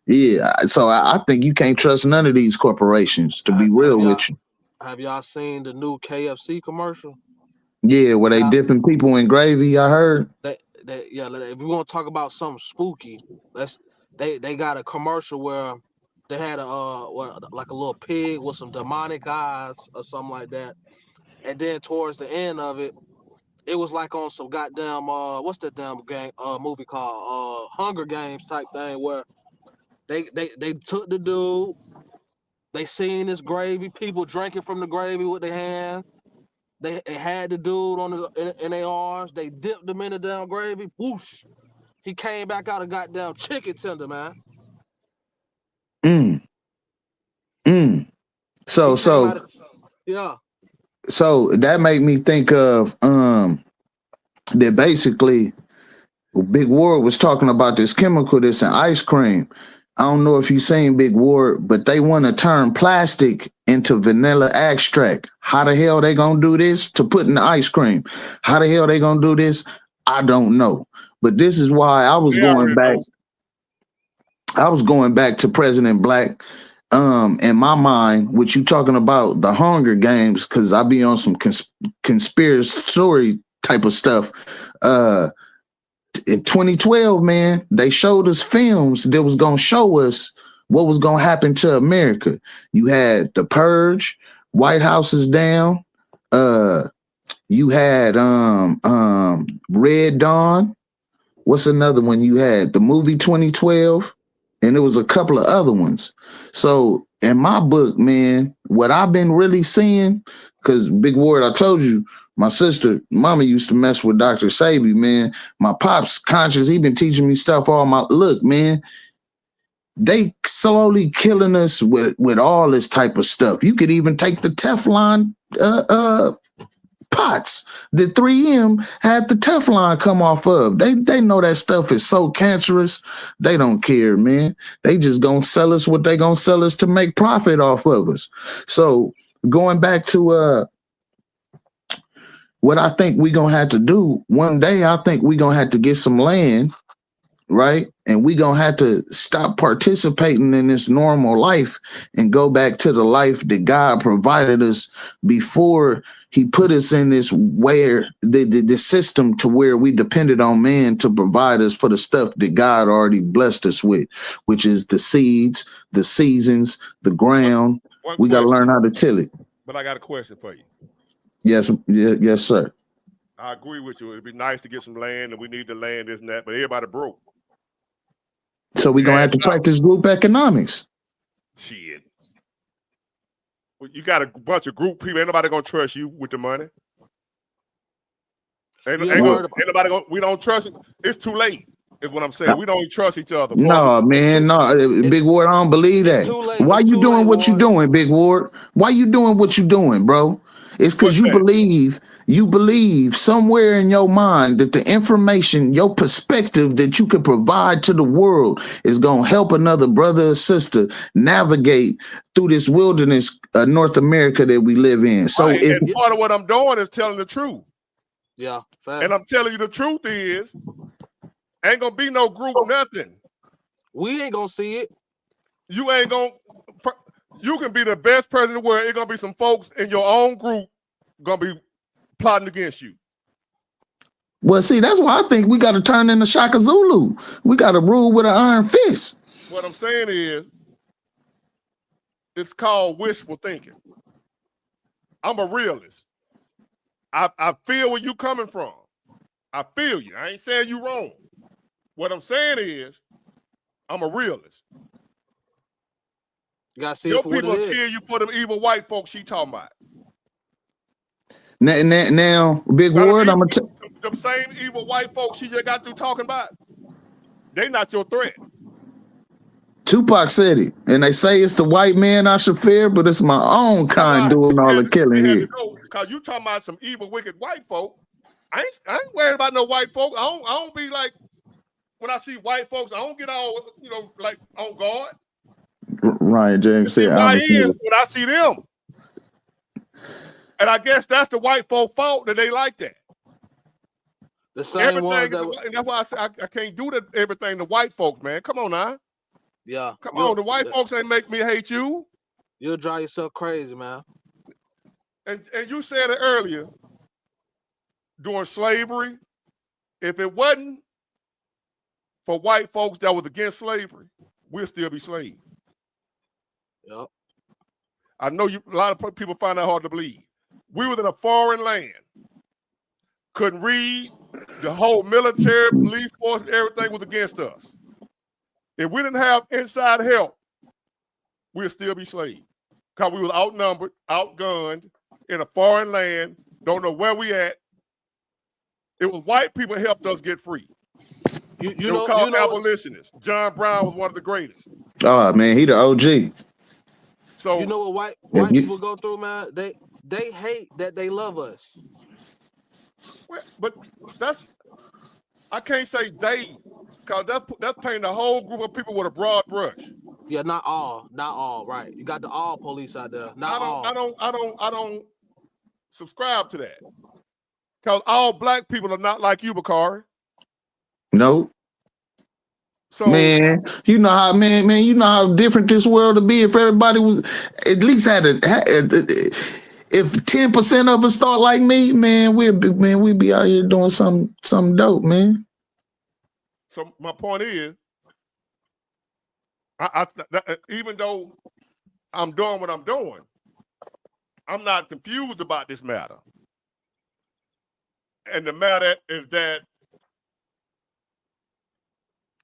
S5: Yeah, so I think you can't trust none of these corporations, to be real with you.
S6: Have y'all seen the new KFC commercial?
S5: Yeah, where they dipping people in gravy, I heard.
S6: If we want to talk about something spooky, they got a commercial where they had like a little pig with some demonic eyes or something like that. And then towards the end of it, it was like on some goddamn what's that damn movie called Hunger Games type thing, where they took the dude, they seen this gravy, people drinking from the gravy with their hand. They had the dude in their arms, they dipped him in the damn gravy, whoosh. He came back out a goddamn chicken tender, man.
S5: So that made me think of that basically Big Ward was talking about this chemical that's in ice cream. I don't know if you've seen Big Ward, but they want to turn plastic into vanilla extract. How the hell they gonna do this to put in the ice cream? How the hell they gonna do this? I don't know. But this is why I was going back. I was going back to President Black. In my mind, what you talking about the Hunger Games, because I be on some conspiracy story type of stuff. In 2012, man, they showed us films that was gonna show us what was gonna happen to America. You had The Purge, White House is down. You had Red Dawn. What's another one you had? The movie 2012, and there was a couple of other ones. So in my book, man, what I've been really seeing, because Big Ward, I told you, my sister, mama used to mess with Dr. Sabi, man. My pop's conscious, he been teaching me stuff all my, look, man, they slowly killing us with all this type of stuff. You could even take the Teflon pots that 3M had the Teflon come off of. They know that stuff is so cancerous. They don't care, man. They just gonna sell us what they gonna sell us to make profit off of us. So going back to what I think we gonna have to do one day, I think we gonna have to get some land, right? And we gonna have to stop participating in this normal life and go back to the life that God provided us before he put us in this where the system to where we depended on man to provide us for the stuff that God already blessed us with, which is the seeds, the seasons, the ground. We got to learn how to till it.
S1: But I got a question for you.
S5: Yes, yes, sir.
S1: I agree with you. It'd be nice to get some land, and we need the land, this and that, but everybody broke.
S5: So we're going to have to practice group economics.
S1: Shit. You got a bunch of group people. Ain't nobody going to trust you with the money. Ain't nobody we don't trust it. It's too late. is what I'm saying. We don't even trust each other.
S5: No, man, no, Big Ward, I don't believe that.
S6: too late.
S5: Why
S6: It's
S5: you
S6: too
S5: doing
S6: late,
S5: what you
S6: Ward.
S5: doing, Big Ward? Why you doing what you doing, bro? It's because
S1: What's that?
S5: you believe somewhere in your mind that the information, your perspective that you could provide to the world is gonna help another brother or sister navigate through this wilderness of North America that we live in. So
S1: Right. And part of what I'm doing is telling the truth.
S6: Yeah, fact.
S1: And I'm telling you the truth is, ain't gonna be no group nothing.
S6: We ain't gonna see it.
S1: You ain't gonna. You can be the best person in the world. It's gonna be some folks in your own group gonna be plotting against you.
S5: well, see, that's why I think we got to turn into Shaka Zulu. We got to rule with an iron fist.
S1: What I'm saying is, it's called wishful thinking. I'm a realist. I feel where you coming from. I feel you. I ain't saying you wrong. What I'm saying is, I'm a realist.
S6: You gotta see
S1: Your
S6: it for what
S1: people
S6: it
S1: will
S6: is.
S1: kill you for them evil white folks she talking about.
S5: Now Big Ward, I'm gonna
S1: them same evil white folks she just got through talking about. They not your threat.
S5: Tupac said it, and they say it's the white man I should fear, but it's my own kind doing all the killing here.
S1: Because you talking about some evil, wicked white folk. I ain't worried about no white folk. I don't be like, when I see white folks, I don't get all, like on guard.
S5: Ryan James said,
S1: when I see them. And I guess that's the white folk fault that they like that.
S6: The same ones
S1: and that's why I say I can't do everything the white folks, man. Come on now.
S6: Yeah.
S1: Come on, the white folks ain't make me hate you.
S6: You'll drive yourself crazy, man.
S1: And you said it earlier, during slavery, if it wasn't for white folks that was against slavery, we'll still be slaves.
S6: Yep.
S1: I know a lot of people find that hard to believe. We was in a foreign land, couldn't read, the whole military, police force, everything was against us. If we didn't have inside help, we'll still be slaves. Because we was outnumbered, outgunned, in a foreign land, don't know where we at. It was white people that helped us get free. It was called abolitionists. John Brown was one of the greatest.
S5: Oh man, he the OG.
S1: So
S6: you know what white people go through, man? They hate that they love us.
S1: But I can't say they, because that's painting the whole group of people with a broad brush.
S6: Yeah, not all, right? You got the all police out there.
S1: I don't subscribe to that. Because all black people are not like you, Bakari.
S5: No. So man, you know how different this world would be if everybody was at least had if 10% of us thought like me, man, we'd be out here doing some dope, man.
S1: So my point is, even though I'm doing what I'm doing, I'm not confused about this matter. And the matter is that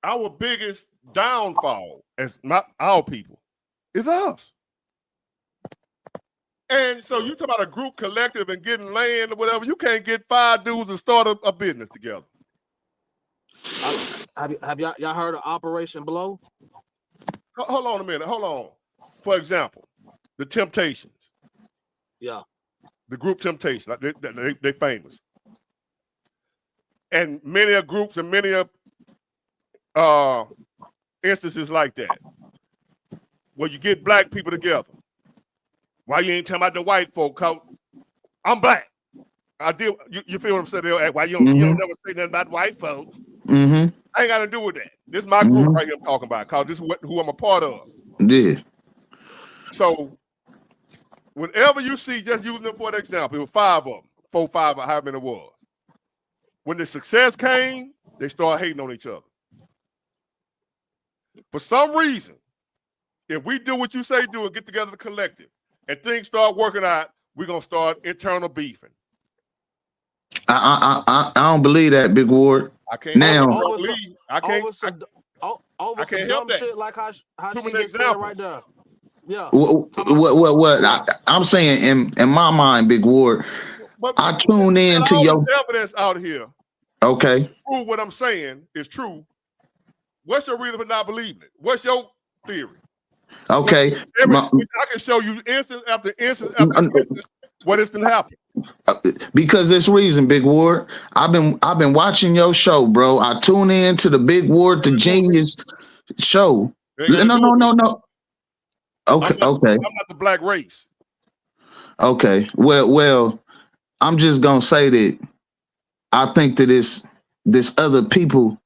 S1: our biggest downfall as our people is us. And so you talk about a group collective and getting land or whatever, you can't get 5 dudes to start a business together.
S6: Have y'all heard of Operation Blow?
S1: Hold on a minute. Hold on. For example, the Temptations.
S6: Yeah.
S1: The group Temptations. They famous. And many groups and many instances like that, where you get black people together. Why you ain't talking about the white folk? Cause I'm black. I deal. You feel what I'm saying? They'll ask, why you don't never say nothing about white folks?
S5: Mm-hmm.
S1: I ain't got to do with that. This is my group right here I'm talking about. Cause this is who I'm a part of.
S5: Yeah.
S1: So whenever you see, just using them for an example, it was 5 of them, 4, 5, or however many it was. When the success came, they started hating on each other. For some reason, if we do what you say do and get together the collective, and things start working out, we're gonna start internal beefing.
S5: I don't believe that, Big Ward.
S1: I can't. I can't help that.
S6: Shit like how
S1: Too
S6: she
S1: many
S6: just said
S1: examples
S6: right there. Yeah.
S5: What? I'm saying in my mind, Big Ward.
S1: But
S5: I tune in to your
S1: evidence out here.
S5: Okay.
S1: Prove what I'm saying is true. What's your reason for not believing it? What's your theory?
S5: Okay.
S1: I can show you instance after instance after instance what is gonna happen.
S5: Because this reason, Big Ward, I've been watching your show, bro. I tune in to the Big Ward, the Genius show. No. Okay,
S1: I'm not the black race.
S5: Okay. Well, I'm just gonna say that I think that this other people,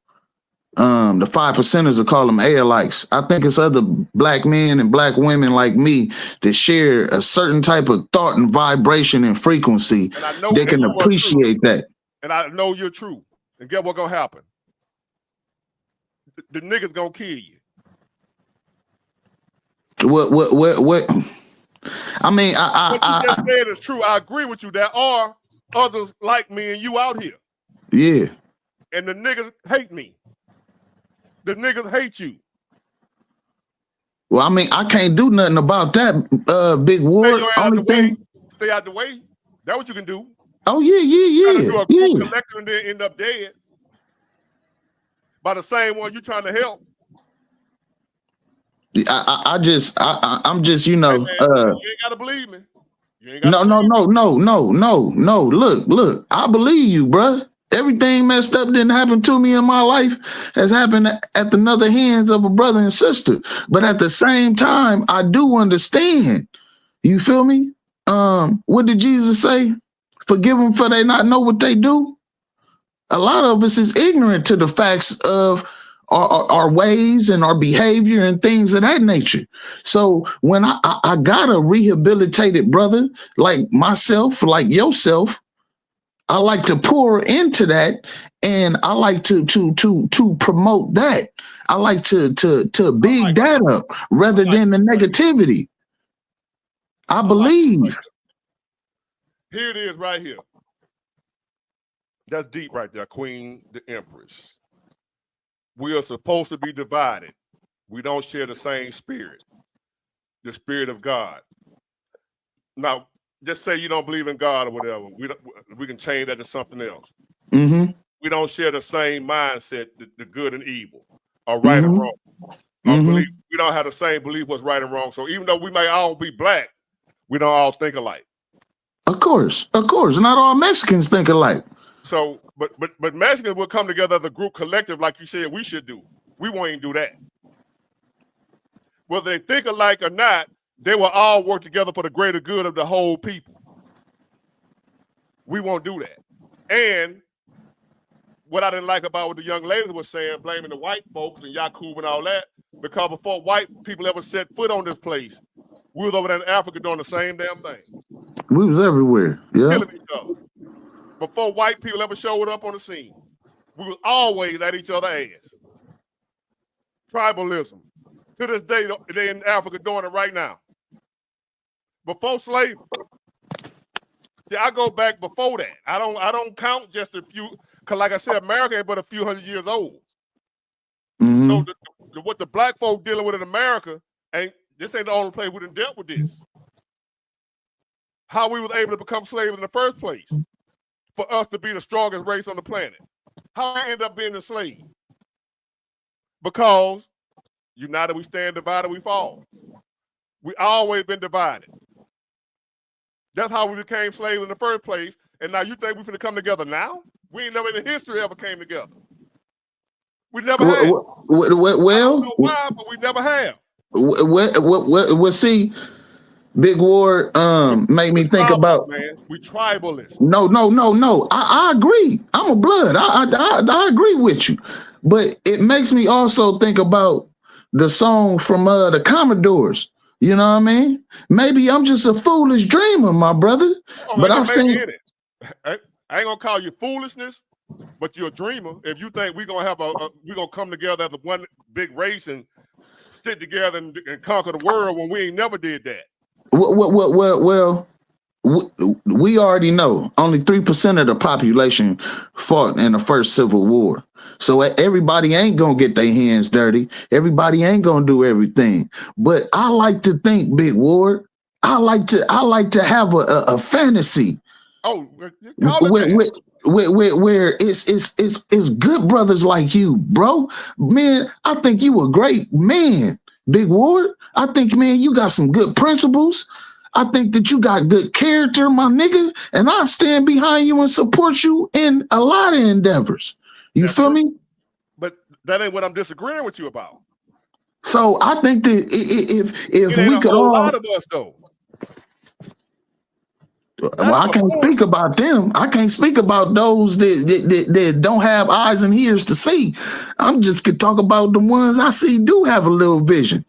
S5: the 5%ers will call them A-likes. I think it's other black men and black women like me that share a certain type of thought and vibration and frequency.
S1: And I know
S5: they can appreciate that.
S1: And I know you're true. And guess what's gonna happen? The niggas gonna kill you.
S5: What? I mean,
S1: what you just said is true. I agree with you. There are others like me and you out here.
S5: Yeah.
S1: And the niggas hate me. The niggas hate you.
S5: Well, I mean, I can't do nothing about that, Big Ward.
S1: Stay out the way. That's what you can do.
S5: Oh, yeah.
S1: Do a group collector and then end up dead by the same one you trying to help.
S5: I'm just, you know.
S1: Hey man, you ain't gotta believe me.
S5: No. Look. I believe you, bruh. Everything messed up didn't happen to me in my life has happened at the other hands of a brother and sister. But at the same time, I do understand. You feel me? What did Jesus say? Forgive them for they not know what they do. A lot of us is ignorant to the facts of our ways and our behavior and things of that nature. So when I got a rehabilitated brother like myself, like yourself, I like to pour into that, and I like to promote that. I like to big that up rather than the negativity. I believe.
S1: Here it is right here. That's deep right there, Queen, the Empress. We are supposed to be divided. We don't share the same spirit, the spirit of God. Now, just say you don't believe in God or whatever. We can change that to something else.
S5: Mm-hmm.
S1: We don't share the same mindset, the good and evil, or right and wrong. We don't have the same belief what's right and wrong. So even though we may all be black, we don't all think alike.
S5: Of course. Not all Mexicans think alike.
S1: So, but Mexicans will come together as a group collective, like you said we should do. We won't even do that. Whether they think alike or not, they will all work together for the greater good of the whole people. We won't do that. And what I didn't like about what the young lady was saying, blaming the white folks and Yakub and all that, because before white people ever set foot on this place, we was over there in Africa doing the same damn thing.
S5: We was everywhere. Yeah.
S1: Killing each other. Before white people ever showed up on the scene, we was always at each other's ass. Tribalism. To this day, they in Africa doing it right now. Before slavery. See, I go back before that. I don't count just a few, because like I said, America ain't but a few hundred years old.
S5: Mm-hmm.
S1: So what the black folk dealing with in America, this ain't the only place we done dealt with this. How we was able to become slaves in the first place, for us to be the strongest race on the planet. How we end up being enslaved? Because united we stand, divided we fall. We always been divided. That's how we became slaves in the first place. And now you think we finna come together now? We ain't never in the history ever came together. We never have. I don't know why, but we never have.
S5: Well, see, Big Ward made me think about.
S1: Man. We tribalists.
S5: No. I agree. I'm a blood. I agree with you. But it makes me also think about the song from the Commodores. You know what I mean? Maybe I'm just a foolish dreamer, my brother. But I seen
S1: it. I ain't gonna call you foolishness, but you're a dreamer. If you think we're gonna have we're gonna come together as one big race and stick together and conquer the world when we ain't never did that.
S5: Well, we already know only 3% of the population fought in the first Civil War. So everybody ain't gonna get their hands dirty. Everybody ain't gonna do everything. But I like to think, Big Ward. I like to have a fantasy.
S1: Oh, call it
S5: where it's good brothers like you, bro. Man, I think you a great man, Big Ward. I think, man, you got some good principles. I think that you got good character, my nigga, and I stand behind you and support you in a lot of endeavors. You
S1: That's
S5: feel
S1: true.
S5: me?
S1: But that ain't what I'm disagreeing with you about.
S5: So I think that if
S1: It ain't
S5: we
S1: a
S5: could
S1: whole
S5: all,
S1: lot of us though.
S5: well,
S1: That's
S5: I
S1: my
S5: can't
S1: point.
S5: speak about them. I can't speak about those that don't have eyes and ears to see. I'm just could talk about the ones I see do have a little vision.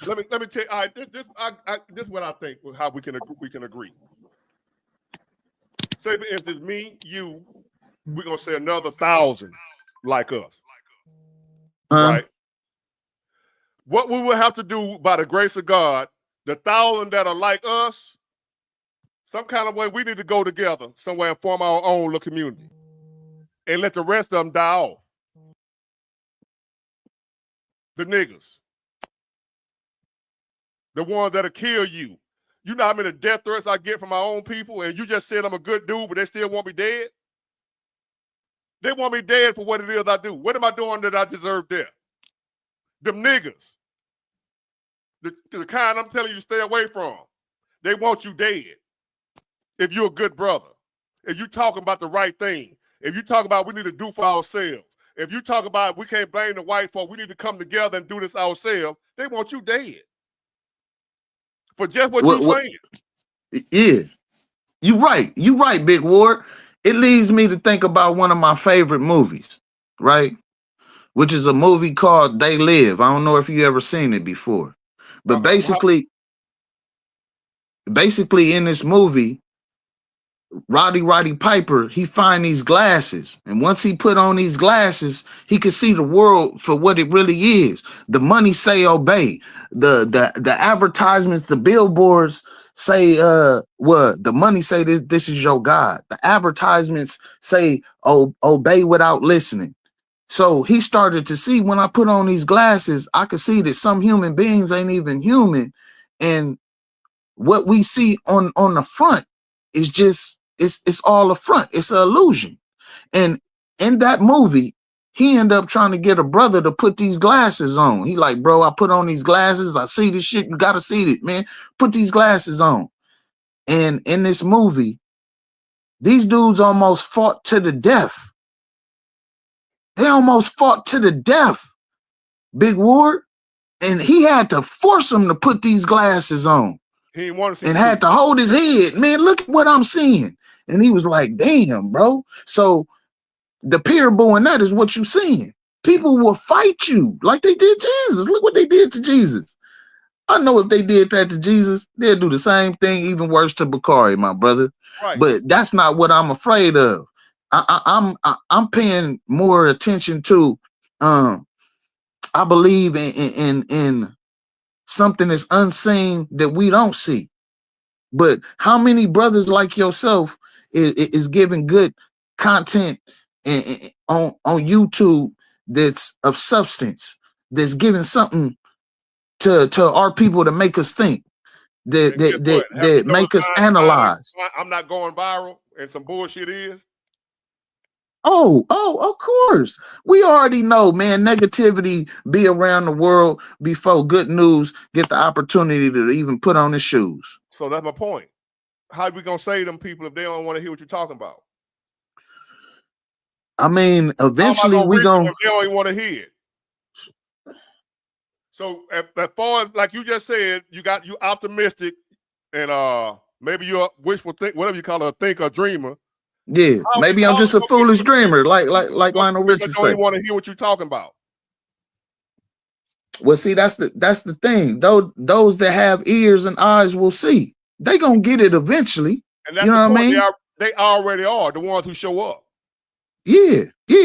S1: Let me tell you. All right, this is what I think. How we can agree. Say for instance, me, you, we're gonna say another 1,000 like us, right? What we will have to do by the grace of God, the 1,000 that are like us, some kind of way we need to go together somewhere and form our own little community, and let the rest of them die off. The niggas, the ones that'll kill you. You know how many death threats I get from my own people, and you just said I'm a good dude, but they still want me dead? They want me dead for what it is I do. What am I doing that I deserve death? Them niggas, the kind I'm telling you to stay away from, they want you dead. If you're a good brother, if you talking about the right thing, if you talk about we need to do for ourselves, if you talk about we can't blame the white folk, we need to come together and do this ourselves, they want you dead. For just what you saying.
S5: Yeah, you're right, Big Ward. It leads me to think about one of my favorite movies, right? Which is a movie called They Live. I don't know if you ever seen it before, but basically in this movie, Roddy Piper, he find these glasses, and once he put on these glasses, he could see the world for what it really is. The money say obey. The advertisements, the billboards say what the money say this is your God. The advertisements say obey without listening. So he started to see, when I put on these glasses, I could see that some human beings ain't even human, and what we see on the front is just it's all a front. It's an illusion. And in that movie, he ended up trying to get a brother to put these glasses on. He like, bro, I put on these glasses. I see this shit. You gotta see it, man. Put these glasses on. And in this movie, these dudes almost fought to the death. They almost fought to the death, Big Ward. And he had to force him to put these glasses on.
S1: He didn't want to see
S5: and had to hold his head. Man, look at what I'm seeing. And he was like, damn, bro. So the parable in that is what you're seeing. People will fight you like they did Jesus. Look what they did to Jesus. I know if they did that to Jesus, they'll do the same thing, even worse to Bakari, my brother.
S1: Right.
S5: But that's not what I'm afraid of. I'm paying more attention to. I believe in something that's unseen that we don't see. But how many brothers like yourself is giving good content on YouTube that's of substance, that's giving something to our people to make us think, that make us analyze.
S1: I'm not going viral and some bullshit is.
S5: Oh, of course. We already know, man, negativity be around the world before good news get the opportunity to even put on his shoes.
S1: So that's my point. How are we gonna save them people if they don't want to hear what you're talking about?
S5: I mean, eventually we gonna.
S1: They don't even want to hear it. So as far as like you just said, you optimistic, and maybe you're wishful think, whatever you call it, a thinker, dreamer.
S5: Yeah, maybe I'm just a foolish dreamer, like Lionel Richie
S1: say. Don't even want to hear what you're talking about.
S5: Well, see, that's the thing. Those that have ears and eyes will see. They gonna get it eventually.
S1: And that's
S5: you know what I mean?
S1: They already are the ones who show up.
S5: Yeah.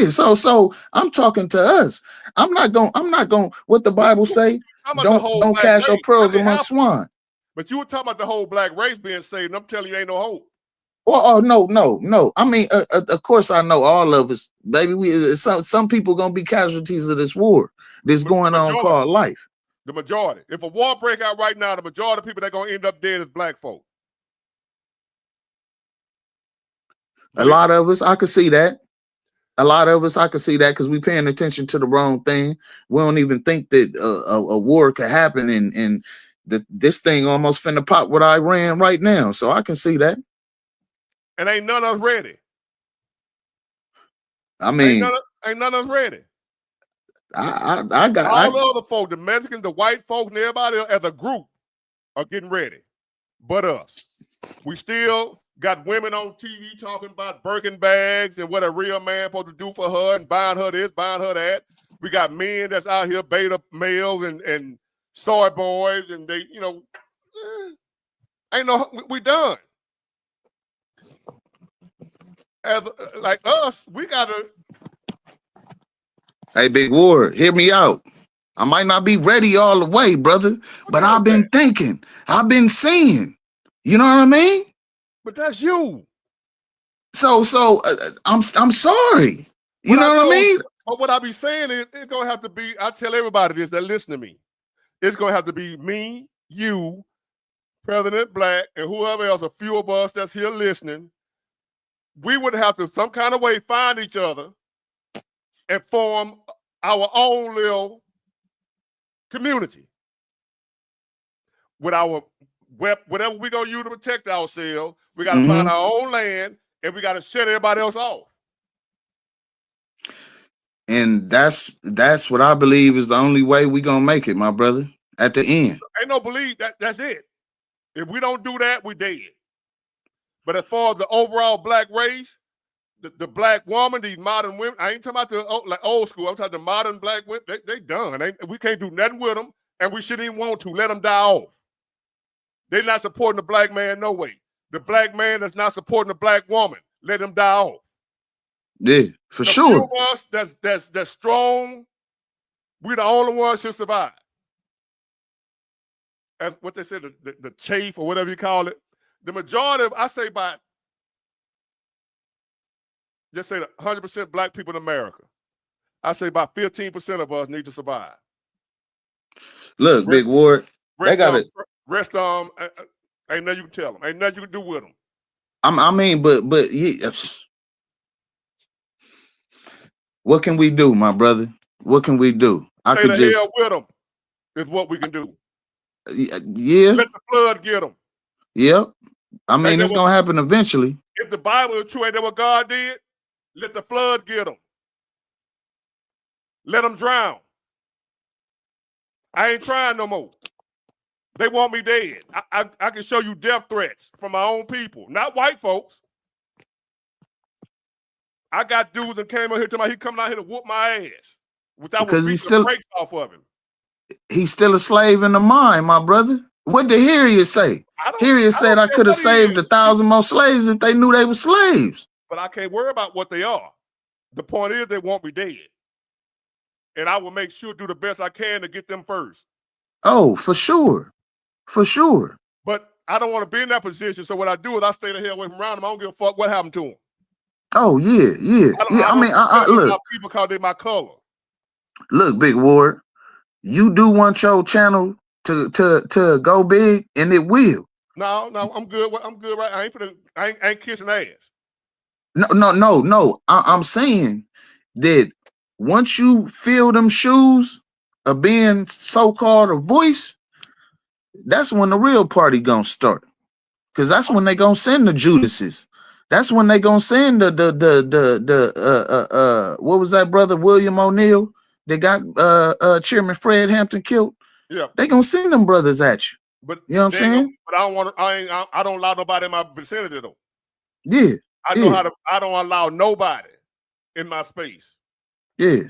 S5: So I'm talking to us. I'm not going. What the Bible say? Don't cast your pearls among swine.
S1: But you were talking about the whole black race being saved, and I'm telling you, ain't no hope.
S5: Oh no. I mean, of course I know all of us, baby. Some people gonna be casualties of this war that's going on called life.
S1: The majority. If a war break out right now, the majority of people that gonna end up dead is black folk.
S5: A lot of us, I could see that. A lot of us, I could see that because we paying attention to the wrong thing. We don't even think that a war could happen, and this thing almost finna pop with Iran right now. So I can see that.
S1: And ain't none of us ready.
S5: I mean,
S1: ain't none of us ready.
S5: I got
S1: all the other folk, the Mexicans, the white folk, and everybody else as a group are getting ready. But us. We still got women on TV talking about Birkin bags and what a real man supposed to do for her and buying her this, buying her that. We got men that's out here, beta males and soy boys, and they, ain't no, we done. As like us, we gotta.
S5: Hey, Big Ward, hear me out. I might not be ready all the way, brother, but I've been thinking, I've been seeing. You know what I mean?
S1: But that's you.
S5: So I'm sorry. You know what I mean?
S1: But what I be saying is, it's gonna have to be. I tell everybody this that listen to me. It's gonna have to be me, you, President Black, and whoever else. A few of us that's here listening. We would have to some kind of way find each other and form our own little community with our whatever we're gonna use to protect ourselves. We gotta find our own land and we gotta shut everybody else off.
S5: And that's what I believe is the only way we gonna make it, my brother. At the end,
S1: ain't no believe that's it. If we don't do that, we dead. But as far as the overall black race, the black woman, these modern women, I ain't talking about the old school. I'm talking the modern black women. They done. We can't do nothing with them, and we shouldn't even want to. Let them die off. They're not supporting the black man no way. The black man that's not supporting the black woman, let them die off.
S5: Yeah, for sure.
S1: Few of us that's strong, we the only ones should survive. As what they said, the chief or whatever you call it. The majority of, I say about, just say 100% black people in America. I say about 15% of us need to survive.
S5: Look, Big Ward, they got it.
S1: Rest ain't nothing you can tell them. Ain't nothing you can do with them.
S5: I mean, but yes. What can we do, my brother? What can we do?
S1: I could just hell with them is what we can do.
S5: Yeah.
S1: Let the flood get them.
S5: Yep. I mean, it's gonna happen eventually.
S1: If the Bible is true, ain't that what God did? Let the flood get them. Let them drown. I ain't trying no more. They want me dead. I can show you death threats from my own people, not white folks. I got dudes that came out here talking about he coming out here to whoop my ass.
S5: Because he's still
S1: breaks off of him.
S5: He's still a slave in the mind, my brother. What did Harriet say? Harriet said I could have saved 1,000 more slaves if they knew they were slaves.
S1: But I can't worry about what they are. The point is they want me dead. And I will make sure do the best I can to get them first.
S5: Oh, for sure. For sure.
S1: But I don't want to be in that position. So what I do is I stay the hell away from around them. I don't give a fuck what happened to them.
S5: Oh, yeah, yeah. I mean, look.
S1: People call they my color.
S5: Look, Big Ward, you do want your channel to go big, and it will.
S1: No, I'm good. I'm good, right? I ain't kissing ass.
S5: No. I'm saying that once you fill them shoes of being so-called a voice, that's when the real party gonna start. Because that's when they gonna send the Judases. That's when they gonna send the what was that brother William O'Neill? They got Chairman Fred Hampton killed.
S1: Yeah,
S5: they gonna send them brothers at you.
S1: But
S5: you know what I'm saying?
S1: But I don't want to. I don't allow nobody in my vicinity though.
S5: Yeah,
S1: I know how to. I don't allow nobody in my space.
S5: Yeah,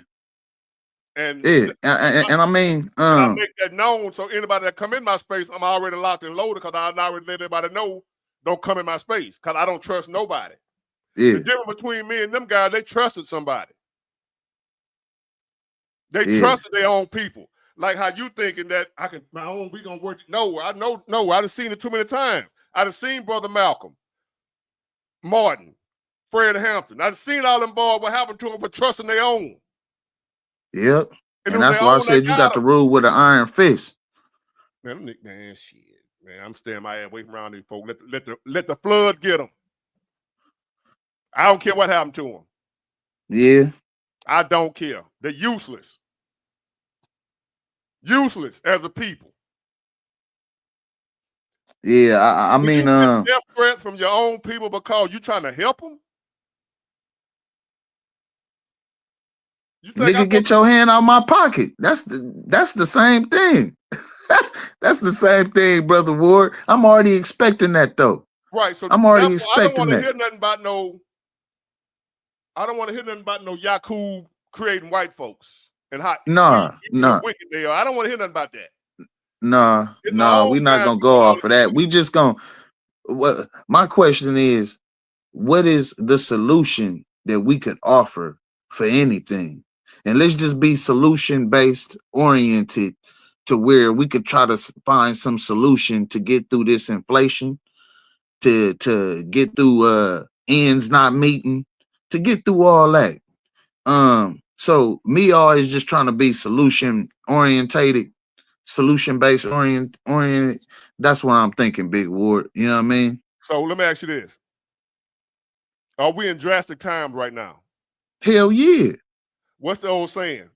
S1: and
S5: I mean,
S1: I make that known so anybody that come in my space, I'm already locked and loaded because I already let everybody know don't come in my space because I don't trust nobody.
S5: Yeah,
S1: the difference between me and them guys, they trusted somebody. They trusted their own people. Like how you thinking that I can my own, we gonna work. No, I done seen it too many times. I done seen Brother Malcolm, Martin, Fred Hampton. I done seen all them boys what happened to them for trusting their own.
S5: Yep. And that's why I said you got to rule with an iron fist.
S1: Man, shit. Man, I'm staying my ass away from around these folks. Let the flood get them. I don't care what happened to them.
S5: Yeah.
S1: I don't care. They're useless. Useless as a people.
S5: Yeah, I
S1: Do
S5: mean,
S1: you get death threats from your own people because you trying to help them? You think
S5: nigga, get your hand out my pocket. That's the same thing. That's the same thing, Brother Ward. I'm already expecting that though.
S1: right? So
S5: I'm already
S1: therefore, I don't
S5: expecting
S1: want to
S5: that.
S1: hear nothing about no. I don't want to hear nothing about no Yakub creating white folks and how
S5: Nah,
S1: wicked they are. I don't want to hear nothing about that. In the
S5: nah.
S1: own
S5: We're not
S1: time,
S5: gonna
S1: you
S5: go
S1: call
S5: off of that. We just gonna. What my question is, what is the solution that we could offer for anything? And let's just be solution based oriented to where we could try to find some solution to get through this inflation, to get through ends not meeting, to get through all that. So me always just trying to be solution orientated, solution based oriented. That's what I'm thinking, Big Ward. You know what I mean?
S1: So let me ask you this: are we in drastic times right now?
S5: Hell yeah.
S1: What's the old saying?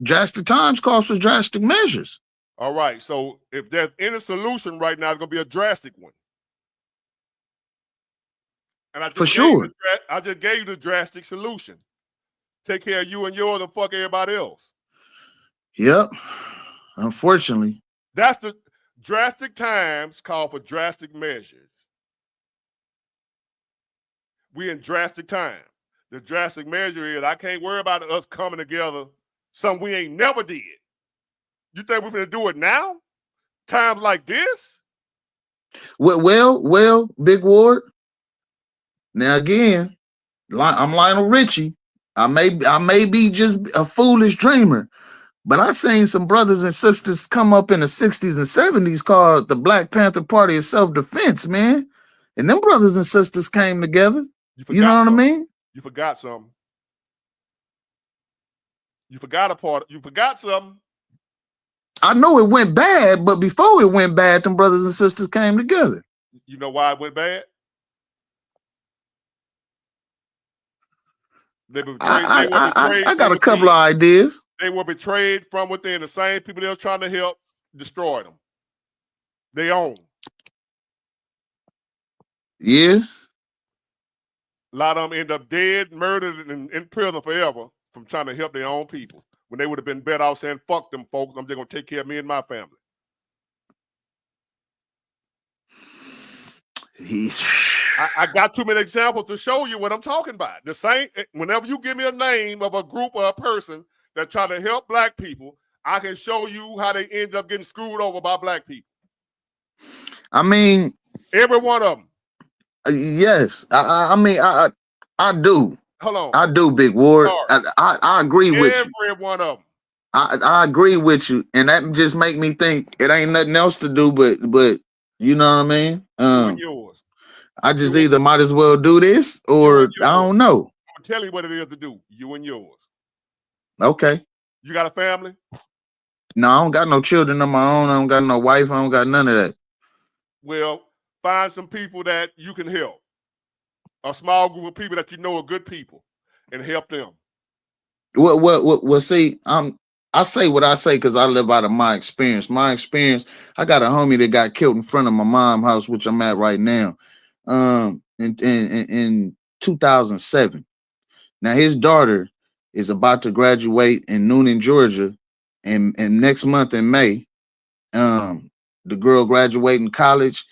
S5: Drastic times calls for drastic measures.
S1: All right. So if there's any solution right now, it's gonna be a drastic one. And I just
S5: For
S1: gave
S5: sure.
S1: you I just gave you the drastic solution. Take care of you and yours and fuck everybody else.
S5: Yep. Unfortunately.
S1: That's the drastic times call for drastic measures. We in drastic time. The drastic measure is I can't worry about us coming together, something we ain't never did. You think we're gonna do it now? Times like this?
S5: Well, Big Ward. Now again, I'm Lionel Richie. I may be just a foolish dreamer, but I seen some brothers and sisters come up in the 60s and 70s called the Black Panther Party of Self-Defense, man. And them brothers and sisters came together. You know what I mean?
S1: You forgot something. You forgot a part. You forgot something.
S5: I know it went bad, but before it went bad, them brothers and sisters came together.
S1: You know why it went bad? They were betrayed.
S5: I got a couple of ideas.
S1: They were betrayed from within. The same people they were trying to help destroyed them. They own.
S5: Yeah.
S1: A lot of them end up dead, murdered, and in prison forever from trying to help their own people. When they would have been better off saying, fuck them folks, I'm just going to take care of me and my family. I got too many examples to show you what I'm talking about. The same, whenever you give me a name of a group or a person that try to help black people, I can show you how they end up getting screwed over by black people.
S5: I mean,
S1: every one of them.
S5: Yes, I mean, I do.
S1: Hold on.
S5: I do, Big Ward. I agree with you.
S1: Every one of them.
S5: I agree with you, and that just make me think it ain't nothing else to do, but you know what I mean.
S1: Yours.
S5: I just either might as well do this, or I don't know.
S1: I'm gonna tell you what it is to do. You and yours.
S5: Okay.
S1: You got a family?
S5: No, I don't got no children of my own. I don't got no wife. I don't got none of that.
S1: Well, find some people that you can help. A small group of people that you know are good people, and help them.
S5: Well, see, I say what I say because I live out of my experience. My experience, I got a homie that got killed in front of my mom's house, which I'm at right now, in 2007. Now his daughter is about to graduate in Noonan, Georgia, and next month in May. The girl graduating college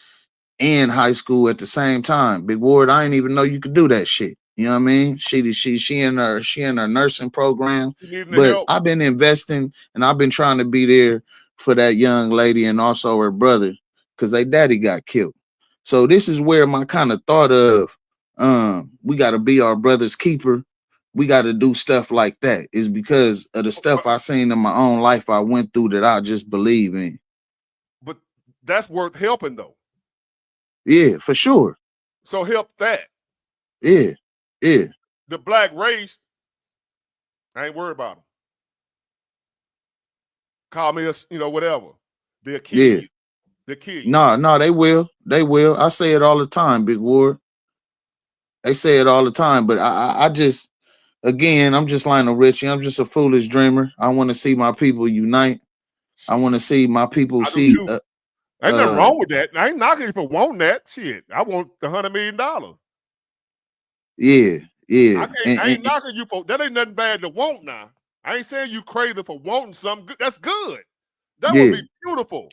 S5: and high school at the same time. Big Ward, I didn't even know you could do that shit. You know what I mean? She in her nursing program. But I've been investing and I've been trying to be there for that young lady and also her brother because their daddy got killed. So this is where my kind of thought of we got to be our brother's keeper. We got to do stuff like that is because of the stuff I seen in my own life I went through that I just believe in.
S1: But that's worth helping though.
S5: Yeah, for sure.
S1: So help that.
S5: Yeah.
S1: The black race, I ain't worried about them. Call me whatever. They'll kill you. They'll kill you.
S5: No, they will. They will. I say it all the time, Big Ward. They say it all the time, but I just, again, I'm just Lionel Richie. I'm just a foolish dreamer. I want to see my people unite. I want to see my people
S1: I do
S5: see.
S1: too. Ain't nothing wrong with that. I ain't knocking you for wanting that shit. I want the $100 million.
S5: Yeah, yeah.
S1: I ain't knocking you for that. Ain't nothing bad to want now. I ain't saying you crazy for wanting something good. That's good. That would
S5: Yeah.
S1: be beautiful.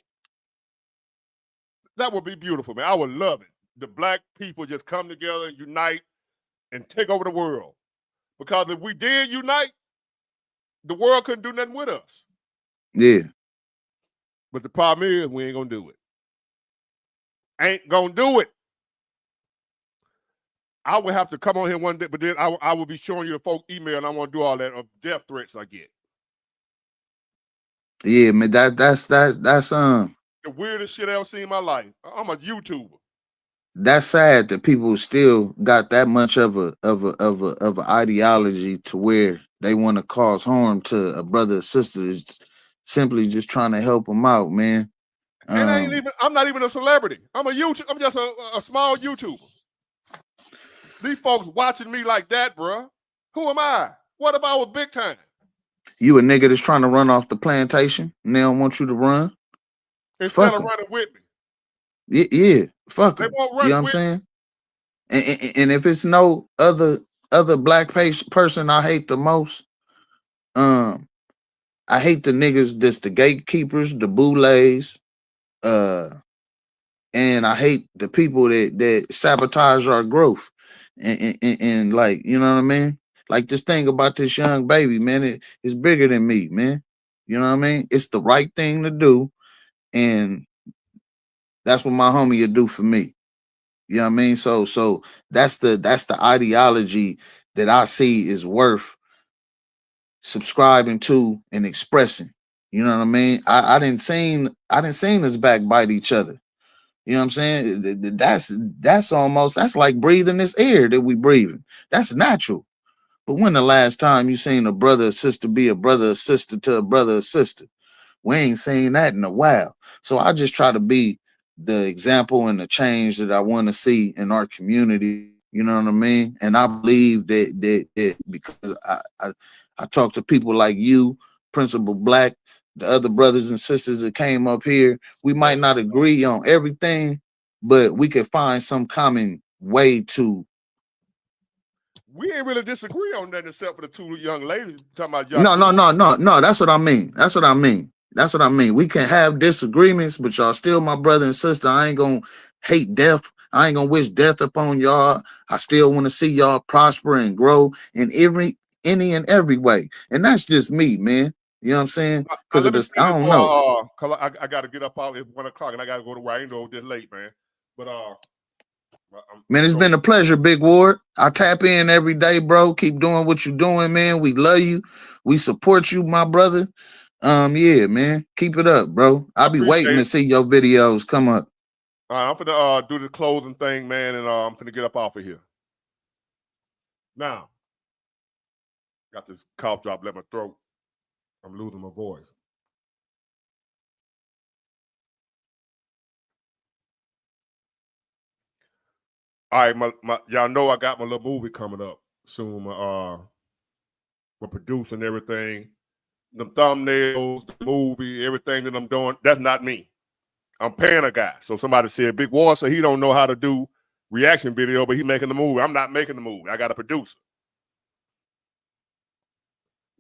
S1: That would be beautiful, man. I would love it. The black people just come together and unite and take over the world. Because if we did unite, the world couldn't do nothing with us.
S5: Yeah.
S1: But the problem is we ain't gonna do it. Ain't gonna do it. I would have to come on here one day, but then I will be showing you the folk email, and I want to do all that of death threats I get.
S5: Yeah, man. That's
S1: The weirdest shit I ever seen in my life. I'm a YouTuber.
S5: That's sad that people still got that much of an ideology to where they want to cause harm to a brother or sister. It's simply just trying to help them out, man.
S1: And I'm not even a celebrity. I'm a YouTube. I'm just a small YouTuber. These folks watching me like that, bro. Who am I? What if I was big time?
S5: You a nigga that's trying to run off the plantation and they don't want you to run?
S1: Instead of running with me.
S5: Yeah, fuck them.
S1: They won't
S5: You
S1: run
S5: know what I'm
S1: with
S5: saying? And if it's no other black person I hate the most, I hate the niggas that's the gatekeepers, the boulets, and I hate the people that sabotage our growth. And like, you know what I mean? Like this thing about this young baby, man, it's bigger than me, man. You know what I mean? It's the right thing to do, and that's what my homie will do for me. You know what I mean? So that's the ideology that I see is worth subscribing to and expressing. You know what I mean? I didn't seen us backbite each other. You know what I'm saying? That's like breathing this air that we breathing. That's natural. But when the last time you seen a brother or sister be a brother or sister to a brother or sister? We ain't seen that in a while. So I just try to be the example and the change that I want to see in our community. You know what I mean? And I believe that because I talk to people like you, Principal Black, the other brothers and sisters that came up here. We might not agree on everything, but we could find some common way to.
S1: We ain't really disagree on that except for the two young ladies talking about
S5: No.
S1: y'all.
S5: That's what I mean. That's what I mean. We can have disagreements, but y'all still my brother and sister. I ain't gonna hate death. I ain't gonna wish death upon y'all. I still want to see y'all prosper and grow in any and every way. And that's just me, man. You know what I'm saying? Because
S1: Let me say
S5: I
S1: this
S5: don't know.
S2: Cause I got to get up out at 1 o'clock and I got to go to work. I ain't know this late, man. But
S5: Man, it's been a pleasure, Big Ward. I tap in every day, bro. Keep doing what you're doing, man. We love you. We support you, my brother. Yeah, man. Keep it up, bro. I'll be waiting to see your videos come up.
S1: All right, I'm finna do the closing thing, man, and I'm finna get up off of here. Now, got this cough drop left my throat. I'm losing my voice. All right, y'all know I got my little movie coming up soon. My producer and everything, the thumbnails, the movie, everything that I'm doing. That's not me. I'm paying a guy. So somebody said, Big War, so he don't know how to do reaction video, but he making the movie. I'm not making the movie. I got a producer.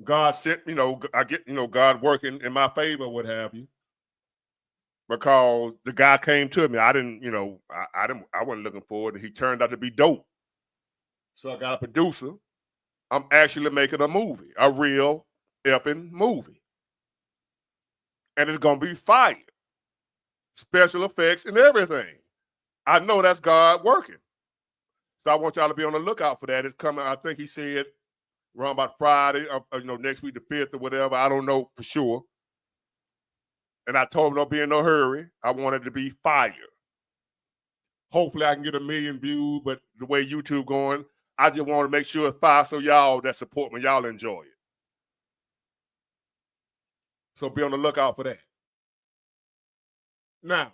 S1: God sent, I get, God working in my favor, what have you. Because the guy came to me. I didn't, I wasn't looking for it. He turned out to be dope. So I got a producer. I'm actually making a movie, a real effing movie. And it's going to be fire. Special effects and everything. I know that's God working. So I want y'all to be on the lookout for that. It's coming, I think he said around about Friday, next week the 5th or whatever. I don't know for sure. And I told him don't be in no hurry. I wanted to be fire. Hopefully I can get 1 million views, but the way YouTube going, I just want to make sure it's fire so y'all that support me, y'all enjoy it. So be on the lookout for that. Now,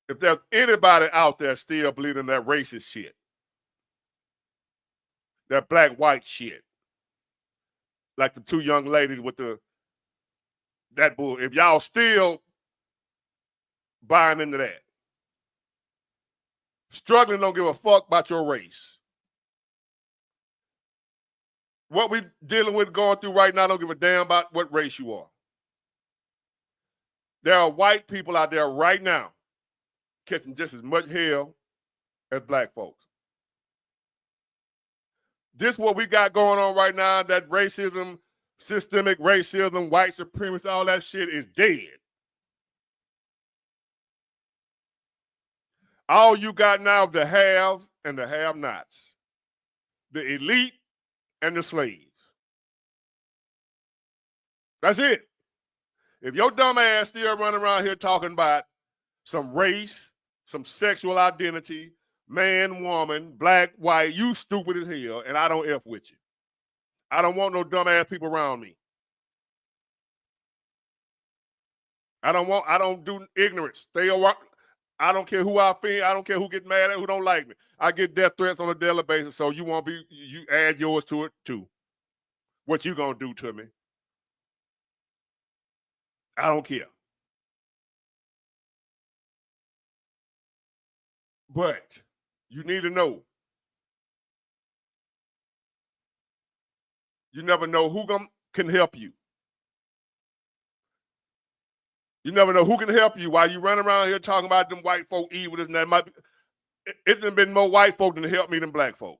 S1: if there's anybody out there still believing that racist shit, that black-white shit. Like the two young ladies with that bull. If y'all still buying into that, struggling don't give a fuck about your race. What we dealing with, going through right now, don't give a damn about what race you are. There are white people out there right now catching just as much hell as black folks. This what we got going on right now, that racism, systemic racism, white supremacy, all that shit is dead. All you got now is the haves and the have-nots, the elite and the slaves. That's it. If your dumb ass still running around here talking about some race, some sexual identity, man, woman, black, white, you stupid as hell, and I don't F with you. I don't want no dumb ass people around me. I don't do ignorance. Stay around. I don't care who I offend. I don't care who get mad at, who don't like me. I get death threats on a daily basis, so you add yours to it too. What you gonna do to me? I don't care. But you need to know. You never know who can help you. You never know who can help you while you run around here talking about them white folk evil and that. It done been more white folk than help me than black folk.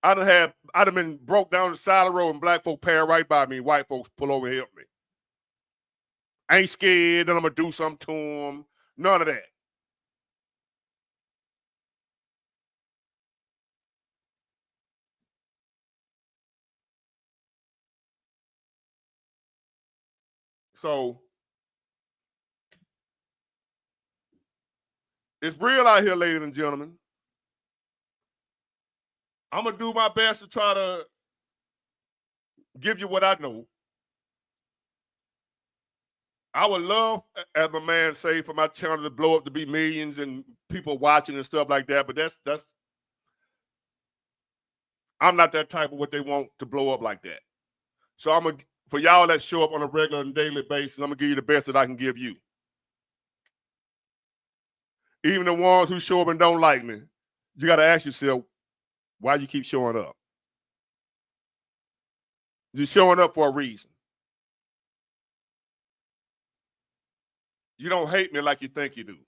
S1: I'd have been broke down the side of the road and black folk pass right by me. White folks pull over and help me. I ain't scared that I'm gonna do something to them. None of that. So it's real out here, ladies and gentlemen. I'm gonna do my best to try to give you what I know. I would love, as my man say, for my channel to blow up to be millions and people watching and stuff like that. But that's I'm not that type of what they want to blow up like that. So for y'all that show up on a regular and daily basis, I'm gonna give you the best that I can give you. Even the ones who show up and don't like me, you got to ask yourself, why you keep showing up? You're showing up for a reason. You don't hate me like you think you do.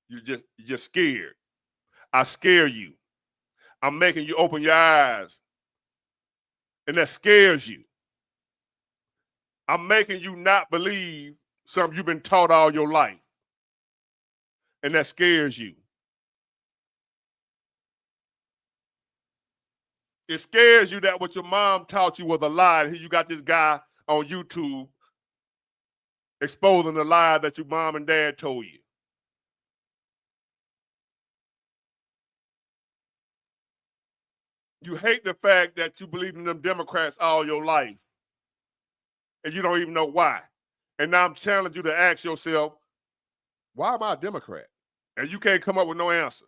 S1: You're just scared. I scare you. I'm making you open your eyes. And that scares you. I'm making you not believe something you've been taught all your life. And that scares you. It scares you that what your mom taught you was a lie. Here you got this guy on YouTube exposing the lie that your mom and dad told you. You hate the fact that you believe in them Democrats all your life. And you don't even know why. And now I'm challenging you to ask yourself, why am I a Democrat? And you can't come up with no answer.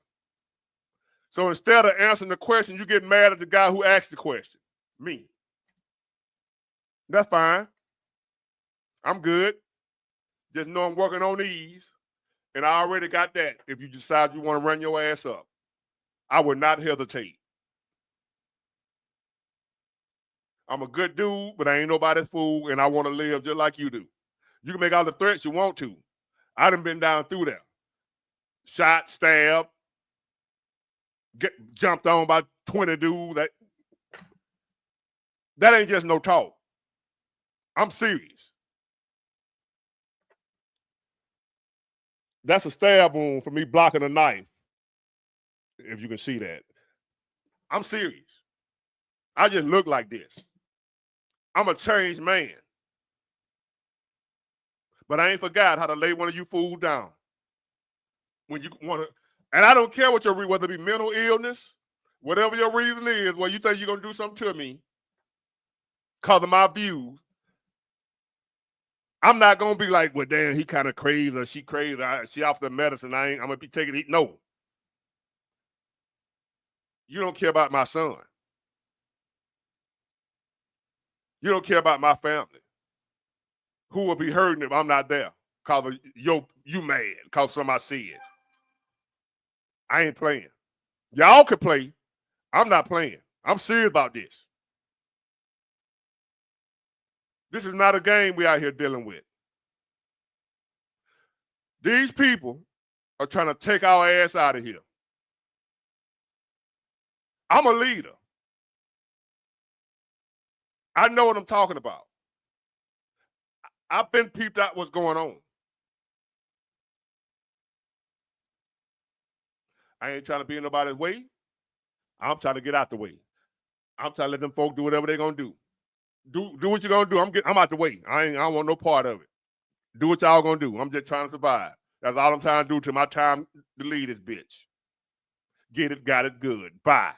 S1: So instead of answering the question, you get mad at the guy who asked the question, me. That's fine. I'm good. Just know I'm working on these. And I already got that. If you decide you want to run your ass up, I would not hesitate. I'm a good dude, but I ain't nobody's fool, and I want to live just like you do. You can make all the threats you want to. I done been down through there. Shot, stabbed, jumped on by 20 dudes. That ain't just no talk. I'm serious. That's a stab wound for me blocking a knife, if you can see that. I'm serious. I just look like this. I'm a changed man. But I ain't forgot how to lay one of you fools down. When you want to, and I don't care what your whether it be mental illness, whatever your reason is, well, you think you're going to do something to me because of my views. I'm not going to be like, well, damn, he kind of crazy or she crazy. She off the medicine. I'm going to be taking it. No. You don't care about my son. You don't care about my family. Who will be hurting if I'm not there? Cause you mad because somebody said. I ain't playing. Y'all can play. I'm not playing. I'm serious about this. This is not a game we out here dealing with. These people are trying to take our ass out of here. I'm a leader. I know what I'm talking about. I've been peeped out what's going on. I ain't trying to be in nobody's way. I'm trying to get out the way. I'm trying to let them folk do whatever they're gonna do. Do what you're gonna do. I'm out the way. I don't want no part of it. Do what y'all gonna do. I'm just trying to survive. That's all I'm trying to do till my time to lead this bitch. Get it, got it, good. Bye.